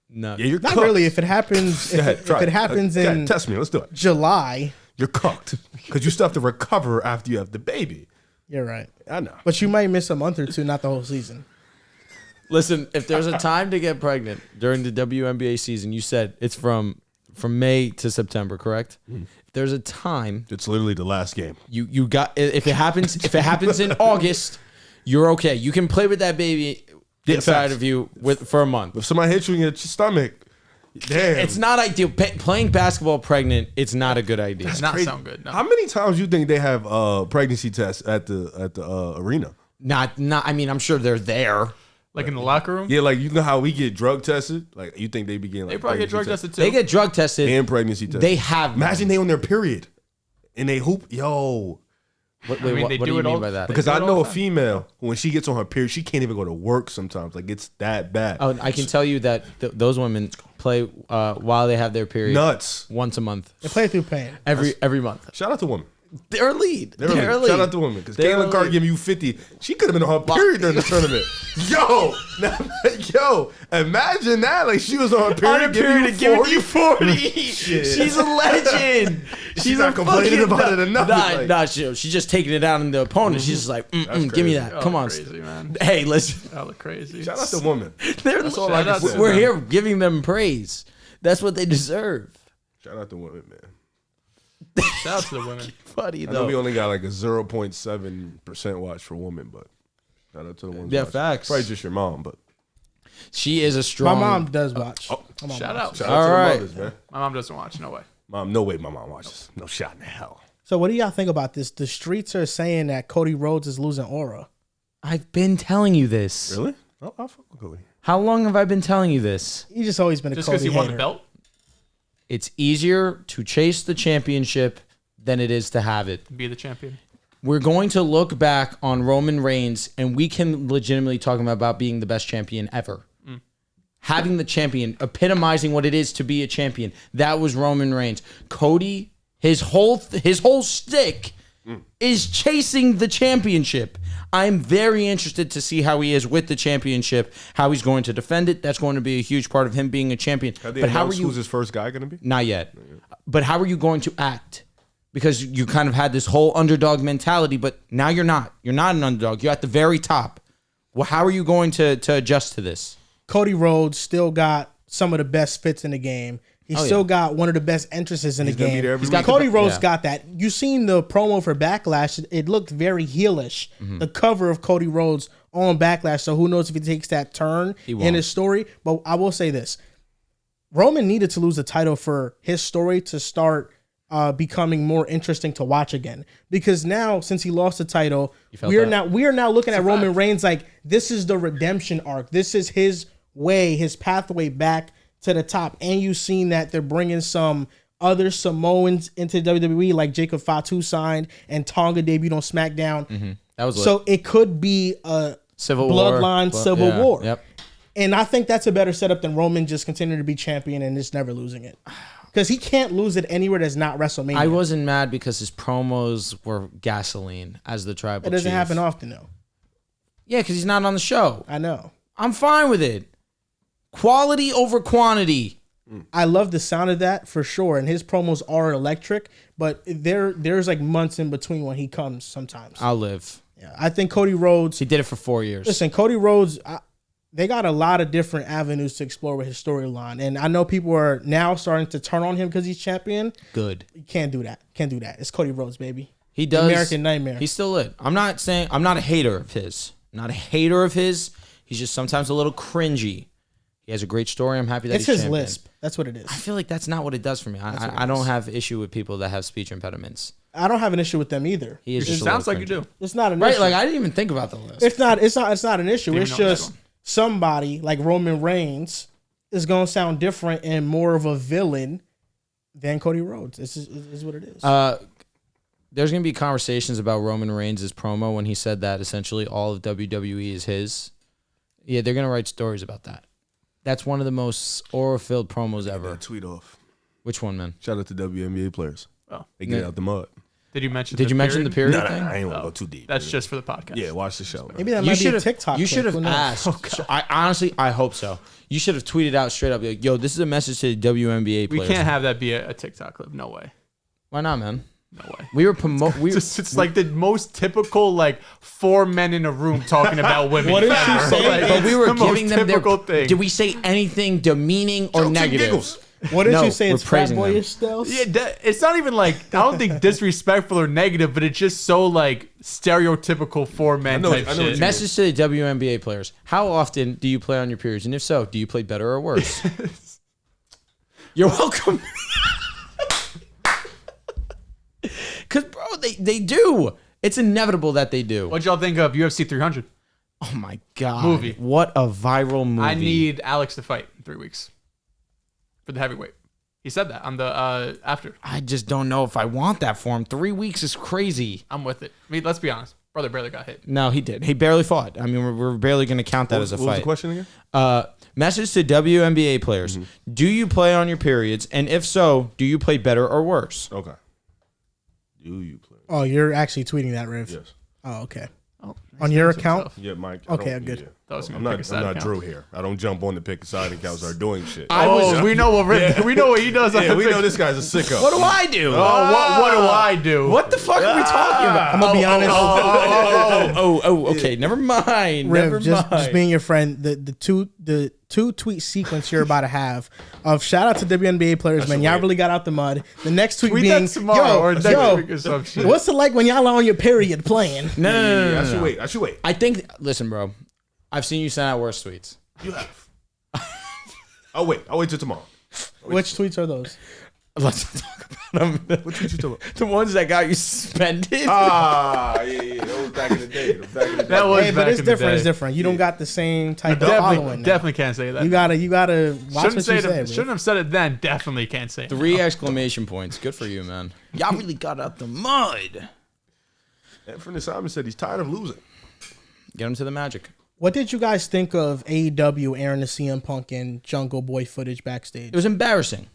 No. Yeah, you're Not cooked. really. If it happens, if it happens in test me. Let's do it. July, You're cooked because you still have to recover after you have the baby. you're right. I know. But you might miss a month or two, not the whole season. Listen, if there's a time to get pregnant during the WNBA season, you said it's from May to September, correct? If there's a time, It's literally the last game. you got if it happens in August, you're okay. You can play with that baby inside facts. of you for a month. If somebody hits you in your stomach, damn. It's not ideal. Playing basketball pregnant, it's not a good idea. Does not sound good. No. How many times you think they have pregnancy tests at the arena? Not. I mean, I'm sure they're there. Like in the locker room? Yeah, like you know how we get drug tested? Like you think they be getting like They probably get drug tested too. They get drug tested and pregnancy tested. They have. Imagine they on their period and they hoop. Yo. What, I mean, what do you mean by that? Because I know a female, when she gets on her period, she can't even go to work sometimes. Like it's that bad. Oh, I can tell you that those women play while they have their period. Nuts. Once a month. They play through pain. Every month. Shout out to women. They're a lead. They're a lead. Shout out to women. Because Caitlin Carr giving you 50. She could have been on her period during the tournament. Yo, imagine that. Like she was on her period, giving you 40. She's a legend. She's not complaining about it enough. Nah, she's just taking it out on the opponent. She's just like, give me that. Come on. Crazy, man. Hey, listen. That look crazy. Shout out to women. That's all I can say. We're here giving them praise. That's what they deserve. Shout out to women, man. Shout out to the women. Funny I know we though. only got like a 0.7% watch for women, but shout out to the ones. Yeah, watch. facts. Probably just your mom, but She is a My strong. mom does watch. My mom Shout watches. out. shout out to All the right. mothers, man. My mom doesn't watch. No way. Mom, no way my mom watches. No shot in hell. So what do y'all think about this? The streets are saying that Cody Rhodes is losing aura. I've been telling you this. Really? I'll fuck with Cody. How long have I been telling you this? He's just always been a Just Cody because he won the hater. belt? It's easier to chase the championship than it is to have it. Be the champion. We're going to look back on Roman Reigns, and we can legitimately talk about being the best champion ever. Having the champion, epitomizing what it is to be a champion. That was Roman Reigns. Cody, his whole stick is chasing the championship. I'm very interested to see how he is with the championship, how he's going to defend it. That's going to be a huge part of him being a champion. Have they But how are announced you? who's his first guy going to be? Not yet. But how are you going to act? Because you kind of had this whole underdog mentality, but now you're not. You're not an underdog. You're at the very top. Well, how are you going to adjust to this? Cody Rhodes still got some of the best fits in the game. He's still got one of the best entrances in the gonna be game. there every He's got week. Cody Rhodes Yeah. got that. You seen the promo for Backlash? It looked very heelish. The cover of Cody Rhodes on Backlash. So who knows if he takes that turn in his story? But I will say this: Roman needed to lose the title for his story to start becoming more interesting to watch again. Because now, since he lost the title, we are now looking at Roman Reigns like this is the redemption arc. This is his way, his pathway back to the top. And you've seen that they're bringing some other Samoans into WWE, like Jacob Fatu signed and Tonga debuted on SmackDown. That was So it could be a Civil War. bloodline civil war. Yep. And I think that's a better setup than Roman just continuing to be champion and just never losing it. Because he can't lose it anywhere that's not WrestleMania. I wasn't mad because his promos were gasoline as the tribal It doesn't chief. happen often, though. Yeah, because he's not on the show. I know. I'm fine with it. Quality over quantity. I love the sound of that for sure. And his promos are electric, but there's like months in between when he comes sometimes. I'll live. Yeah, I think Cody Rhodes. He did it for 4 years. Listen, Cody Rhodes, they got a lot of different avenues to explore with his storyline. And I know people are now starting to turn on him because he's champion. Good. You can't do that. Can't do that. It's Cody Rhodes, baby. He does. American Nightmare. He's still lit. I'm not a hater of his. He's just sometimes a little cringy. He has a great story. I'm happy that It's he's his champion. lisp. That's what it is. I feel like that's not what it does for me. I don't have issue with people that have speech impediments. I don't have an issue with them either. He is It just a sounds little like you cringy. do. It's not an Right? issue. Like I didn't even think about the list. It's not an issue. Didn't It's even know that just one. somebody like Roman Reigns is gonna sound different and more of a villain than Cody Rhodes. This is what it is. There's going to be conversations about Roman Reigns' promo when he said that essentially all of WWE is his. Yeah, they're going to write stories about that. That's one of the most aura-filled promos ever. Tweet off. Which one, man? Shout out to WNBA players. Oh. They get out the mud. Did you mention Did you mention the period Nah, thing? I ain't want to go too deep. That's just for the podcast. Yeah, watch the show. Man. Maybe that might be a TikTok. You clip. should have Who knows? asked. So I honestly, I hope so. You should have tweeted out straight up, like, "Yo, this is a message to the WNBA We players." can't have that be a TikTok clip. No way. Why not, man? No way. We were promoting. It's like the most typical, like, 4 men in a room talking about women. What did she ever. say? Like, But we were it's the giving most them their. typical thing. Did we say anything demeaning or Jokes and negative? giggles. What did No, you say? we're It's fat praising them. boyish still. Yeah, it's not even like, I don't think disrespectful or negative, but it's just so like stereotypical 4 men I know type what you shit. mean. Message to the WNBA players: how often do you play on your periods, and if so, do you play better or worse? You're welcome. Because bro, they do. It's inevitable that they do. What'd y'all think of UFC 300? Oh my God. Movie. What a viral movie. I need Alex to fight in 3 weeks for the heavyweight. He said that on the after. I just don't know if I want that for him. 3 weeks is crazy. I'm with it. I mean, let's be honest. Brother barely got hit. No, he did. He barely fought. I mean, we're barely going to count that as a fight. What was the question again? Message to WNBA players. Mm-hmm. Do you play on your periods? And if so, do you play better or worse? Okay. Do you play? Oh, you're actually tweeting that, Riv? Yes. Oh, okay. Oh, On your account? Yeah, Mike. Okay, good. Yeah. That was I'm gonna not pick a side account. Drew here. I don't jump on the pick a side account and start doing shit. We know what we know what he does. Yeah, we know this guy's a sicko. What do I do? What do I do? What the fuck are we talking about? I'm gonna be honest. Okay. Never mind. Never Riv, just mind. being your friend, the two tweet sequence you're about to have of shout out to WNBA players, man. Y'all really got out the mud. The next tweet Tweet being, that tomorrow or next week or some shit. what's it like when y'all are on your period playing? No. I should wait. I think. Listen, bro. I've seen you send out worse tweets. You have. I'll wait till tomorrow. Which tweets are those? Let's talk about them. What tweet you talking about? The ones that got you suspended. Yeah. That was back in the day. That was Hey, but back it's in the different. day. It's different. You don't got the same type of following. Definitely can't say that. You gotta watch what you say. Riv. Shouldn't have said it then. Definitely can't say it. 3 exclamation points. Good for you, man. Y'all really got out the mud. Anthony Simon said he's tired of losing. Get him to the Magic. What did you guys think of AEW airing the CM Punk and Jungle Boy footage backstage? It was embarrassing.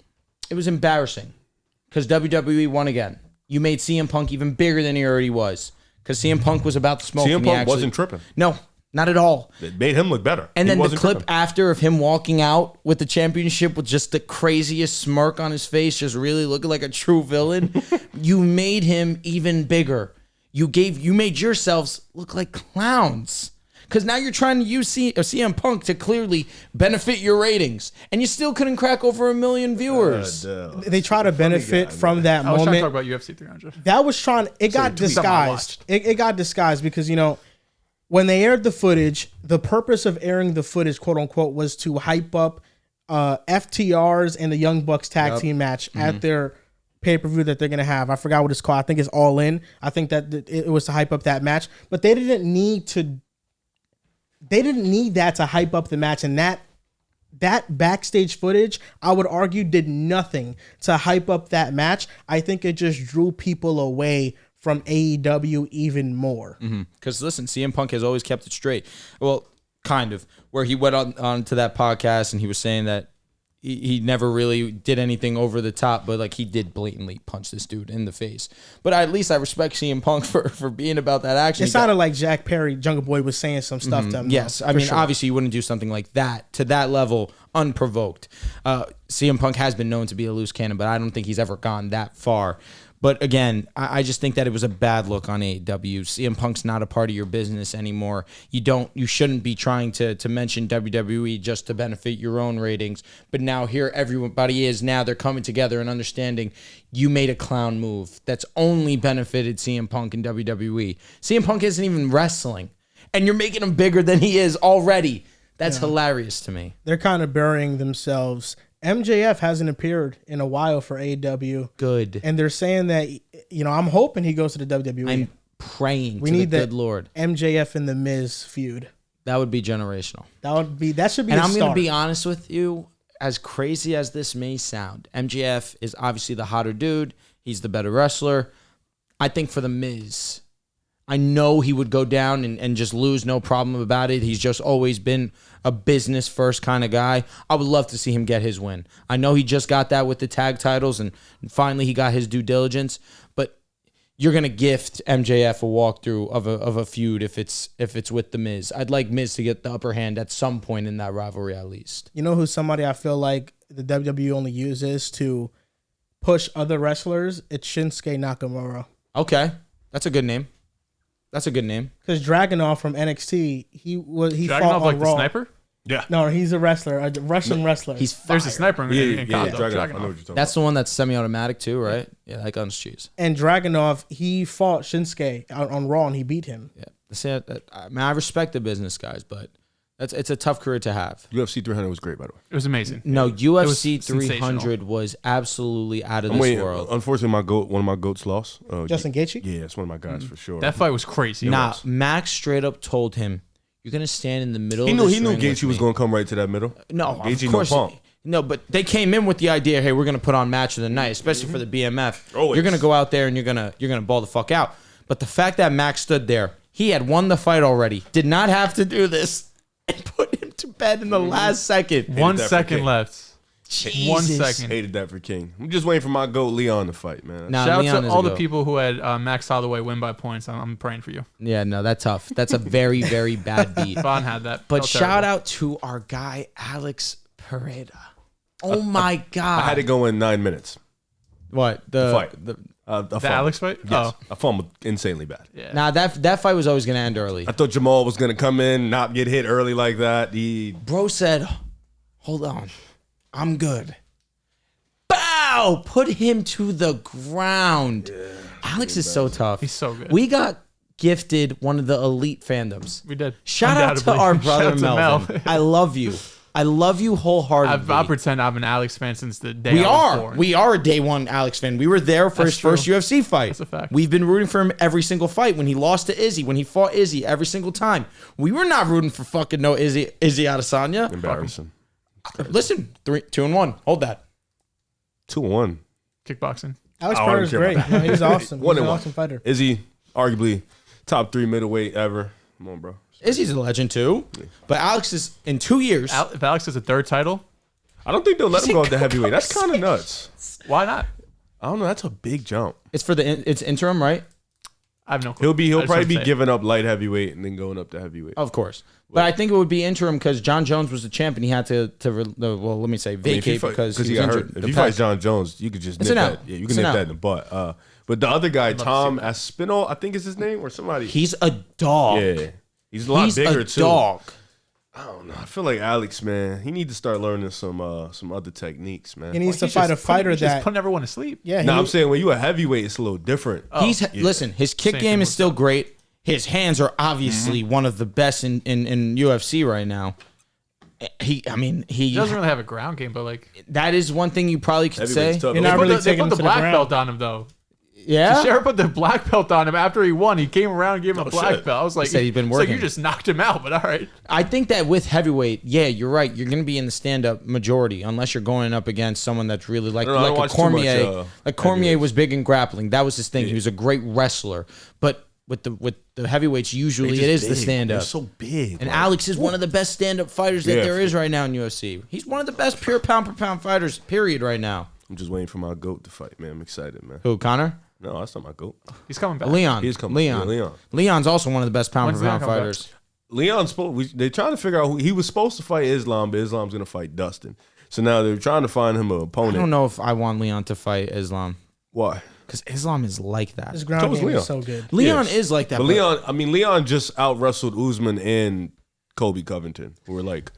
Because WWE won again. You made CM Punk even bigger than he already was. Because CM Punk was about to smoke. CM and he Punk wasn't tripping. No, not at all. It made him look better. And He then the wasn't clip tripping. after of him walking out with the championship with just the craziest smirk on his face, just really looking like a true villain. You made him even bigger. You made yourselves look like clowns. Because now you're trying to use CM Punk to clearly benefit your ratings. And you still couldn't crack over 1 million viewers. They try to benefit from that I was trying to moment. talk about UFC 300. That was trying. It got disguised. It got disguised because when they aired the footage, the purpose of airing the footage, quote unquote, was to hype up FTRs and the Young Bucks tag team match at their pay-per-view that they're gonna have. I forgot what it's called. I think it's All In. I think that it was to hype up that match, but they didn't need to. They didn't need that to hype up the match, and that backstage footage, I would argue, did nothing to hype up that match. I think it just drew people away from AEW even more. Because listen, CM Punk has always kept it straight. Well, kind of. Where he went on to that podcast and he was saying that he never really did anything over the top, but like he did blatantly punch this dude in the face. But at least I respect CM Punk for being about that action. It sounded like Jack Perry, Jungle Boy, was saying some stuff to him. Yes, I mean, obviously you wouldn't do something like that to that level unprovoked. CM Punk has been known to be a loose cannon, but I don't think he's ever gone that far. But again, I just think that it was a bad look on AEW. CM Punk's not a part of your business anymore. You shouldn't be trying to mention WWE just to benefit your own ratings. But now here everybody is. Now they're coming together and understanding you made a clown move that's only benefited CM Punk and WWE. CM Punk isn't even wrestling, and you're making him bigger than he is already. That's hilarious to me. They're kind of burying themselves. MJF hasn't appeared in a while for AEW. Good. And they're saying that, I'm hoping he goes to the WWE. I'm praying we to need the good Lord. MJF and the Miz feud. That would be generational. That should be And the I'm start. going to be honest with you, as crazy as this may sound, MJF is obviously the hotter dude. He's the better wrestler. I think for the Miz, I know he would go down and just lose, no problem about it. He's just always been a business first kind of guy. I would love to see him get his win. I know he just got that with the tag titles and finally he got his due diligence, but you're going to gift MJF a walkthrough of a feud if it's with the Miz. I'd like Miz to get the upper hand at some point in that rivalry at least. You know who's somebody I feel like the WWE only uses to push other wrestlers? It's Shinsuke Nakamura. Okay. That's a good name. Because Dragunov from NXT, he Dragunov fought on like the Raw. sniper? Yeah. No, he's a wrestler, a Russian wrestler. He's fire. There's a sniper in COD, though, Dragunov. I know Dragunov. what you're talking That's the one that's semi-automatic too, right? Yeah, that gun's cheese. And Dragunov, he fought Shinsuke on Raw and he beat him. Yeah. See, I respect the business guys, but It's a tough career to have. UFC 300 was great, by the way. It was amazing. No, UFC was 300 was absolutely out of this world. Unfortunately, one of my goats lost. Justin Gaethje? Yeah, it's one of my guys for sure. That fight was crazy. Nah, Max straight up told him, "You're gonna stand in the middle." He of knew this he knew ring with Gaethje was me." going to come right to that middle. No, Gaethje of course. no pump. No, but they came in with the idea, hey, we're gonna put on match of the night, especially for the BMF. Always. You're gonna go out there and you're gonna ball the fuck out. But the fact that Max stood there, he had won the fight already, did not have to do this, and put him to bed in the last second. 1 that for second King. left. Jesus. 1 second. Hated that for King. I'm just waiting for my goat Leon to fight, man. Nah, Shout Leon out is to all a the goat. people who had Max Holloway win by points. I'm praying for you. Yeah, no, that's tough. That's a very, very bad beat. Vaughn had that. But Felt shout terrible. out to our guy Alex Pereira. Oh my God! I had to go in 9 minutes. What The fight. the- I The fumbled. Alex fight? Yes. Oh. I fumbled insanely bad. Yeah. Nah, that fight was always gonna end early. I thought Jamal was gonna come in, not get hit early like that. Bro said, "Hold on, I'm good." Bow! Put him to the ground. Alex is so tough. He's so good. We got gifted one of the elite fandoms. We did. Shout out to Undoubtedly. our Shout brother out to Melvin. I love you. I love you wholeheartedly. I'll pretend I'm an Alex fan since the day We I was are. born. We are a day one Alex fan. We were there for his That's true. first UFC fight. That's a fact. We've been rooting for him every single fight. When he lost to Izzy, when he fought Izzy, every single time. We were not rooting for fucking no Izzy Adesanya. Embarrassing. Listen, 2-1. Hold that. 2-1. Kickboxing. Alex I Pereira's don't care great. about No, he's awesome. He's One an and one. awesome fighter. Is he arguably top 3 middleweight ever? Come on, bro. Izzy's a legend too. But Alex is in 2 years. If Alex has a third title, I don't think they'll let him go up to heavyweight. That's kind of nuts. why not? I don't know. That's a big jump. It's it's interim, right? I have no clue. He'll I just probably wanted be to say giving up light heavyweight and then going up to heavyweight. Of course. But I think it would be interim because John Jones was the champ and he had to well, let me say I mean, if vacate because he he got was hurt. injured. If The you pec. fight John Jones, you could just It's nip an L. that. Yeah, you It's can nip an L. that in the butt. But the other guy, Tom Aspinall, I think is his name, or somebody. He's a dog. Yeah, he's a lot He's bigger a too. dog. I don't know. I feel like Alex, man, he needs to start learning some other techniques, man. He needs to He's fight a just fighter he's just that. putting everyone to sleep. Yeah, he No, I'm needs- saying when you a heavyweight, it's a little different. Listen, his kick Same game thing is with still great. His hands are obviously one of the best in UFC right now. He He doesn't really have a ground game, but like that is one thing you probably could say. Heavyweight's tough. You're they not put really the, they taking put him the to the black ground. belt on him though. Yeah. Sheriff put the black belt on him after he won. He came around and gave him a black shit. belt. I was like, said he's been it's like working. you just knocked him out, but all right. I think that with heavyweight, yeah, you're right. You're going to be in the stand-up majority unless you're going up against someone that's really like I don't a watch too much, Cormier. Like Cormier heavyweights. was big in grappling. That was his thing. He was a great wrestler. But with the heavyweights, usually it is the stand-up. They're so big. And bro. Alex is one of the best stand-up fighters that Yeah, there is right now in UFC. He's one of the best pure pound-for-pound fighters, period, right now. I'm just waiting for my goat to fight, man. I'm excited, man. Who, Connor? No, that's not my goat. He's coming back. Leon. He's coming. Leon. Yeah, Leon. Leon's also one of the best When's Leon pound-for-pound coming back? fighters. Leon's supposed. They're trying to figure out who he was supposed to fight Islam, but Islam's gonna fight Dustin. So now they're trying to find him an opponent. I don't know if I want Leon to fight Islam. Why. Because Islam is like that. His ground So is game Leon. is so good. Leon Yes. is like that. But Leon just out wrestled Usman and Kobe Covington, who were like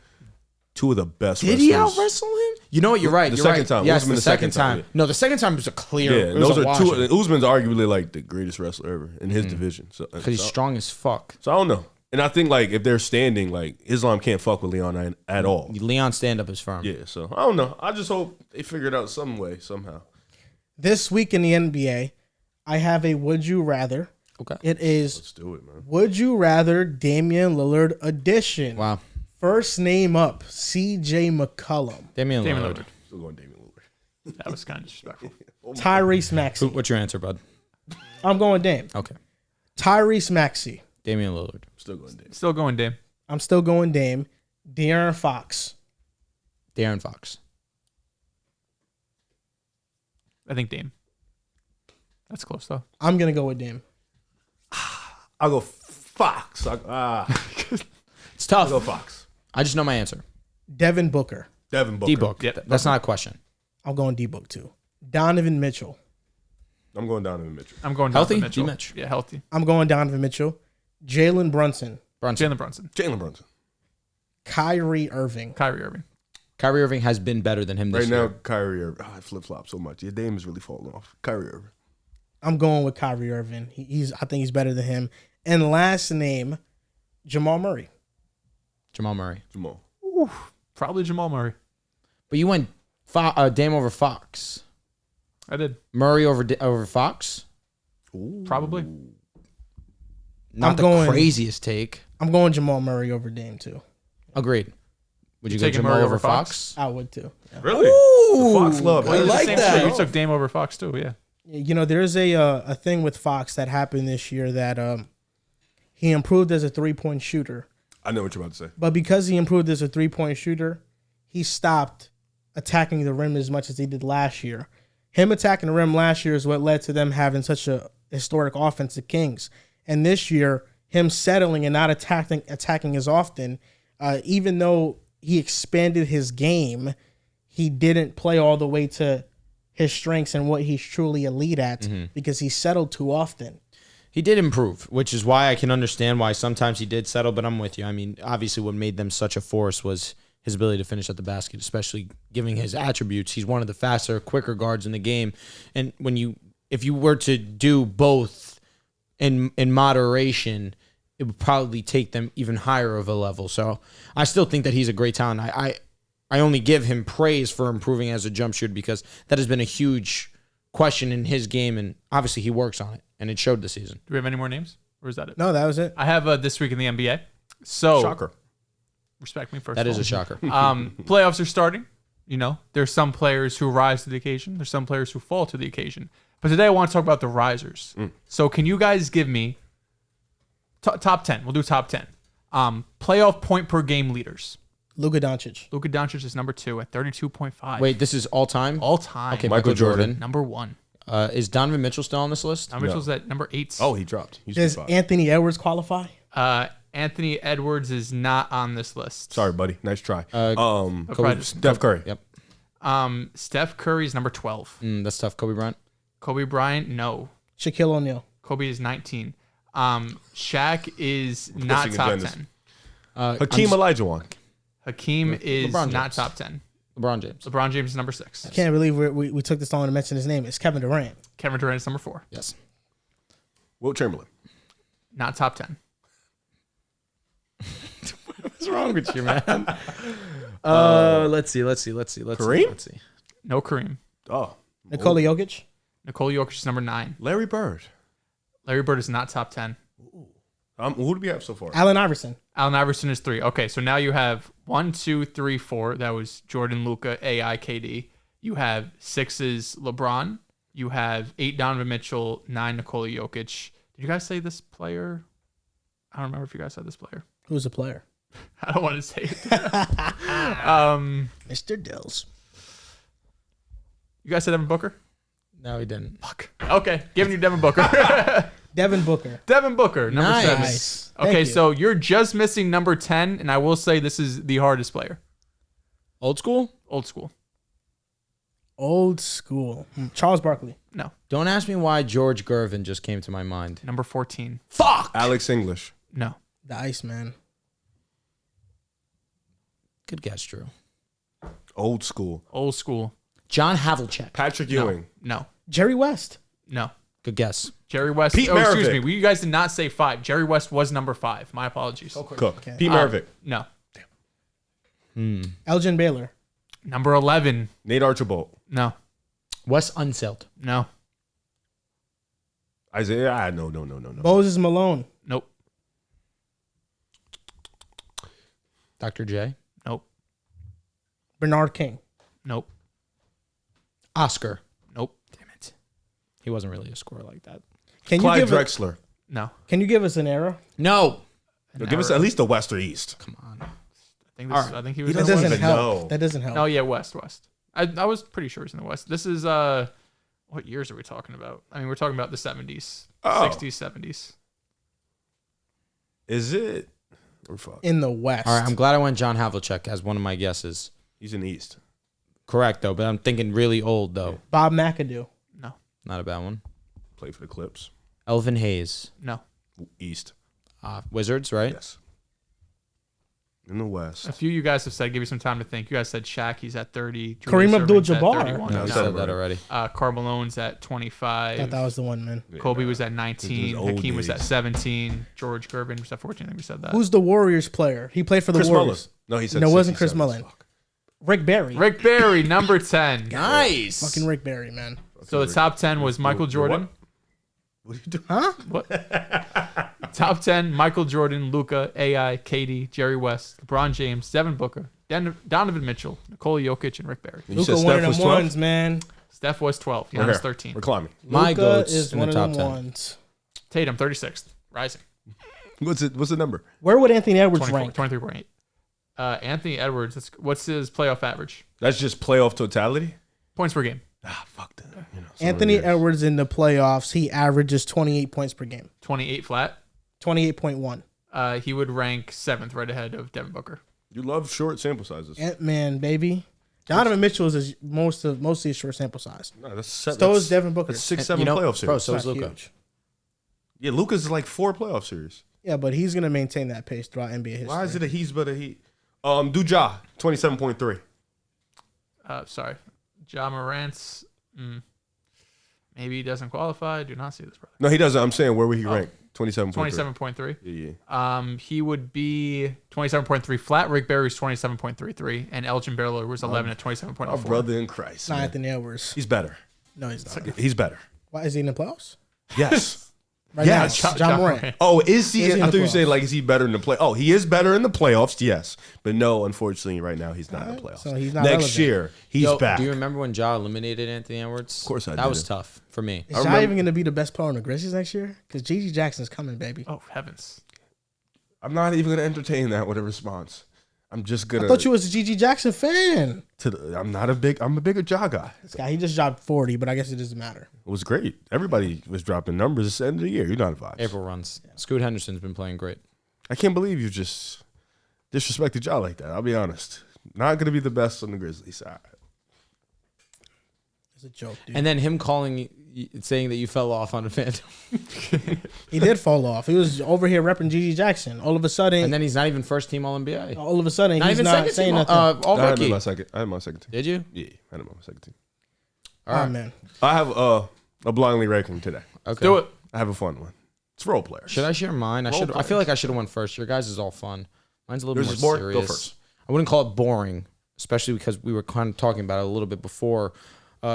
two of the best. Did he wrestlers. out wrestle him? You know what? You're right. The You're second right. time. Yes, Usman the second time. yeah. No, the second time was a clear. Yeah, it and was those a are wash. two. And Usman's arguably like the greatest wrestler ever in his division. So, Because he's so, strong as fuck. so I don't know. And I think like if they're standing, like Islam can't fuck with Leon at all. Leon stand up is firm. Yeah, so I don't know. I just hope they figure it out some way, somehow. This week in the NBA, I have a would you rather. Okay. It is Let's do it, man. would you rather Damian Lillard edition. Wow. First name up, CJ McCollum. Damian Damian Lillard. Lillard. Still going Damian Lillard. That was kind of disrespectful. Tyrese Maxey. What's your answer, bud? I'm going Dame. Okay. Tyrese Maxey. Damian Lillard. Still going Damian. Still going Dame. I'm still going Dame. De'Aaron Fox. De'Aaron Fox. I think Dame. That's close though. I'm going to go with Dame. I'll go Fox. It's I'll tough. go Fox. I just know my answer. Devin Booker. Devin Booker. D-Book. Yep. That's not a question. I'm going D-Book too. Donovan Mitchell. I'm going Donovan Mitchell. I'm going Healthy? Donovan Mitchell. D-Mitch. Yeah, healthy. I'm going Donovan Mitchell. Jalen Brunson. Brunson. Jalen Brunson. Jalen Brunson. Kyrie Irving. Kyrie Irving. Kyrie Irving has been better than him this Right now, year. Kyrie Irving. I flip flop so much. Your Dame is really falling off. Kyrie Irving. I'm going with Kyrie Irving. I think he's better than him. And last name, Jamal Murray. Jamal Murray. Jamal. Probably Jamal Murray. But you went Dame over Fox. I did. Murray over Fox? Probably. Not the craziest take. I'm going Jamal Murray over Dame too. Agreed. Would you go taking Jamal Murray over Fox? I would too. Yeah. Really? Ooh, The Fox love. I like that. You took Dame over Fox too, yeah. You know, there's a thing with Fox that happened this year that he improved as a 3-point shooter. I know what you're about to say. But because he improved as a 3-point shooter, he stopped attacking the rim as much as he did last year. Him attacking the rim last year is what led to them having such a historic offense, the Kings. And this year, him settling and not attacking as often, even though he expanded his game, he didn't play all the way to his strengths and what he's truly elite at because he settled too often. He did improve, which is why I can understand why sometimes he did settle, but I'm with you. I mean, obviously what made them such a force was his ability to finish at the basket, especially giving his attributes. He's one of the faster, quicker guards in the game. And if you were to do both in moderation, it would probably take them even higher of a level. So I still think that he's a great talent. I only give him praise for improving as a jump shooter because that has been a huge question in his game, and obviously he works on it, and it showed this season. Do we have any more names? Or is that it? No, that was it. I have This Week in the NBA. So Shocker. Respect me first. That of is all. a shocker. Playoffs are starting. You know, there's some players who rise to the occasion. There's some players who fall to the occasion. But today I want to talk about the risers. So can you guys give me top 10? We'll do top 10. Playoff point per game leaders. Luka Doncic. Luka Doncic is number 2 at 32.5. Wait, this is all time? All time. Okay, Michael Jordan. Number 1. Is Donovan Mitchell still on this list? Now Mitchell's at number 8. Oh, he dropped. He's Does five. Anthony Edwards qualify? Anthony Edwards is not on this list. Sorry, buddy. Nice try. Kobe- Steph Curry. Yep. Steph Curry is number 12. That's tough. Kobe Bryant. Kobe Bryant, no. Shaquille O'Neal. Kobe is 19. Shaq is not Pushing top agendas. 10. Hakeem Olajuwon. Hakeem is LeBron not James. top 10. LeBron James. LeBron James is number 6. Can't believe we took this long to mention his name. It's Kevin Durant. Kevin Durant is number 4. Yes. Wilt Chamberlain. Not top 10. What's wrong with you, man? Let's see. Kareem? Let's see. No Kareem. Oh. Nikola Jokic. Nikola Jokic is number 9. Larry Bird. Larry Bird is not top 10. Who do we have so far? Allen Iverson. Allen Iverson is 3. Okay, so now you have 1, 2, 3, 4. That was Jordan, Luka, AI, KD. You have 6 is LeBron. You have 8 Donovan Mitchell, 9 Nikola Jokic. Did you guys say this player? I don't remember if you guys said this player. Who's the player? I don't want to say it. Mr. Dehls. You guys said Devin Booker? No, he didn't. Fuck. Okay, giving you Devin Booker. Devin Booker. Devin Booker, number Nice. 7. Nice. Thank Okay, you. so you're just missing number 10, and I will say this is the hardest player. Old school? Old school. Old school. Charles Barkley. No. Don't ask me why George Gervin just came to my mind. Number 14. Fuck! Alex English. No. The Iceman. Good guess, Drew. Old school. Old school. John Havlicek. Patrick No. Ewing. No. Jerry West. No. Good guess. Jerry West. Pete Excuse Maravich. me. You guys did not say 5. Jerry West was number 5. My apologies. Cook. Okay. Pete Maravich. No. Elgin Baylor. Number 11. Nate Archibald. No. Wes Unseld. No. Isaiah. No. Moses Malone. Nope. Dr. J. Nope. Bernard King. Nope. Oscar. Nope. Damn it. He wasn't really a scorer like that. Can you Clyde give Drexler. No. Can you give us an era? No. Give us at least the West or East. Come on. I think he was. He That doesn't doesn't even help. know. That doesn't help. No, yeah, West. I was pretty sure he's in the West. This is what years are we talking about? I mean, we're talking about the 70s, Oh. 60s, 70s. Is it? We're fucked. In the West. All right, I'm glad I went John Havlicek as one of my guesses. He's in the East. Correct, though, but I'm thinking really old, though. Bob McAdoo. No. Not a bad one. Played for the Clips. Elvin Hayes. No. East. Wizards, right? Yes. In the West. A few of you guys have said, give you some time to think. You guys said Shaq, he's at 30. Kareem Abdul-Jabbar. No, I said that already. Carmelone's at 25. I thought that was the one, man. Kobe was at 19. Hakeem was at 17. George Gervin was at 14. I think we said that. Who's the Warriors player? He played for the Chris Warriors. Mullen. No, he said No, it wasn't Chris 67. Mullen. Rick Barry. Rick Barry, number 10. Nice. Fucking Rick Barry, man. So the top 10 was Michael Jordan. What are you doing? Huh? What? Top 10, Michael Jordan, Luka, AI, KD, Jerry West, LeBron James, Devin Booker, Donovan Mitchell, Nikola Jokic, and Rick Barry. You said Luka, one Steph of them was 12? ones, man. Steph was 12. We're Giannis here. 13. We're climbing. My Luka goats is in one the of top them 10. ones. Tatum, 36. Rising. What's the number? Where would Anthony Edwards 24, rank? 23.8. Anthony Edwards, what's his playoff average? That's just playoff totality? Points per game. Fuck that. You know, Anthony Edwards in the playoffs, he averages 28 points per game. 28 flat. 28.1. He would rank 7th, right ahead of Devin Booker. You love short sample sizes. Ant-Man, baby. Donovan Mitchell is mostly a short sample size. No, that's seven. So is Devin Booker. That's 6-7 playoff series. Bro, so It's is not Luka. huge. Yeah, Luka's is like 4 playoff series. Yeah, but he's going to maintain that pace throughout NBA history. Why is it a he's but a he? Do Ja, 27.3. Sorry. Ja Morant's, maybe he doesn't qualify. Do not see this, brother. No, he doesn't. I'm saying where would he rank? 27.3. 27.3. Yeah. He would be 27.3 flat. Rick Barry's 27.33, and Elgin Baylor was 11 at 27.04. Our brother in Christ. Not man. Anthony Edwards. He's better. No, he's not. He's better. Why is he in the playoffs? Yes. Right Yes. now, John Moran. Moran. Oh, is he? Is he in I the thought you were saying playoffs? like, is he better in the play? Oh, he is better in the playoffs, yes. But no, unfortunately, right now he's not in the playoffs. So he's not Next relevant. year, he's Yo, back. Do you remember when Ja eliminated Anthony Edwards? Of course I That did. was tough for me. Is Ja even going to be the best player on the Grizzlies next year? Because Gigi Jackson's coming, baby. Oh, heavens. I'm not even going to entertain that with a response. I'm just going I thought you was a Gigi Jackson fan. I'm a bigger Ja guy. This guy, he just dropped 40, but I guess it doesn't matter. It was great. Everybody was dropping numbers at the end of the year. You know the vibes. April runs. Scoot Henderson's been playing great. I can't believe you just disrespected Ja like that. I'll be honest. Not going to be the best on the Grizzlies side. It's a joke, dude. And then him saying that you fell off on a Phantom. He did fall off. He was over here repping Gigi Jackson. All of a sudden, And then he's not even first team All-NBA. all of a sudden, Not he's even not second saying team nothing. All I had him rookie. in my second. I had my second team. Did you? Yeah, I had him on my second team. All right, man. I have a blindly ranking today. Okay. Do it. I have a fun one. It's role players. Should I share mine? I feel like I should have went first. Your guys is all fun. Mine's a little Yours more is boring? serious. Go first. I wouldn't call it boring, especially because we were kind of talking about it a little bit before.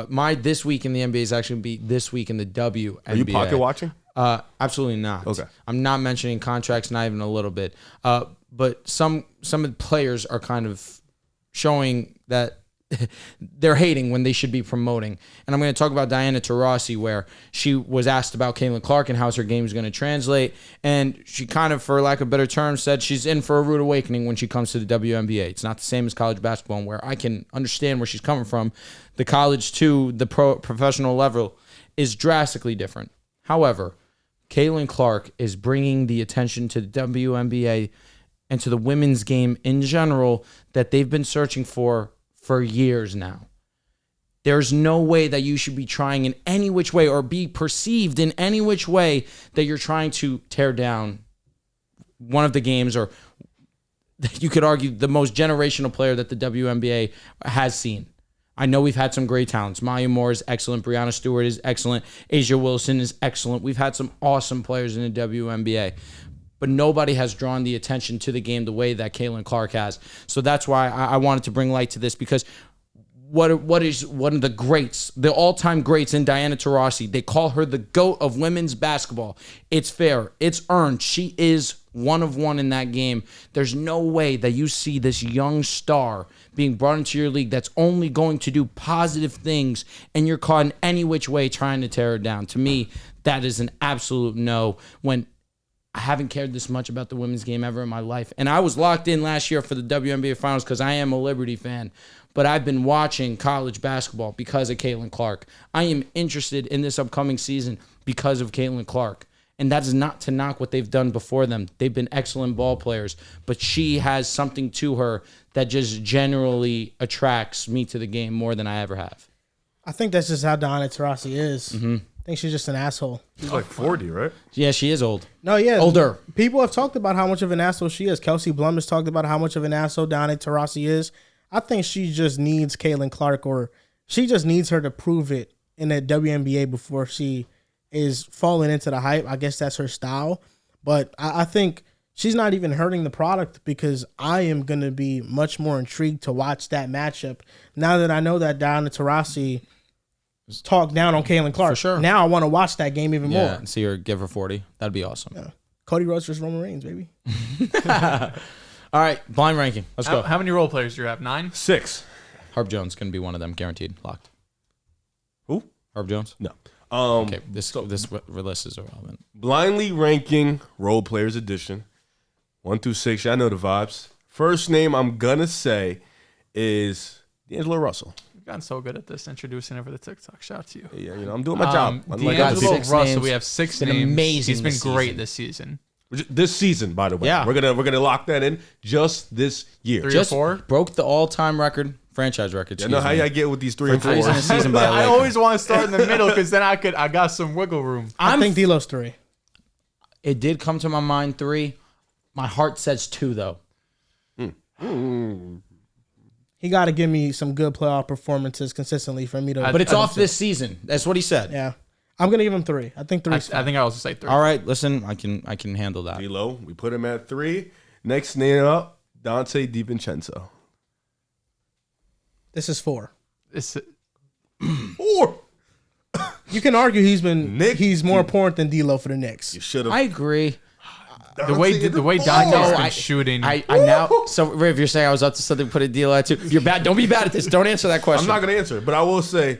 My this week in the NBA is actually be this week in the WNBA. Are you pocket watching? Absolutely not. Okay. I'm not mentioning contracts, not even a little bit. But some of the players are kind of showing that they're hating when they should be promoting. And I'm going to talk about Diana Taurasi, where she was asked about Caitlin Clark and how's her game is going to translate. And she kind of, for lack of better terms, said she's in for a rude awakening when she comes to the WNBA. It's not the same as college basketball, where I can understand where she's coming from. The college to the professional level is drastically different. However, Caitlin Clark is bringing the attention to the WNBA and to the women's game in general that they've been searching for years now. There's no way that you should be trying in any which way or be perceived in any which way that you're trying to tear down one of the games, or you could argue the most generational player that the WNBA has seen. I know we've had some great talents. Maya Moore is excellent. Breanna Stewart is excellent. Asia Wilson is excellent. We've had some awesome players in the WNBA. But nobody has drawn the attention to the game the way that Caitlin Clark has. So that's why I wanted to bring light to this, because what is one of the greats, the all-time greats in Diana Taurasi? They call her the GOAT of women's basketball. It's fair. It's earned. She is one of one in that game. There's no way that you see this young star being brought into your league that's only going to do positive things, and you're caught in any which way trying to tear her down. To me, that is an absolute no, when I haven't cared this much about the women's game ever in my life. And I was locked in last year for the WNBA Finals because I am a Liberty fan. But I've been watching college basketball because of Caitlin Clark. I am interested in this upcoming season because of Caitlin Clark. And that's not to knock what they've done before them. They've been excellent ball players. But she has something to her that just generally attracts me to the game more than I ever have. I think that's just how Diana Taurasi is. I think she's just an asshole. She's like 40, right? Yeah, she is old. No, yeah. Older. People have talked about how much of an asshole she is. Kelsey Blum has talked about how much of an asshole Donnie Taurasi is. I think she just needs Caitlin Clark, or she just needs her to prove it in the WNBA before she is falling into the hype. I guess that's her style. But I think she's not even hurting the product, because I am going to be much more intrigued to watch that matchup now that I know that Donnie Taurasi talk down on Caitlin Clark. For sure. Now I want to watch that game even more. And see her give her 40. That'd be awesome. Yeah. Cody Rhodes versus Roman Reigns, baby. All right, blind ranking. Let's go. How many role players do you have? 9? 6. Herb Jones going to be one of them, guaranteed, locked. Who? Herb Jones? No. Okay, this list is irrelevant. Blindly ranking role players edition. 1 through 6. Y'all know the vibes. First name I'm gonna say is D'Angelo Russell. You've gotten so good at this, introducing over the TikTok. Shout out to you. Yeah, I'm doing my job. D'Angelo Russell. names. We have 6 Been names. amazing He's been this great season. this season. This season, by the way. Yeah. We're gonna lock that in just this year. 3 Just or 4. broke the all-time record, franchise record. I know how y'all get with these 3 and For 4. a season by a I Laker. always want to start in the middle, because then I got some wiggle room. I think D'Lo's 3. It did come to my mind 3. My heart says 2, though. He got to give me some good playoff performances consistently for me to. But it's off this season. That's what he said. Yeah, I'm gonna give him 3. I think 3. I think I also say 3. All right, listen, I can handle that. D'Lo, we put him at 3. Next name up, Dante DiVincenzo. This is 4. It's, 4. You can argue he's more important than D'Lo for the Knicks. You should have. I agree. the way Dante's been shooting. I now. So, Riv, you're saying I was up to something, put a deal at 2. You're bad. Don't be bad at this. Don't answer that question. I'm not gonna answer it, but I will say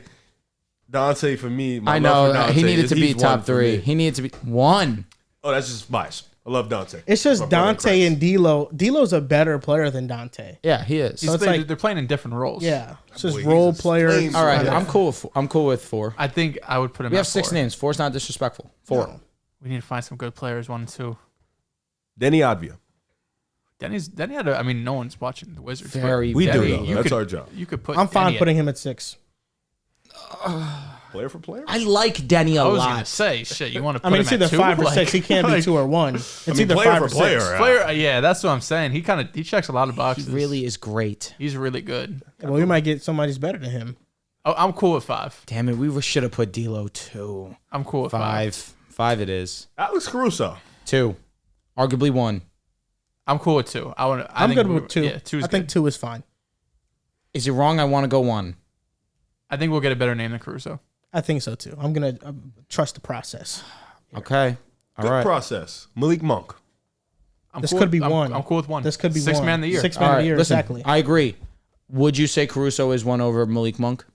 Dante for me. I know. He needed to be top 3. He needed to be 1. Oh, that's just bias. I love Dante. It's just My brother in Dante Christ. and D'Lo. D'Lo's a better player than Dante. Yeah, he is. So it's like- they're playing in different roles. Yeah, it's Boy, just he's role a player. flame All right, Yeah. I'm cool with 4. I think I would put him We at have 6 4. names. 4's not disrespectful. 4. No. We need to find some good players, 1 and 2. Denny Advia. Denny had no one's watching the Wizards. but Very, We do, very. though. That's our job. You could put I'm fine Denny putting him at 6. Player for player. I like Denny a I was gonna lot. say, shit. You want to put I mean, him it's either at 2? 5 or Like, 6. He can't be 2 or 1. It's either player 5 for or 6. player. Player, yeah, that's what I'm saying. He checks a lot of He boxes. really is great. He's really good. Well, we might get somebody's better than him. Oh, I'm cool with 5. Damn it, we should have put D'Lo 2. I'm cool with 5. 5 it is. Alex Caruso. 2. Arguably 1. I'm cool with 2. I'm good with 2. Yeah, 2's I think good. 2 is fine. Is it wrong? I want to go 1. I think we'll get a better name than Caruso. I think so too. I'm gonna trust the process. Okay. All Good right. process. Malik Monk. I'm This cool could be with, 1. I'm cool with 1. This could be 6 1. man of the year. 6 All man of right. the year, Listen, exactly. I agree. Would you say Caruso is 1 over Malik Monk?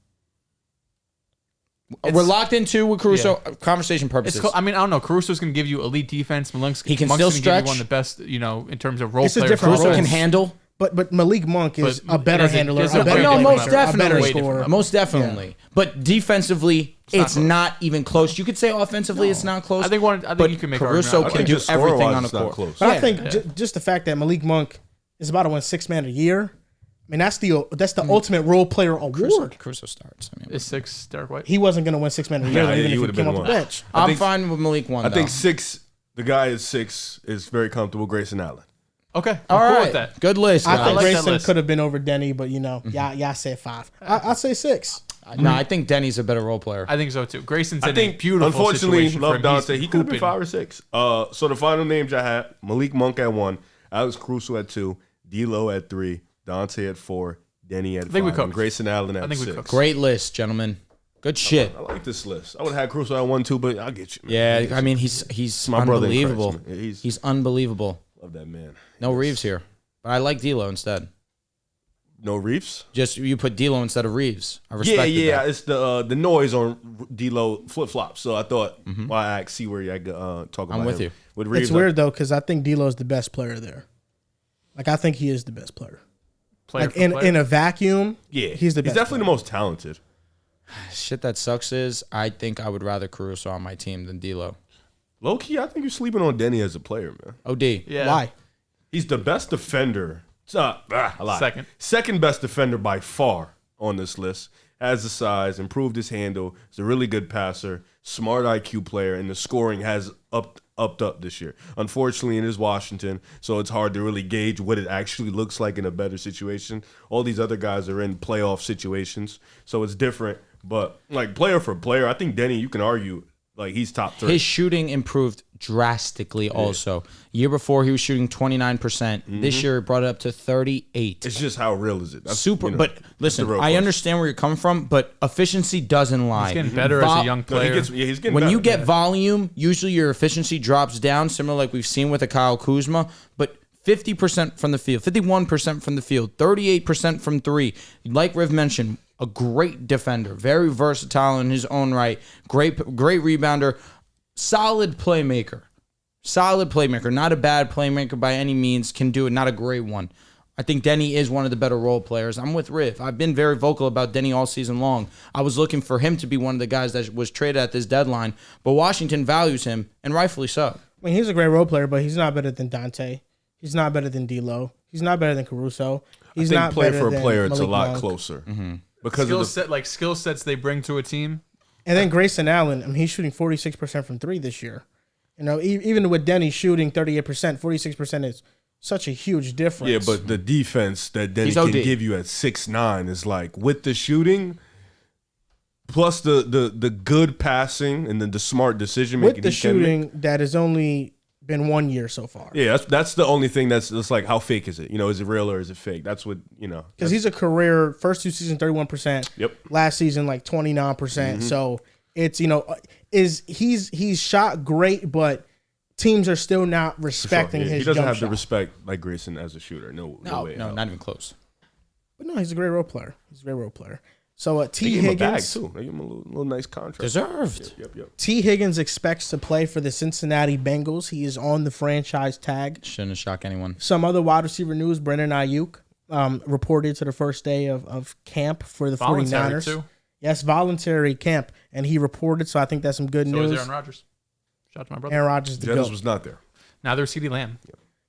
We're locked in 2 with Caruso. Conversation purposes. It's cool. I don't know. Caruso's going to give you elite defense. He can Monk's still gonna give stretch. you one of the best, in terms of role It's a players. different Caruso roles. can handle. But Malik Monk is But a better there's a- handler, there's a a better way No, different most playmaker, a better definitely. scorer. Most definitely. But defensively, it's close. not even close. You could say offensively, it's not close. I think but you can make Caruso argument. can do just everything score-wise, on the it's not court. close. But I Yeah. think just the fact that Malik Monk is about to win 6 man of the year. I mean, that's the ultimate role player award. Caruso starts. I mean, Is 6 Derek White? He wasn't going to win 6 man of the year, Nah, even he if he would've came been off the one. bench. I'm think- fine with Malik 1. I think 6. The guy is 6 is very comfortable. Grayson Allen. Okay. All I'm cool right. with that. Good list. I guys. think like that Grayson list. could have been over Denny, but y'all said 5. I say 6. No, I think Denny's a better role player. I think so too. Grayson's in I a think, beautiful unfortunately, situation for love him. Dante. He's He could have been hooping. 5 or 6. So the final names I had: Malik Monk at 1, Alex Caruso at 2, D'Lo at 3, Dante at 4, Denny at 5, think we cooked. and Grayson Allen at I think we 6. cooked. Great list, gentlemen. Good shit. I like this list. I would have had Caruso at 1 too, but I'll get you. Man. Yeah, I mean he's my brother in Christ, unbelievable. man. He's unbelievable. Love that man. No Reeves here, but I like D'Lo instead. No Reeves. Just you put D'Lo instead of Reeves. I Yeah, respect yeah. that. It's the noise on D'Lo flip flops. So I thought, well, I see where you talk about. I'm with him. you. With Reeves, It's weird though, because I think D'Lo is the best player there. Like I think he is the best player. Player Like for in player. a vacuum, Yeah, he's the best. definitely the most talented. Shit that sucks is I think I would rather Caruso on my team than D'Lo. Low key, I think you're sleeping on Denny as a player, man. OD. Yeah. Why? He's the best defender. I lied. Second. Second best defender by far on this list. has the size, improved his handle. He's a really good passer, smart IQ player, and the scoring has upped this year. Unfortunately, it is Washington, so it's hard to really gauge what it actually looks like in a better situation. All these other guys are in playoff situations, so it's different. But like player for player, I think Denny, you can argue like he's top 3. His shooting improved drastically also. Year before he was shooting 29%. This year it brought it up to 38. It's just how real is it? That's, super, but listen, I understand where you're coming from, but efficiency doesn't lie. He's getting better as a young player. He's getting when better. you get volume, usually your efficiency drops down, similar like we've seen with a Kyle Kuzma, but 50% from the field, 51% from the field, 38% from 3. Like Riv mentioned, a great defender, very versatile in his own right, great rebounder, solid playmaker, not a bad playmaker by any means, can do it, not a great one. I think Denny is one of the better role players. I'm with Riv. I've been very vocal about Denny all season long. I was looking for him to be one of the guys that was traded at this deadline, but Washington values him, and rightfully so. I mean, he's a great role player, but he's not better than Dante. He's not better than D'Lo. He's not better than Caruso. He's not player better for than player, it's a Malik lot Monk. closer. Because skill sets they bring to a team. And then Grayson Allen, I mean, he's shooting 46% from 3 this year. You know, even with Denny shooting 38%, 46% is such a huge difference. Yeah, but the defense that Denny can give you at 6'9" is like with the shooting, plus the good passing and then the smart decision making. With the shooting, that has only been 1 year so far. Yeah, that's the only thing that's like, how fake is it? You know, is it real or is it fake? That's what, you know. Because he's a career, first 2 seasons, 31%. Yep. Last season, like 29%. So it's, you know, he's shot great, but teams are still not respecting his jump shot. He doesn't have the respect like Grayson as a shooter. No way. No, not even close. But no, he's a great role player. So T. Higgins, him a bag too. They give him a little nice contract. Deserved. Yep. T. Higgins expects to play for the Cincinnati Bengals. He is on the franchise tag. Shouldn't have shocked anyone. Some other wide receiver news: Brandon Ayuk reported to the first day of camp for the 49ers. Too. Yes, voluntary camp, and he reported. So I think that's some good news. So is Aaron Rodgers. Shout out to my brother. Aaron Rodgers, the Dennis GOAT. was not there. Now there's CeeDee Lamb.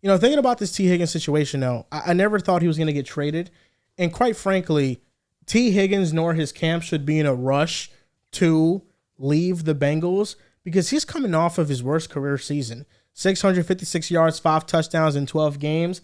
You know, thinking about this T. Higgins situation, though, I never thought he was going to get traded, and quite frankly, T. Higgins nor his camp should be in a rush to leave the Bengals because he's coming off of his worst career season. 656 yards, 5 touchdowns in 12 games.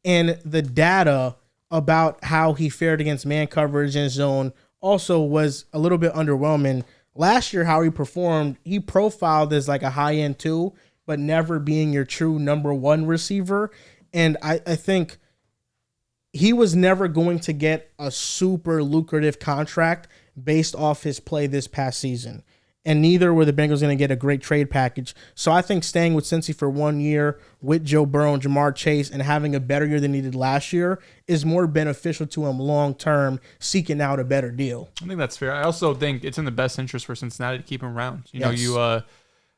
And the data about how he fared against man coverage and zone also was a little bit underwhelming. Last year, how he performed, he profiled as like a high-end 2, but never being your true number 1 receiver. And I think he was never going to get a super lucrative contract based off his play this past season. And neither were the Bengals going to get a great trade package. So I think staying with Cincy for 1 year with Joe Burrow and Jamar Chase and having a better year than he did last year is more beneficial to him long-term, seeking out a better deal. I think that's fair. I also think it's in the best interest for Cincinnati to keep him around. Yes.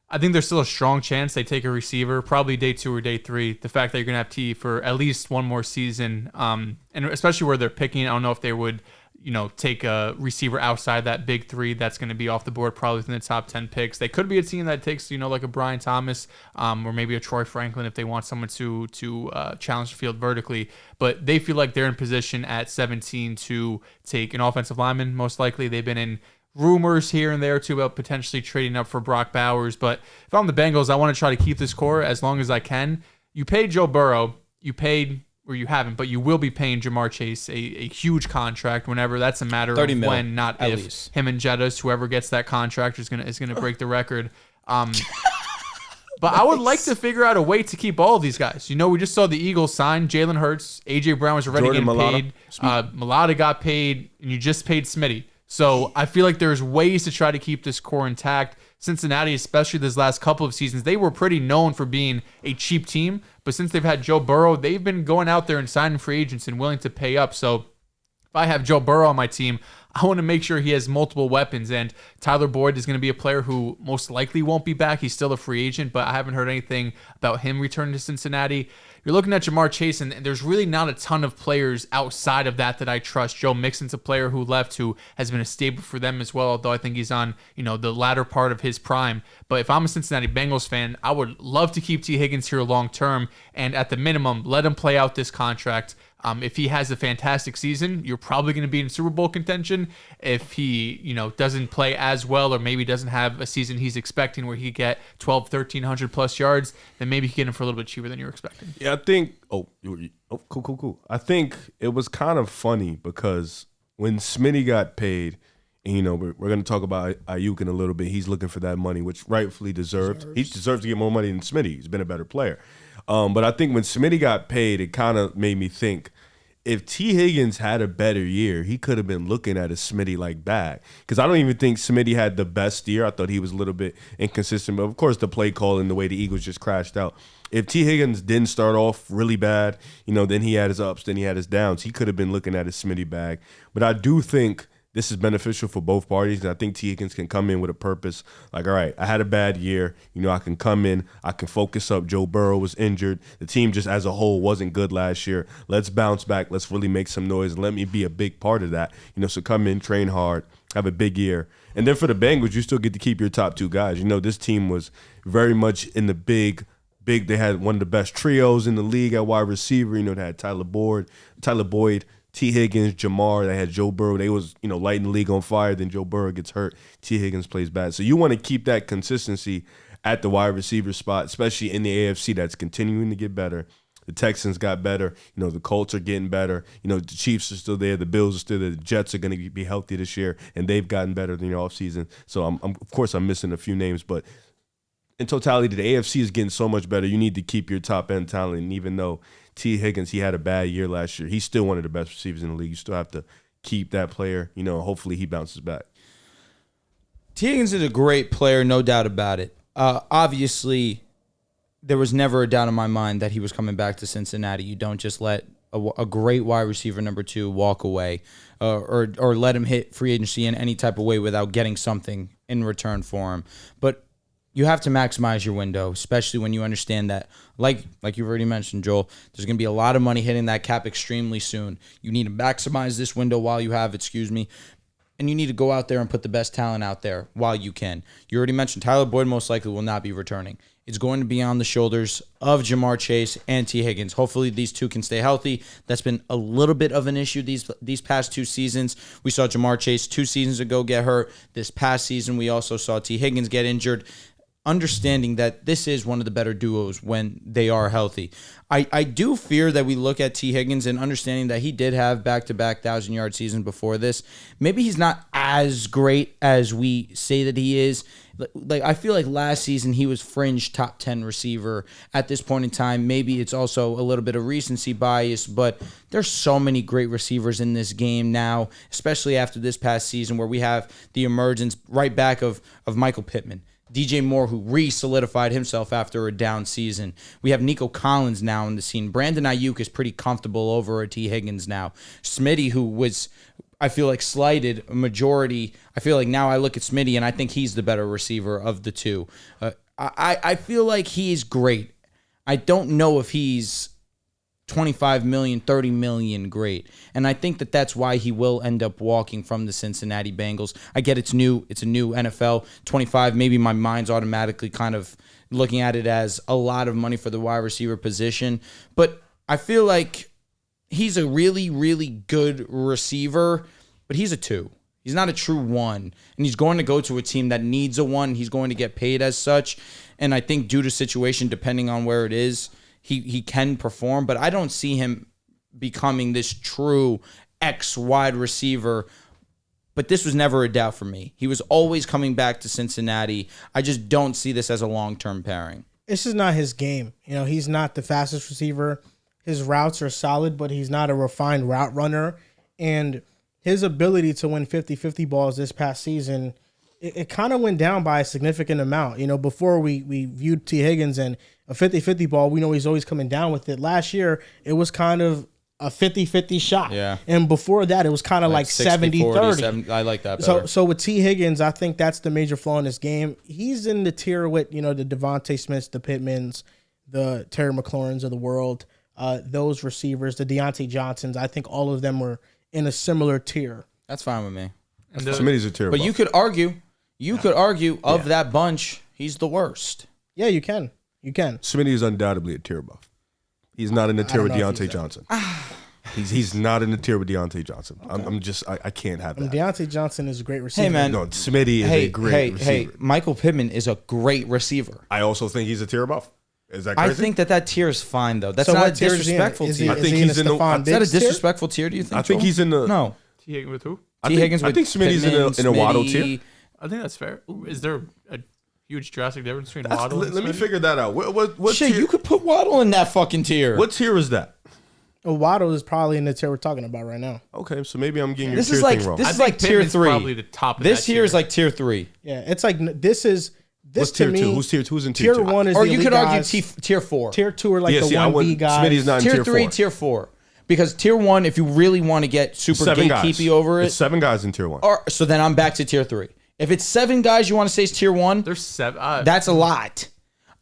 I think there's still a strong chance they take a receiver, probably day 2 or day 3. The fact that you're going to have T for at least one more season, and especially where they're picking, I don't know if they would, take a receiver outside that big 3 that's going to be off the board probably within the top 10 picks. They could be a team that takes, like a Brian Thomas or maybe a Troy Franklin if they want someone to challenge the field vertically. But they feel like they're in position at 17 to take an offensive lineman, most likely. They've been in rumors here and there too about potentially trading up for Brock Bowers. But if I'm the Bengals, I want to try to keep this core as long as I can. You paid Joe Burrow, you haven't, but you will be paying Jamar Chase a huge contract whenever. That's a matter of when, not if. Least. Him and Jettas, whoever gets that contract is gonna break the record. But I would like to figure out a way to keep all of these guys. We just saw the Eagles sign Jalen Hurts. AJ Brown was already getting paid. Mulata got paid, and you just paid Smitty. So I feel like there's ways to try to keep this core intact. Cincinnati, especially this last couple of seasons, they were pretty known for being a cheap team. But since they've had Joe Burrow, they've been going out there and signing free agents and willing to pay up. So if I have Joe Burrow on my team, I want to make sure he has multiple weapons. And Tyler Boyd is going to be a player who most likely won't be back. He's still a free agent, but I haven't heard anything about him returning to Cincinnati. You're looking at Jamar Chase, and there's really not a ton of players outside of that I trust. Joe Mixon's a player who left who has been a staple for them as well, although I think he's on the latter part of his prime. But if I'm a Cincinnati Bengals fan, I would love to keep T. Higgins here long term, and at the minimum, let him play out this contract. If he has a fantastic season, you're probably going to be in Super Bowl contention. season. If he, doesn't play as well, or maybe doesn't have a season he's expecting where he get 1,300 plus yards, then maybe you can get him for a little bit cheaper than you're expecting. Yeah, I think. Cool. I think it was kind of funny because when Smitty got paid, and we're going to talk about Ayuk in a little bit. He's looking for that money, which rightfully deserved. He deserves to get more money than Smitty. He's been a better player. But I think when Smitty got paid, it kind of made me think, if T. Higgins had a better year, he could have been looking at a Smitty like that. Because I don't even think Smitty had the best year. I thought he was a little bit inconsistent. But, of course, the play call and the way the Eagles just crashed out. If T. Higgins didn't start off really bad, then he had his ups, then he had his downs. He could have been looking at his Smitty bag. But I do think this is beneficial for both parties, and I think T. Higgins can come in with a purpose. Like, all right, I had a bad year. I can come in. I can focus up. Joe Burrow was injured. The team just as a whole wasn't good last year. Let's bounce back. Let's really make some noise, and let me be a big part of that. So come in, train hard, have a big year. And then for the Bengals, you still get to keep your top two guys. This team was very much in the big. They had one of the best trios in the league at wide receiver. They had Tyler Boyd, T. Higgins, Jamar. They had Joe Burrow. They was, lighting the league on fire. Then Joe Burrow gets hurt. T. Higgins plays bad. So you want to keep that consistency at the wide receiver spot, especially in the AFC that's continuing to get better. The Texans got better. The Colts are getting better. The Chiefs are still there. The Bills are still there. The Jets are going to be healthy this year, and they've gotten better than the offseason. So, of course, I'm missing a few names, but in totality, the AFC is getting so much better. You need to keep your top-end talent, and even though T. Higgins, he had a bad year last year, he's still one of the best receivers in the league. You still have to keep that player. Hopefully he bounces back. T. Higgins is a great player, no doubt about it. Obviously, there was never a doubt in my mind that he was coming back to Cincinnati. You don't just let a great wide receiver number 2 walk away or let him hit free agency in any type of way without getting something in return for him. But you have to maximize your window, especially when you understand that, like you've already mentioned, Joel, there's going to be a lot of money hitting that cap extremely soon. You need to maximize this window while you have, and you need to go out there and put the best talent out there while you can. You already mentioned Tyler Boyd most likely will not be returning. It's going to be on the shoulders of Jamar Chase and T. Higgins. Hopefully these two can stay healthy. That's been a little bit of an issue these past 2 seasons. We saw Jamar Chase 2 seasons ago get hurt. This past season, we also saw T. Higgins get injured. Understanding that this is one of the better duos when they are healthy. I do fear that we look at T. Higgins and understanding that he did have back-to-back 1,000-yard seasons before this. Maybe he's not as great as we say that he is. Like, I feel like last season he was fringe top 10 receiver. At this point in time, maybe it's also a little bit of recency bias, but there's so many great receivers in this game now, especially after this past season where we have the emergence right back of Michael Pittman. DJ Moore, who re-solidified himself after a down season. We have Nico Collins now in the scene. Brandon Ayuk is pretty comfortable over at T. Higgins now. Smitty, who was, I feel like, slighted a majority. I feel like now I look at Smitty and I think he's the better receiver of the two. I feel like he's great. I don't know if he's 25 million, 30 million great. And I think that that's why he will end up walking from the Cincinnati Bengals. I get it's a new NFL. 25, maybe my mind's automatically kind of looking at it as a lot of money for the wide receiver position. But I feel like he's a really, really good receiver, but he's a 2. He's not a true 1. And he's going to go to a team that needs a 1. He's going to get paid as such. And I think due to situation, depending on where it is, he can perform, but I don't see him becoming this true X wide receiver. But this was never a doubt for me. He was always coming back to Cincinnati. I just don't see this as a long-term pairing. This is not his game. He's not the fastest receiver. His routes are solid, but he's not a refined route runner. And his ability to win 50-50 balls this past season, it kind of went down by a significant amount. Before we viewed T. Higgins and a 50-50 ball, we know he's always coming down with it. Last year, it was kind of a 50-50 shot. Yeah. And before that, it was kind of like 70-30. I like that better. So with T. Higgins, I think that's the major flaw in this game. He's in the tier with, the Devontae Smiths, the Pittmans, the Terry McLaurins of the world, those receivers, the Deontay Johnsons. I think all of them were in a similar tier. That's fine with me. Smitty's a tier. But you could argue of that bunch, he's the worst. Yeah, you can. You can. Smitty is undoubtedly a tier buff. He's not in the tier with Deontay Johnson. He's not in the tier with Deontay Johnson. Okay. I can't have that. Deontay Johnson is a great receiver. Hey, man. No, Smitty is a great receiver. Hey, Michael Pittman is a great receiver. I also think he's a tier above. Is that crazy? I think that tier is fine, though. That's So not what a tier is he in? disrespectful Is tier. he- I think he in he's the in the. Stephon Is that a Diggs tier? disrespectful tier, do you think? I think Joel? he's in the. No. T. Higgins with who? T. Higgins with I think Smitty's in a Waddle tier. I think that's fair. Is there a huge drastic difference between Waddle and Let me Smitty? figure that out. What Shit, tier? you could put Waddle in that fucking tier. What tier is that? Waddle is probably in the tier we're talking about right now. Okay, so maybe I'm getting your This tier is like thing wrong. this I is think like tier Pittman's 3. probably the top of This that here is tier. like tier 3. Yeah, it's like this What's to tier me. 2? Who's in tier 2? Tier 1 is Or the you elite could argue guys. tier 4. Tier 2 are like Yeah, the see, I 1B wouldn't. guys. Smitty's not in Tier tier 3, 4. tier 4. Because tier 1, if you really want to get super 7 guys. gatekeepy over It's it, 7 guys in tier 1. so then I'm back to tier 3. If it's 7 guys you want to say is tier 1, There's 7. that's a lot.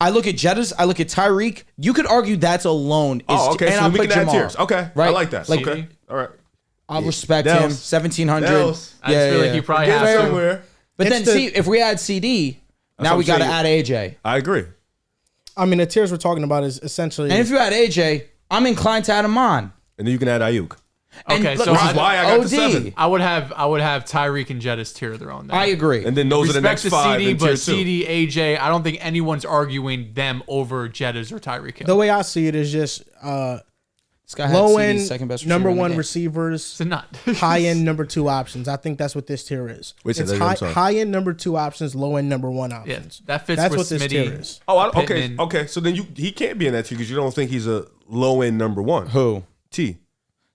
I look at Jettas, I look at Tyreek. You could argue that's alone. Oh, okay. And So I'll we put can add Jamar. tiers. Okay, Right? I like that. Like, Okay, all right. I'll respect Dehls. him. 1,700. Dehls. I just feel like you probably Get have to. somewhere. But It's then the- see, if we add CD, now what we I'm got to saying. add AJ. I agree. I mean, the tiers we're talking about is essentially. And if you add AJ, I'm inclined to add him on. And then you can add Ayuk. And Okay, look, so Which is why I got the 7. I would have Tyreek and Jettis tier their own. Then. I agree. And then those are the Respect next 5 CD, in tier 2. but CD, AJ, I don't think anyone's arguing them over Jettis or Tyreek Hill. the way I see it is just This guy had low CD's end second best number receiver in the 1 game. receivers, It's not. high end number 2 options. I think that's what this tier is. Wait, say It's that again, I'm high, sorry. high end number 2 options, low end number 1 Yeah, options. that fits That's with what this tier Smitty. is. Oh, okay. Pittman. Okay, so then he can't be in that tier because you don't think he's a low end number 1. Who? T.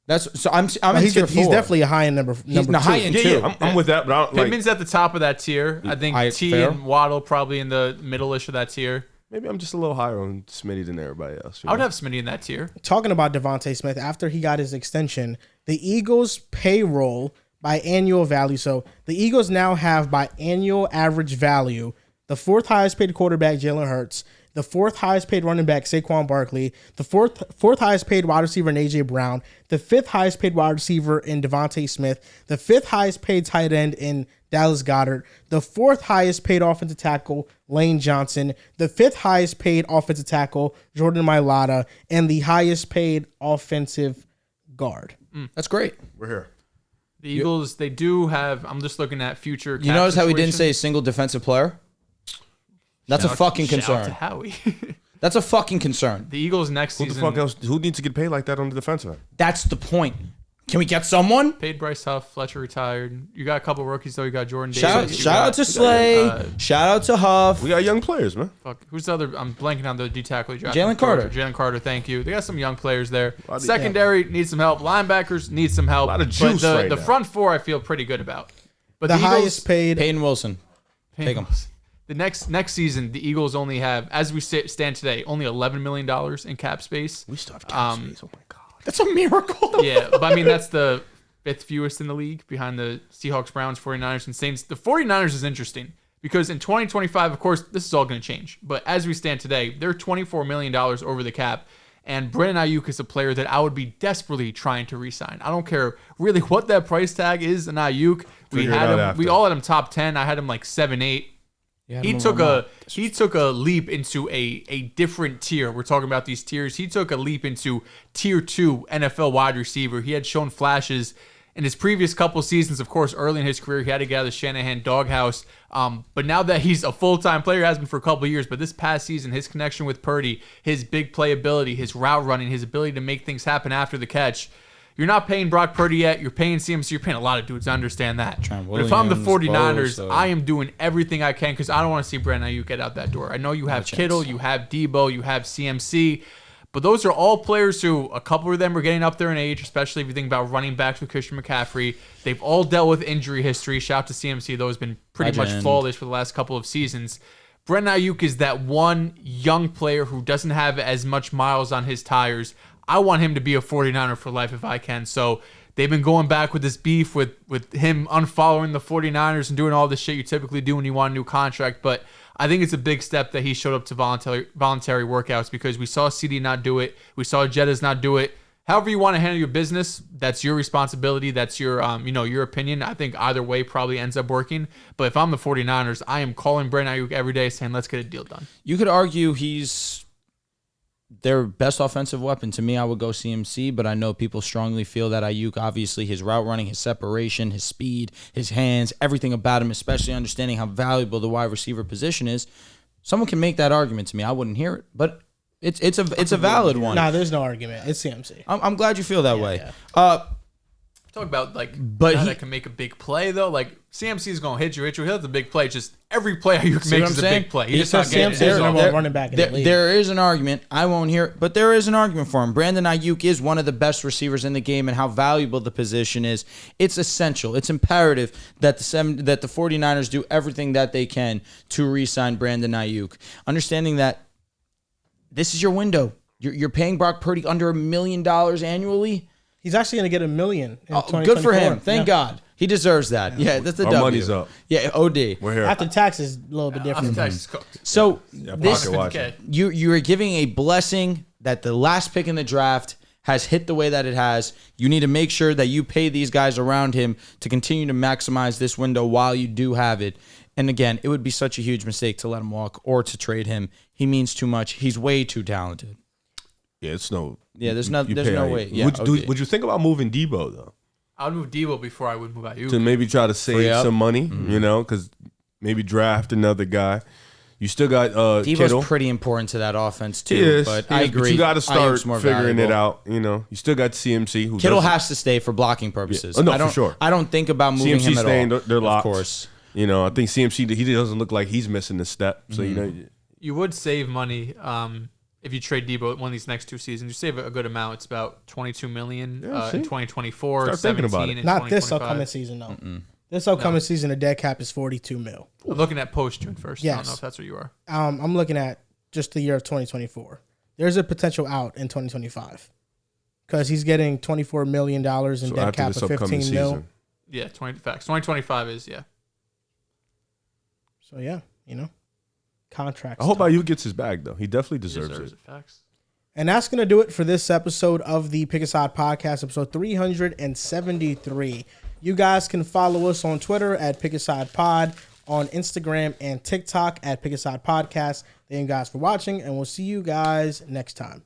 That's so I'm Well, in he's tier 4. definitely a high end number He's 2. the high end Yeah, too. yeah, I'm with that, but I don't, like, Pittman's at the top of that tier. I think T fair. and Waddle probably in the middle-ish of that tier. maybe I'm just a little higher on Smitty than everybody else. I would have Smitty in that tier. Talking about Devontae Smith, after he got his extension, the Eagles' payroll by annual value. So the Eagles now have by annual average value the 4th highest paid quarterback, Jalen Hurts, the 4th highest paid running back, Saquon Barkley, the fourth highest paid wide receiver in AJ Brown, the 5th highest paid wide receiver in Devontae Smith, the 5th highest paid tight end in Dallas Goedert, the 4th highest paid offensive tackle, Lane Johnson, the 5th highest paid offensive tackle, Jordan Mailata, and the highest paid offensive guard. That's great. We're here. The Eagles, they do have. I'm just looking at future. You cap notice how he didn't situation. say a single defensive player? That's a Shout out- fucking shout out concern. to Howie. That's a fucking concern. The Eagles next Who the season fuck else? Who needs to get paid like that on the defensive end? That's the point. Can we get someone? paid Bryce Huff. Fletcher retired. You got a couple rookies though. You got Jordan Shout Davis. You out got- to Slay. Shout out to Huff. We got young players, man. Fuck, who's the other? I'm blanking on the D tackle. he drafted Jalen from Carter. Georgia. Jalen Carter. Thank you. They got some young players there. of- Secondary needs some help. Linebackers need some help. A lot of But juice the, right the now. front 4 I feel pretty good about. But The Eagles, highest paid. Peyton Wilson. Take him. The next season, the Eagles only have, as we stand today, only $11 million in cap space. We still have cap space. Oh my god. That's a miracle. Yeah, but I mean that's the 5th fewest in the league behind the Seahawks, Browns, 49ers, and Saints. The 49ers is interesting because in 2025, of course, this is all going to change. But as we stand today, they're $24 million over the cap. And Brandon Ayuk is a player that I would be desperately trying to re-sign. I don't care really what that price tag is in Ayuk. Figure it out after. We all had him top 10. I had him like 7, 8. He took a leap into a different tier. We're talking about these tiers. He took a leap into tier 2 NFL wide receiver. He had shown flashes in his previous couple seasons. Of course, early in his career, he had to get out of the Shanahan doghouse. But now that he's a full-time player, has been for a couple of years. But this past season, his connection with Purdy, his big playability, his route running, his ability to make things happen after the catch. You're not paying Brock Purdy yet. You're paying CMC. You're paying a lot of dudes. I understand that. But if I'm the Williams, 49ers, Bosa. I am doing everything I can because I don't want to see Brandon Ayuk get out that door. I know you have Kittle, you have Debo, you have CMC, but those are all players who a couple of them are getting up there in age, especially if you think about running backs with Christian McCaffrey. They've all dealt with injury history. Shout out to CMC, though, has been pretty much Legend. flawless for the last couple of seasons. Brandon Ayuk is that one young player who doesn't have as much miles on his tires. I want him to be a 49er for life if I can. So they've been going back with this beef with him unfollowing the 49ers and doing all the shit you typically do when you want a new contract. But I think it's a big step that he showed up to voluntary workouts because we saw CD not do it. We saw Jettas not do it. However you want to handle your business, that's your responsibility. That's your your opinion. I think either way probably ends up working. But if I'm the 49ers, I am calling Brandon Ayuk every day saying, let's get a deal done. You could argue he's their best offensive weapon. To me, I would go CMC, but I know people strongly feel that Ayuk, obviously his route running, his separation, his speed, his hands, everything about him, especially understanding how valuable the wide receiver position is. Someone can make that argument to me. I wouldn't hear it, but it's a valid one. Nah, there's no argument. It's CMC. I'm glad you feel that way. Yeah. Talk about that can make a big play though. Like CMC is gonna hit you. He'll hit the big play. Just every play you can make is a big play. He just not getting CMC is number one running back in the league. There is an argument. I won't hear it, but there is an argument for him. Brandon Ayuk is one of the best receivers in the game, and how valuable the position is. It's essential. It's imperative that the 49ers do everything that they can to re-sign Brandon Ayuk. Understanding that this is your window. You're paying Brock Purdy under $1 million annually. He's actually going to get $1 million in 2024. Good for him. Thank God. He deserves that. Yeah, that's the Our W. money's up. Yeah, OD. We're here. After taxes, a little bit different. After taxes cooked. So Pocket you are giving a blessing that the last pick in the draft has hit the way that it has. You need to make sure that you pay these guys around him to continue to maximize this window while you do have it. And again, it would be such a huge mistake to let him walk or to trade him. He means too much. He's way too talented. Yeah, it's no. Yeah, there's no way. Yeah, would you think about moving Debo though? I would move Debo before I would move Ayuk. To maybe try to save some money, because maybe draft another guy. You still got Debo's Kittle. Pretty important to that offense too. He is, but I agree. But you got to start more figuring it valuable. out. You still got CMC. Who Kittle has to stay for blocking purposes. Yeah. Oh, no, for sure. I don't think about moving CMC him at staying, all. They're locked. Of course. I think CMC. He doesn't look like he's missing a step. So you would save money if you trade Debo one of these next 2 seasons. You save a good amount. It's about $22 million in 2024. Start thinking about it. Not this upcoming season, though. This upcoming season, the dead cap is $42 million. I'm looking at post-June 1st. Yes. I don't know if that's where you are. I'm looking at just the year of 2024. There's a potential out in 2025 because he's getting $24 million in dead cap of $15 million. Yeah, 20 facts. 2025 is, yeah. So, yeah, contracts. I hope Ayuk gets his bag, though. He definitely deserves it. Facts. And that's going to do it for this episode of the Pick a Side Podcast, episode 373. You guys can follow us on Twitter at Pick a Side Pod, on Instagram and TikTok at Pick a Side Podcast. Thank you guys for watching, and we'll see you guys next time.